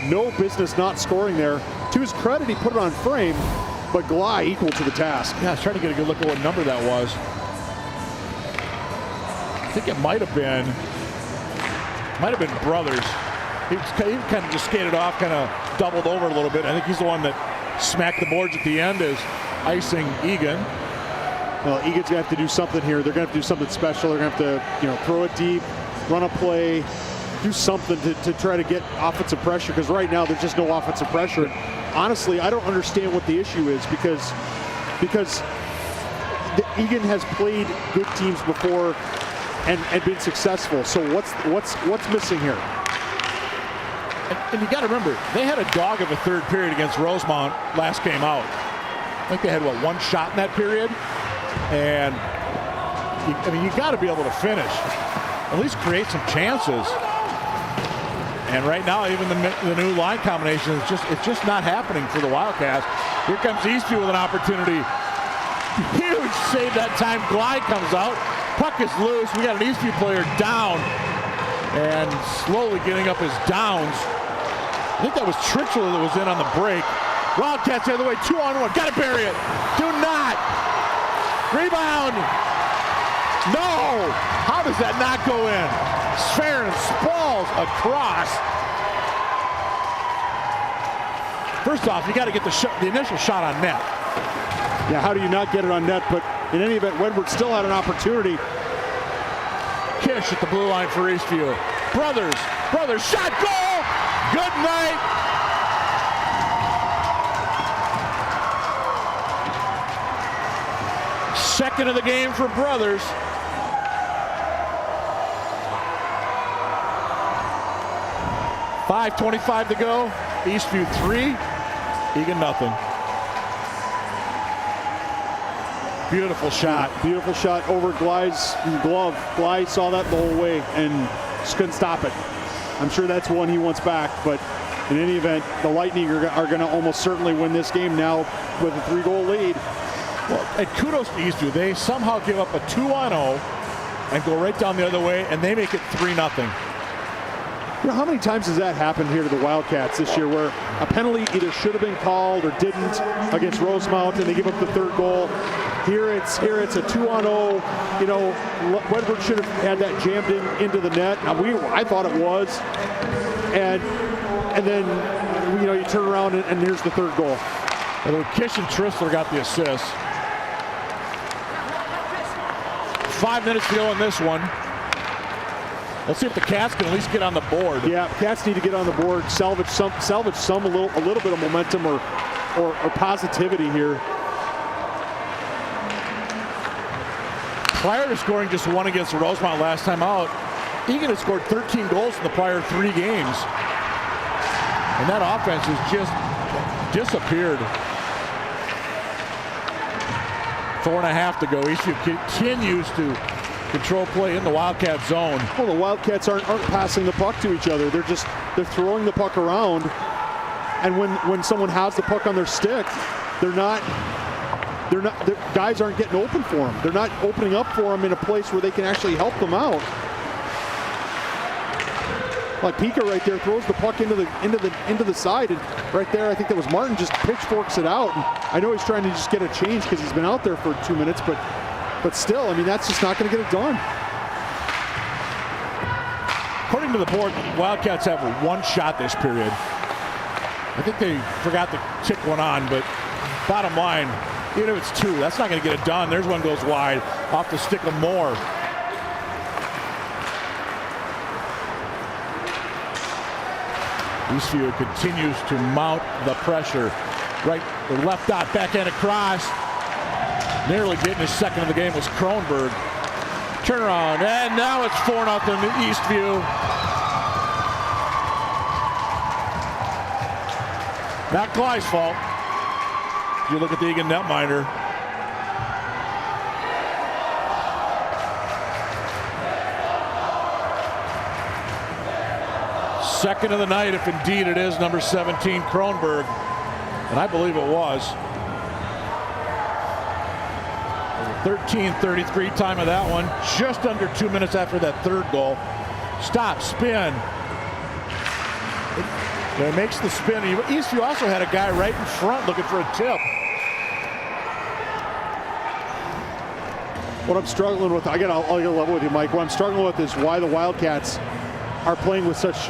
No business not scoring there. To his credit, he put it on frame, but Gley equal to the task. Yeah, I was trying to get a good look at what number that was. I think it might have been Brothers. He kind of just skated off, kind of doubled over a little bit. I think he's the one that smacked the boards at the end, is icing Eagan. Well, Egan's going to have to do something here. They're going to have to do something special. They're going to have to, throw it deep, run a play, do something to try to get offensive pressure, because right now there's just no offensive pressure. And honestly, I don't understand what the issue is, because Eagan has played good teams before and been successful. So what's missing here? And you got to remember, they had a dog of a third period against Rosemount last game out. I think they had, one shot in that period? And, you got to be able to finish. At least create some chances. And right now, even the new line combination, it's just not happening for the Wildcats. Here comes Eastview with an opportunity. Huge save that time. Gley comes out. Puck is loose. We got an Eastview player down. And slowly getting up his downs. I think that was Tritchler that was in on the break. Wildcats the other way, 2-on-1. Got to bury it. Do not. Rebound. No. How does that not go in? Sfarin spalls across. First off, you got to get the initial shot on net. Yeah, how do you not get it on net? But in any event, Wedward still had an opportunity. Kish at the blue line for Eastview. Brothers, shot, goal! Good night. Second of the game for Brothers. .5:25 to go. Eastview 3, Eagan nothing. Beautiful shot. Beautiful shot over Gley's glove. Gley saw that the whole way and just couldn't stop it. I'm sure that's one he wants back, but in any event, the Lightning are going to almost certainly win this game now with a 3-goal lead. Well, and kudos to Eastview. They somehow give up a 2-on-0 and go right down the other way, and they make it 3-0. You know, how many times has that happened here to the Wildcats this year where a penalty either should have been called or didn't against Rosemount and they give up the third goal? Here it's a 2-on-0. You know, Wedberg should have had that jammed into the net. Now I thought it was. And then, you know, you turn around and here's the third goal. Well, Kish and Tristler got the assist. 5 minutes to go in this one. Let's see if the Cats can at least get on the board. Yeah, Cats need to get on the board, salvage some a little bit of momentum or positivity here. Prior to scoring just one against Rosemount last time out, Eagan has scored 13 goals in the prior 3 games. And that offense has just disappeared. 4.5 to go. Eastview continues to control play in the Wildcat zone. Well, the Wildcats aren't passing the puck to each other. They're throwing the puck around, and when someone has the puck on their stick, the guys aren't getting open for them. They're not opening up for them in a place where they can actually help them out. Like Pika right there throws the puck into the side, and right there I think that was Martin just pitchforks it out. And I know he's trying to just get a change because he's been out there for 2 minutes, but still, I mean, that's just not going to get it done. According to the board, Wildcats have 1 shot this period. I think they forgot to tick one on, but bottom line, even if it's 2, that's not going to get it done. There's one goes wide off the stick of Moore. Eastview continues to mount the pressure. Right, the left dot, backhand across. Nearly getting his second of the game was Kronberg. Turnaround, and now it's 4-0 to Eastview. Not Clyde's fault. If you look at the Eagan netminder. Second of the night, if indeed it is number 17, Kronberg. And I believe it was. 13:33 time of that one. Just under 2 minutes after that third goal. Stop, spin. It makes the spin. Eastview also had a guy right in front looking for a tip. What I'm struggling with, I'll get level with you, Mike. What I'm struggling with is why the Wildcats are playing with such,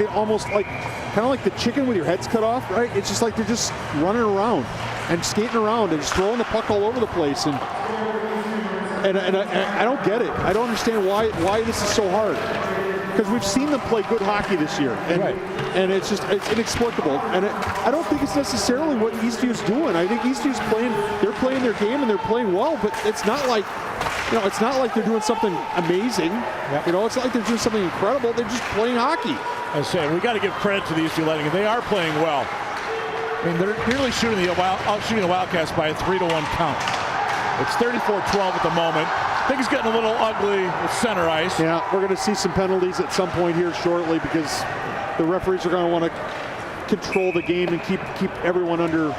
almost like, kind of like the chicken with your heads cut off, right? It's just like they're just running around and skating around and just throwing the puck all over the place. And I don't get it. I don't understand why this is so hard. Because we've seen them play good hockey this year, and it's inexplicable. And I don't think it's necessarily what Eastview's doing. I think Eastview's they're playing their game and they're playing well, but it's not like, you know, it's not like they're doing something amazing. You know, it's not like they're doing something incredible. They're just playing hockey. I say we got to give credit to the Eastview Lightning. They are playing well. I mean, they're nearly shooting the Wildcats by a 3-1 count. It's 34-12 at the moment. I think it's getting a little ugly with center ice. Yeah, we're going to see some penalties at some point here shortly because the referees are going to want to control the game and keep everyone under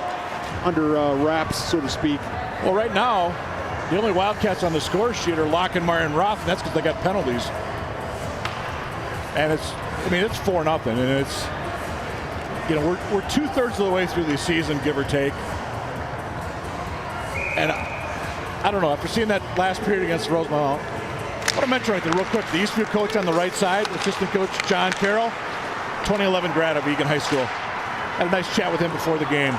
wraps, so to speak. Well, right now, the only Wildcats on the score sheet are Lockenmeyer and Roth, and that's because they got penalties. And it's 4-0, and it's, you know, we're 2/3 of the way through the season, give or take. And I don't know, after seeing that last period against Rosemount, I want to mention right there real quick, the Eastview coach on the right side, assistant coach John Carroll, 2011 grad of Eagan High School. Had a nice chat with him before the game.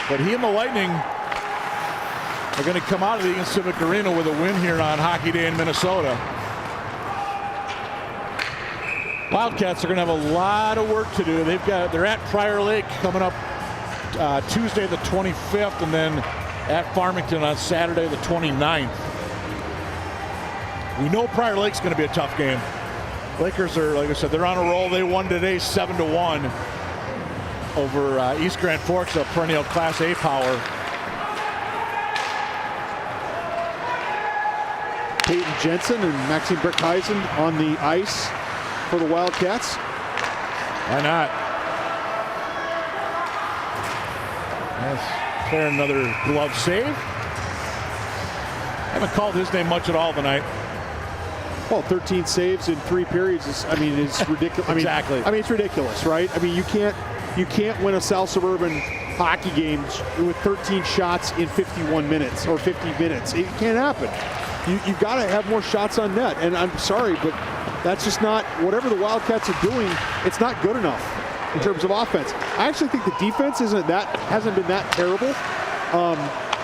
But he and the Lightning are going to come out of the Eagan Civic Arena with a win here on Hockey Day in Minnesota. Wildcats are going to have a lot of work to do. They're at Prior Lake coming up Tuesday the 25th, and then at Farmington on Saturday the 29th. We know Prior Lake's going to be a tough game. Lakers are, like I said, they're on a roll. They won today 7-1 over East Grand Forks, a perennial Class A power. Peyton Jensen and Maxime Brickheisen on the ice for the Wildcats. Why not? Yes. There, another glove save. Haven't called his name much at all tonight. Well, 13 saves in 3 periods is ridiculous. Exactly. I mean, it's ridiculous, right? I mean, you can't win a South Suburban hockey game with 13 shots in 51 minutes or 50 minutes. It can't happen. You've got to have more shots on net. And I'm sorry, but that's just not, whatever the Wildcats are doing, it's not good enough in terms of offense. I actually think the defense hasn't been that terrible.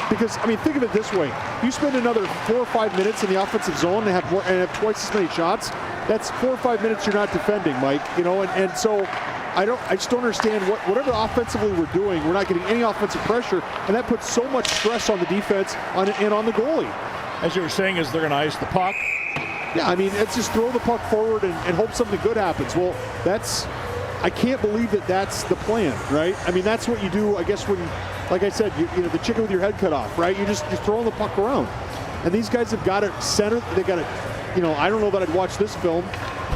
Because, I mean, think of it this way. You spend another 4 or 5 minutes in the offensive zone and have twice as many shots. That's 4 or 5 minutes you're not defending, Mike. You know, and so I just don't understand whatever offensively we're doing, we're not getting any offensive pressure, and that puts so much stress on the defense and on the goalie. As you were saying, is they're going to ice the puck? Yeah, I mean, it's just throw the puck forward and hope something good happens. Well, I can't believe that's the plan, right? I mean, that's what you do, I guess, when, like I said, you know, the chicken with your head cut off, right? You're throwing the puck around. And these guys have got it centered. They got it, you know, I don't know that I'd watch this film.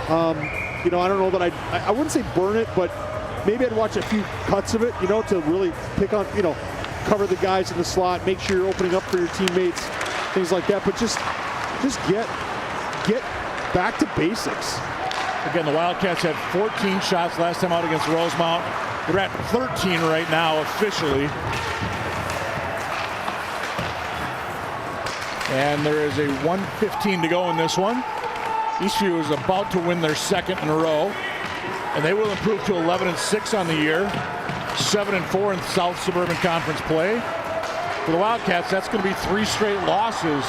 You know, I don't know that I wouldn't say burn it, but maybe I'd watch a few cuts of it, you know, to really pick on, you know, cover the guys in the slot, make sure you're opening up for your teammates, things like that. But just get back to basics. Again, the Wildcats had 14 shots last time out against Rosemount. They're at 13 right now officially. And there is a 1:15 to go in this one. Eastview is about to win their second in a row. And they will improve to 11-6 on the year. 7-4 in South Suburban Conference play. For the Wildcats, that's going to be 3 straight losses.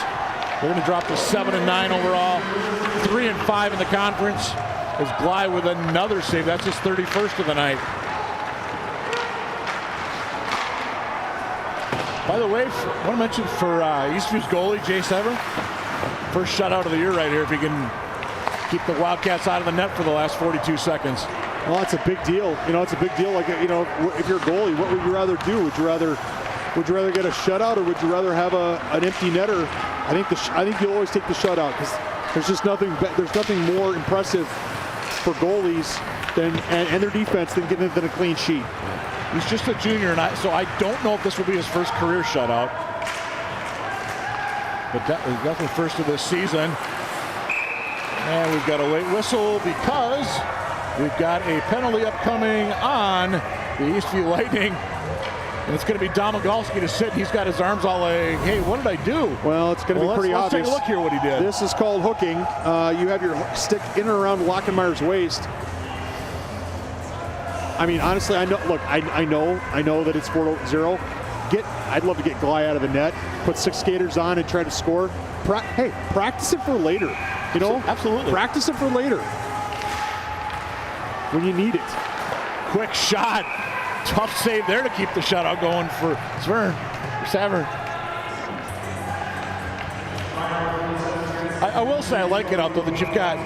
They're going to drop to 7-9 overall. 3-5 in the conference. As Bly with another save. That's his 31st of the night. By the way, I want to mention for Eastview's goalie, Jay Sever, first shutout of the year right here, if he can keep the Wildcats out of the net for the last 42 seconds. Well, that's a big deal. You know, it's a big deal. Like, you know, if you're a goalie, what would you rather do? Would you rather get a shutout, or would you rather have an empty netter? I think you'll always take the shutout, because there's just nothing. There's nothing more impressive for goalies and their defense than a clean sheet. He's just a junior, so I don't know if this will be his first career shutout. But that was definitely first of this season. And we've got a late whistle because we've got a penalty upcoming on the Eastview Lightning. And it's going to be Domagalski to sit. He's got his arms all like, hey, what did I do? Well, it's going to be pretty obvious. Let's take a look here what he did. This is called hooking. You have your stick in and around Lockenmeyer's waist. I mean, honestly, I know. Look, I know that it's 4-0. I'd love to get Gly out of the net, put 6 skaters on, and try to score. Hey, practice it for later. You know, absolutely. Practice it for later when you need it. Quick shot. Tough save there to keep the shutout going for Sever. I will say I like it out there that you've got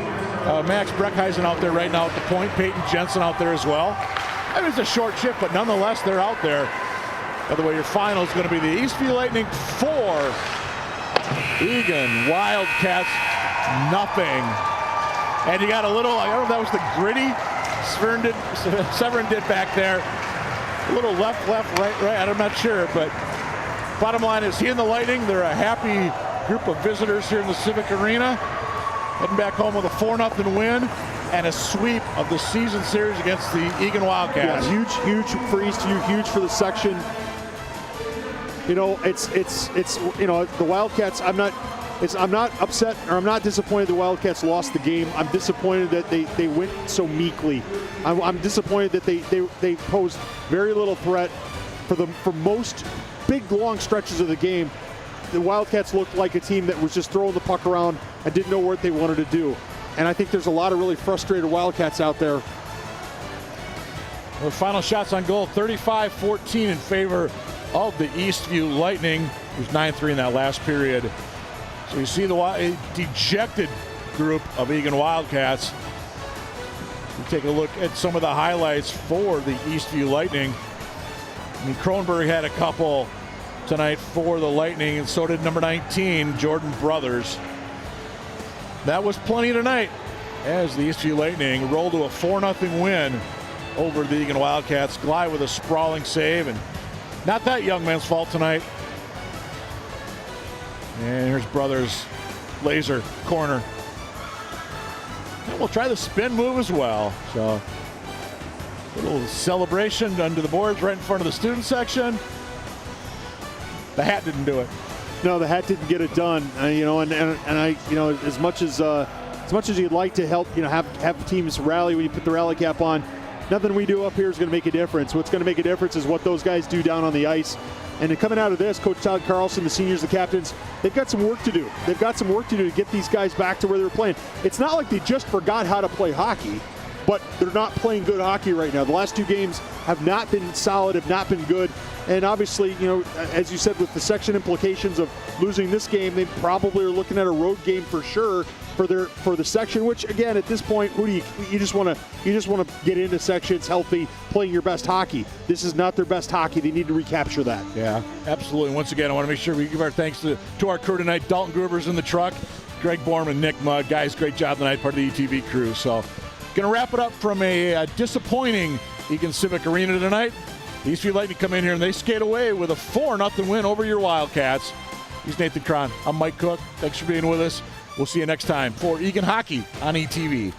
Max Breckheisen out there right now at the point, Peyton Jensen out there as well. I mean, it's a short shift, but nonetheless, they're out there. By the way, your final is going to be the Eastview Lightning 4, Eagan Wildcats nothing. And you got a little, I don't know if that was the gritty Severin did back there. A little left, right, I'm not sure, but bottom line is he and the Lightning, they're a happy group of visitors here in the Civic Arena. Heading back home with a 4-0 win and a sweep of the season series against the Eagan Wildcats. Yeah, huge for Eastview, huge for the section. You know, it's you know, the Wildcats, I'm not upset, or I'm not disappointed the Wildcats lost the game. I'm disappointed that they went so meekly. I'm disappointed that they posed very little threat for most big long stretches of the game. The Wildcats looked like a team that was just throwing the puck around and didn't know what they wanted to do. And I think there's a lot of really frustrated Wildcats out there. Well, final shots on goal, 35-14 in favor of the Eastview Lightning. It was 9-3 in that last period. So you see a dejected group of Eagan Wildcats. We take a look at some of the highlights for the Eastview Lightning. I mean, Kronberg had a couple tonight for the Lightning, and so did number 19, Jordan Brothers. That was plenty tonight as the Eastview Lightning rolled to a 4-0 win over the Eagan Wildcats. Gly with a sprawling save, and not that young man's fault tonight. And here's Brothers laser corner. And we'll try the spin move as well. So a little celebration under the boards right in front of the student section. The hat didn't do it. No, the hat didn't get it done. You know, and I, you know, as much as you'd like to help, you know, have teams rally when you put the rally cap on, nothing we do up here is going to make a difference. What's going to make a difference is what those guys do down on the ice. And then coming out of this, Coach Todd Carlson, the seniors, the captains, they've got some work to do. They've got some work to do to get these guys back to where they're playing. It's not like they just forgot how to play hockey, but they're not playing good hockey right now. The last 2 games have not been solid, have not been good. And obviously, you know, as you said, with the section implications of losing this game, they probably are looking at a road game for sure for the section, which again, at this point, who do you just want to get into sections healthy, playing your best hockey. This is not their best hockey. They need to recapture that. Yeah, absolutely. Once again, I want to make sure we give our thanks to our crew tonight. Dalton Gruber's in the truck, Greg Borman, Nick Mudd. Guys, great job tonight, part of the ETV crew. So going to wrap it up from a disappointing Eagan Civic Arena tonight. The Eastview Lightning come in here and they skate away with a 4-0 win over your Wildcats. He's Nathan Cron. I'm Mike Cook. Thanks for being with us. We'll see you next time for Eagan Hockey on ETV.